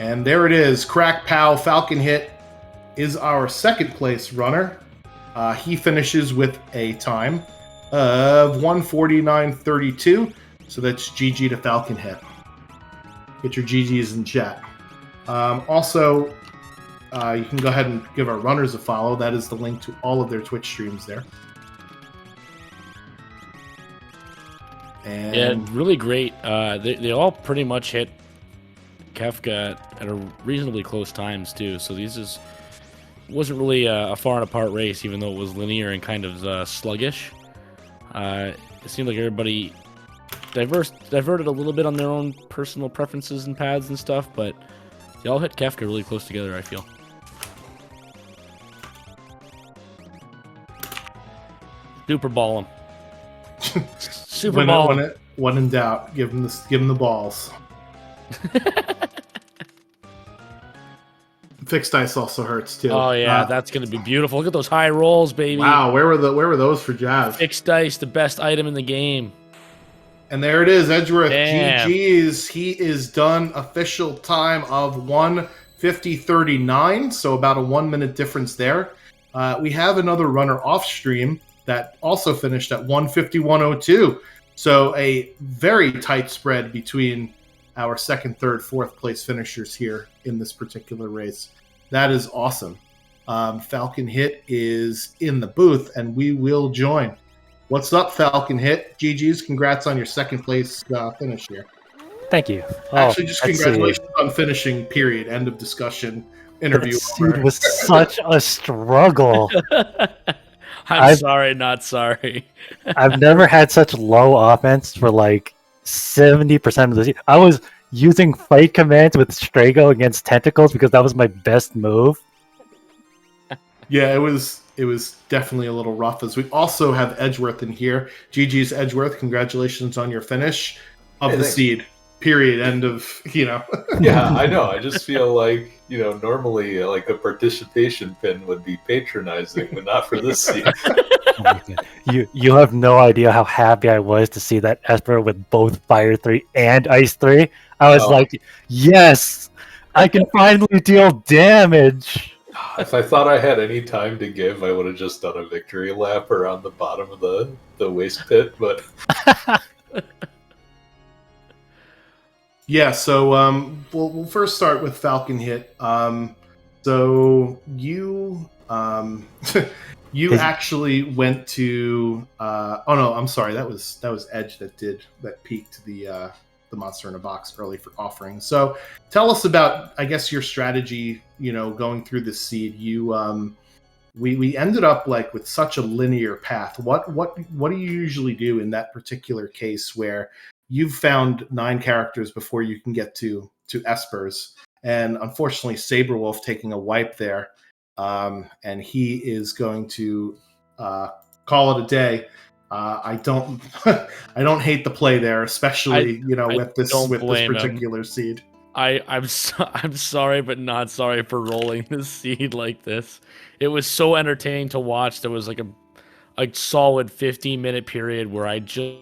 And there it is. Crack Pow Falcon Hit is our second place runner. He finishes with a time of 1:49.32. So that's GG to Falcon Hit. Get your GGs in chat. Also, you can go ahead and give our runners a follow. That is the link to all of their Twitch streams there. And Yeah, really great. They all pretty much hit Kefka at a reasonably close times too. So wasn't really a far and apart race, even though it was linear and kind of sluggish. It seemed like everybody diverted a little bit on their own personal preferences and paths and stuff, but they all hit Kefka really close together, I feel. Super ball him. Super ball him. When in doubt, give him the balls. Fixed dice also hurts too. Oh yeah, that's gonna be beautiful. Look at those high rolls, baby. Wow, where were those for Jazz? Fixed dice, the best item in the game. And there it is, Edgeworth. Damn. GG's. He is done. Official time of 1:50.39, so about a 1 minute difference there. We have another runner off stream that also finished at 1:51.02. So a very tight spread between our second, third, fourth place finishers here in this particular race. That is awesome. Falcon Hit is in the booth, and we will join. What's up, Falcon Hit? GG's, congrats on your second place finish here. Thank you. Actually, just congratulations on finishing, period. End of discussion. Interview It was such a struggle. I'm sorry, not sorry. I've never had such low offense for like 70% of the season. I was using fight commands with Strago against Tentacles because that was my best move. Yeah, it was definitely a little rough. As we also have Edgeworth in here. GG's Edgeworth, congratulations on your finish of the seed. Period. End of, Yeah, I know. I just feel like, normally like a participation pin would be patronizing, but not for this seed. You have no idea how happy I was to see that Esper with both Fire 3 and Ice 3. I was like, yes, I can finally deal damage. If I thought I had any time to give, I would have just done a victory lap around the bottom of the waste pit, but... Yeah, so we'll first start with Falcon Hit. So you you actually went to oh no, I'm sorry, that was Edge that peaked the Monster in a Box early for offering. So tell us about, I guess, your strategy, going through this seed. You we ended up like with such a linear path. What do you usually do in that particular case where you've found 9 characters before you can get to Espers? And unfortunately, Sabrewolf taking a wipe there, and he is going to call it a day. I don't hate the play there, especially with this particular seed. I'm sorry, but not sorry for rolling this seed like this. It was so entertaining to watch. There was like a solid 15-minute period where I just...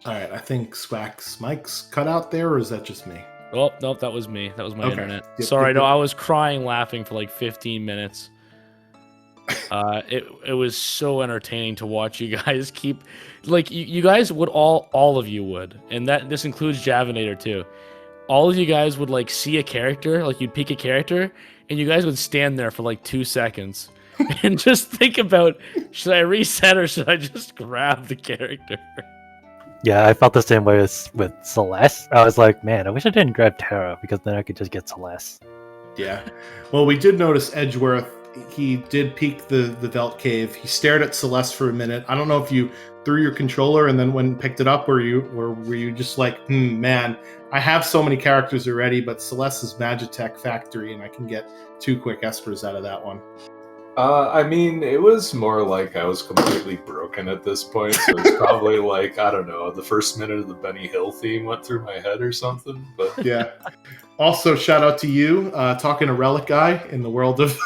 All right, I think Swack's mic's cut out there, or is that just me? Oh, nope, that was me. That was my internet. Yep, Sorry, no, I was crying laughing for like 15 minutes. It was so entertaining to watch you guys keep... Like, you guys would all of you would, and this includes Javinator too. All of you guys would like see a character, like you'd pick a character, and you guys would stand there for like 2 seconds and just think about, should I reset or should I just grab the character? Yeah, I felt the same way with Celeste. I was like, man, I wish I didn't grab Terra because then I could just get Celeste. Yeah. Well, we did notice Edgeworth. He did peek the Velt Cave. He stared at Celeste for a minute. I don't know if you threw your controller and then when picked it up, were you just like, man, I have so many characters already, but Celeste is Magitech Factory, and I can get 2 quick Espers out of that one. I mean, it was more like I was completely broken at this point, so it's probably like, I don't know, the first minute of the Benny Hill theme went through my head or something, but... Yeah. Also, shout out to you, talking to Relic Guy in the world of...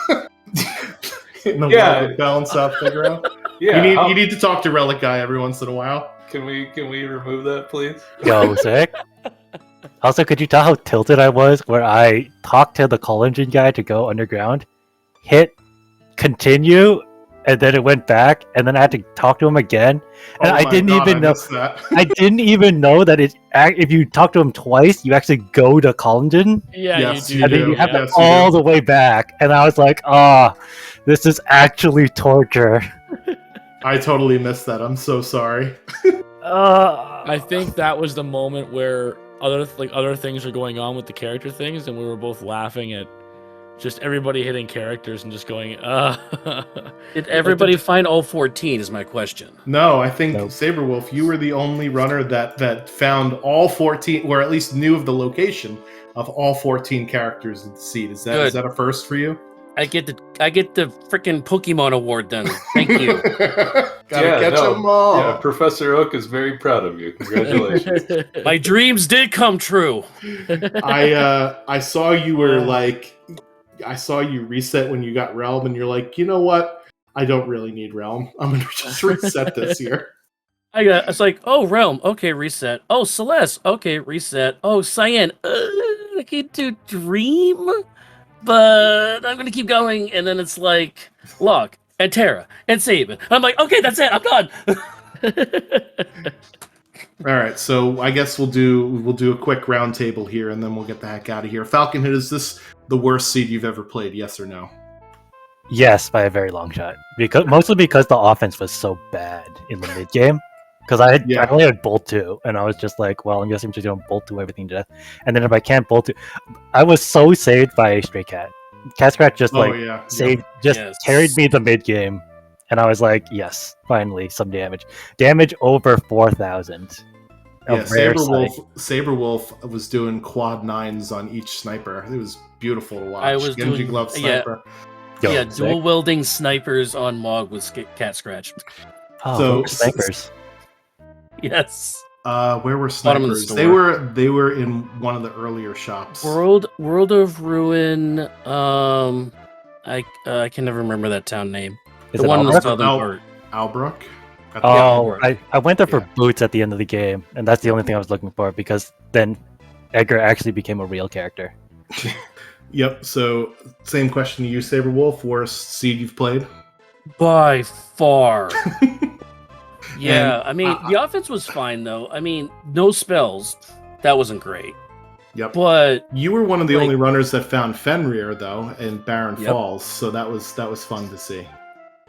in the Yeah. world of Bell South Figaro. Yeah. You need to talk to Relic Guy every once in a while. Can we remove that, please? Yo, sick. Also, could you tell how tilted I was where I talked to the call engine guy to go underground, hit continue, and then it went back, and then I had to talk to him again, and Oh I my didn't God, even I know. missed that. I didn't even know that if you talk to him twice, you actually go to call engine, Yeah, Yes, you you do. and then you do. have yeah. to Yes, you all do. the way back, and I was like, this is actually torture. I totally missed that. I'm so sorry. I think that was the moment where other things are going on with the character things, and we were both laughing at just everybody hitting characters and just going, Did everybody find all 14 is my question. No, I think Nope. Saberwolf, you were the only runner that found all 14, or at least knew of the location of all 14 characters in the seed. Is Good. that a first for you? I get the freaking Pokemon award then. Thank you. Gotta catch them all. Yeah, Professor Oak is very proud of you. Congratulations. My dreams did come true. I saw you were like, I saw you reset when you got Realm, and you're like, you know what? I don't really need Realm. I'm gonna just reset this here. It's like, oh, Realm, okay, reset. Oh, Celeste, okay, reset. Oh, Cyan, I can do Dream, but I'm gonna keep going. And then it's like, Locke, and Terra, and Saban. I'm like, okay, that's it, I'm done. All right, so I guess we'll do a quick round table here, and then we'll get the heck out of here. Falconhead, is this the worst seed you've ever played? Yes or no? Yes, by a very long shot. Mostly because the offense was so bad in the mid game. Because I only had Bolt 2, and I was just like, well, I'm guessing I'm just going to Bolt 2 everything to death. And then if I can't Bolt 2, I was so saved by Stray Cat. Cat Scratch just saved, carried me the mid game, and I was like, yes, finally some damage. Damage over 4,000. Yeah, Saberwolf was doing quad 9s on each sniper. It was beautiful to watch. I was Genji doing- Glove yeah. sniper. Dual wielding snipers on Mog with Cat Scratch. Oh, So- those snipers. Yes. Where were Bottom of the snipers? store. They were in one of the earlier shops. World of Ruin. I can never remember that town name. Is The it one in the Albrook? southern part. Albrook. Oh, Yeah. I went there for Yeah. boots at the end of the game, and that's the only thing I was looking for, because then Edgar actually became a real character. Yep. So same question to you, Saberwolf. Worst seed you've played? By far. Yeah, And I mean, the offense was fine, though. I mean, no spells. That wasn't great. Yep. But You were one of the like- only runners that found Fenrir though in Barren Yep. Falls, so that was fun to see.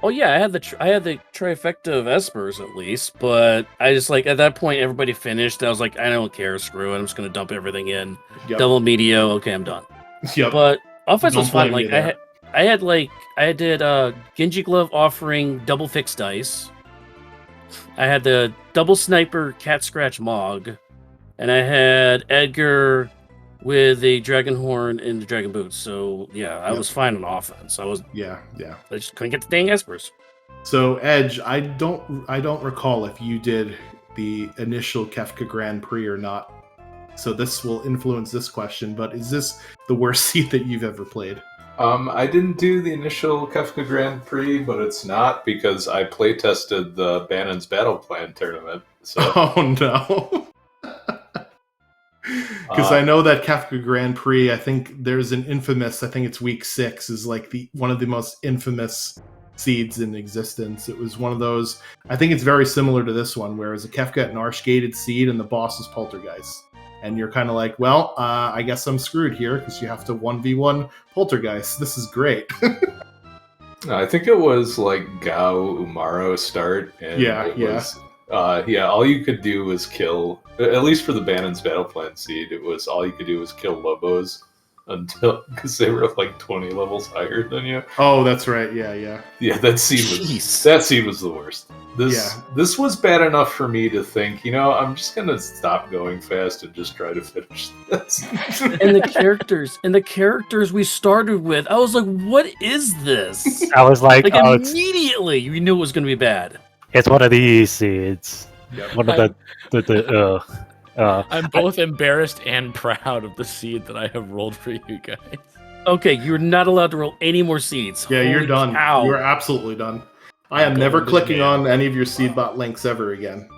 oh yeah, I had the trifecta of Espers at least. But I just like at that point, everybody finished. I was like, I don't care. Screw it. I'm just gonna dump everything in. Yep. Double Meteo. Okay, I'm done. Yep. But offense was Don't fun. blame Like you there. I did Genji Glove offering double fixed dice. I had the double sniper Cat Scratch Mog, and I had Edgar with a Dragon Horn and the Dragon Boots. So yeah, I Yep. was fine on offense. I just couldn't get the dang Espers. So Edge, I don't recall if you did the initial Kefka Grand Prix or not. So this will influence this question, but is this the worst seat that you've ever played? I didn't do the initial Kefka Grand Prix, but it's not because I playtested the Bannon's Battle Plan tournament. So Oh no. Because I know that Kefka Grand Prix, I think there's an infamous, I think it's week 6, is like one of the most infamous seeds in existence. It was one of those, I think it's very similar to this one, where it's a Kefka and Arch gated seed and the boss is Poltergeist. And you're kind of like, well, I guess I'm screwed here because you have to 1v1 Poltergeist. This is great. I think it was like Gao Umaro start. And it was, all you could do was kill, at least for the Bannon's Battle Plan seed, it was all you could do was kill Lobos because they were like 20 levels higher than you. Oh, that's right. Yeah. Yeah, that seed was the worst. This was bad enough for me to think, I'm just gonna stop going fast and just try to finish this. And the characters we started with, I was like, what is this? I was like, Like oh, immediately, you knew it was gonna be bad. it's one of these seeds. Yep. One of I'm both embarrassed and proud of the seed that I have rolled for you guys. Okay, you're not allowed to roll any more seeds. Yeah, you're Holy done. cow. You're absolutely done. I am never clicking on any of your Seedbot links ever again.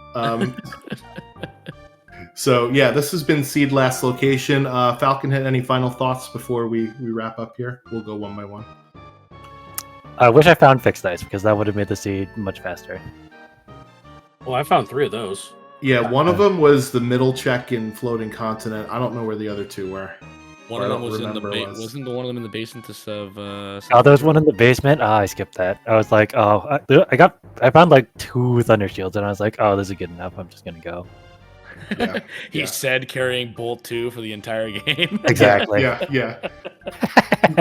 So yeah, this has been Seed Last Location. Falcon, had any final thoughts before we wrap up here? We'll go one by one. I wish I found fixed ice because that would have made the seed much faster. Well, I found 3 of those. Yeah, one of them was the middle check in Floating Continent. I don't know where the other 2 were. One of them was in the wasn't the one of them in the basement of Oh, there was one in the basement. I skipped that. I was like, oh, I found like 2 Thunder Shields, and I was like, oh, this is good enough. I'm just gonna go. Yeah, he said carrying Bolt 2 for the entire game. Exactly. Yeah.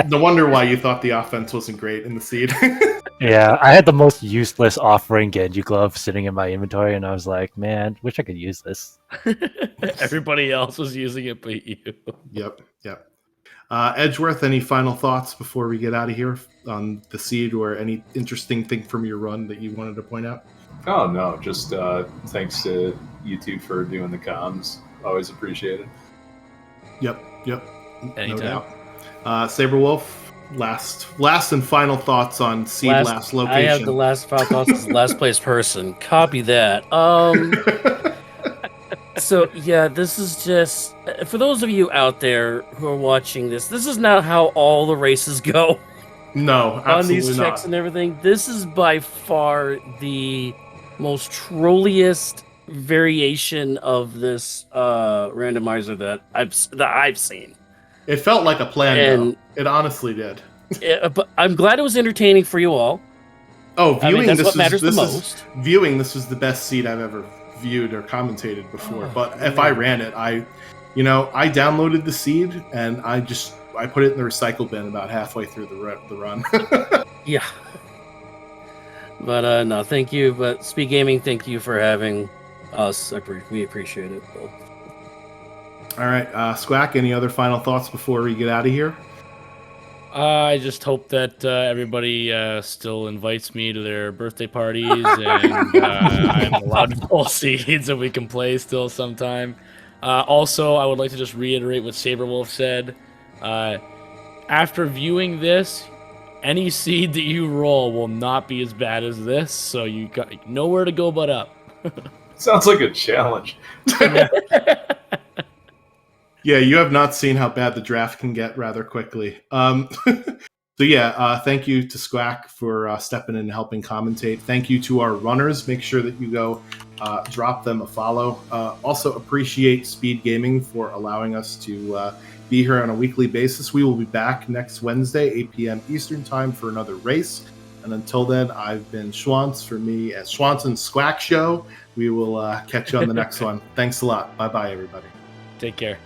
No wonder why you thought the offense wasn't great in the seed. Yeah, I had the most useless offering Genji glove sitting in my inventory, and I was like, man, wish I could use this. Everybody else was using it but you. Yep. Edgeworth, any final thoughts before we get out of here on the seed, or any interesting thing from your run that you wanted to point out? Oh, no, just thanks to you two for doing the comms. Always appreciated. Yep. Anytime. No doubt. Sabre Wolf, last and final thoughts on seed last location. I have the last final thoughts as the last place person. Copy that. So yeah, this is just for those of you out there who are watching this. This is not how all the races go. No, absolutely on these checks not. and everything. This is by far the most trolliest variation of this randomizer that I've seen. It felt like a plan, And- though. It honestly did. Yeah, but I'm glad it was entertaining for you all. Oh, viewing that's this what matters the this most. Viewing this was the best seed I've ever viewed or commentated before. Oh, but if I ran it, I downloaded the seed and I put it in the recycle bin about halfway through the run. Yeah. But no, thank you. But Speed Gaming, thank you for having us. We appreciate it. All right, Squack, any other final thoughts before we get out of here? I just hope that everybody still invites me to their birthday parties and I'm allowed to pull seeds and we can play still sometime. Also, I would like to just reiterate what Saberwolf said. After viewing this, any seed that you roll will not be as bad as this, so you got nowhere to go but up. Sounds like a challenge. Yeah, you have not seen how bad the draft can get rather quickly. So yeah, thank you to Squack for stepping in and helping commentate. Thank you to our runners. Make sure that you go drop them a follow. Also appreciate Speed Gaming for allowing us to be here on a weekly basis. We will be back next Wednesday, 8 p.m. Eastern Time for another race. And until then, I've been Schwantz for me at Schwantson's Squack Show. We will catch you on the next one. Thanks a lot. Bye-bye, everybody. Take care.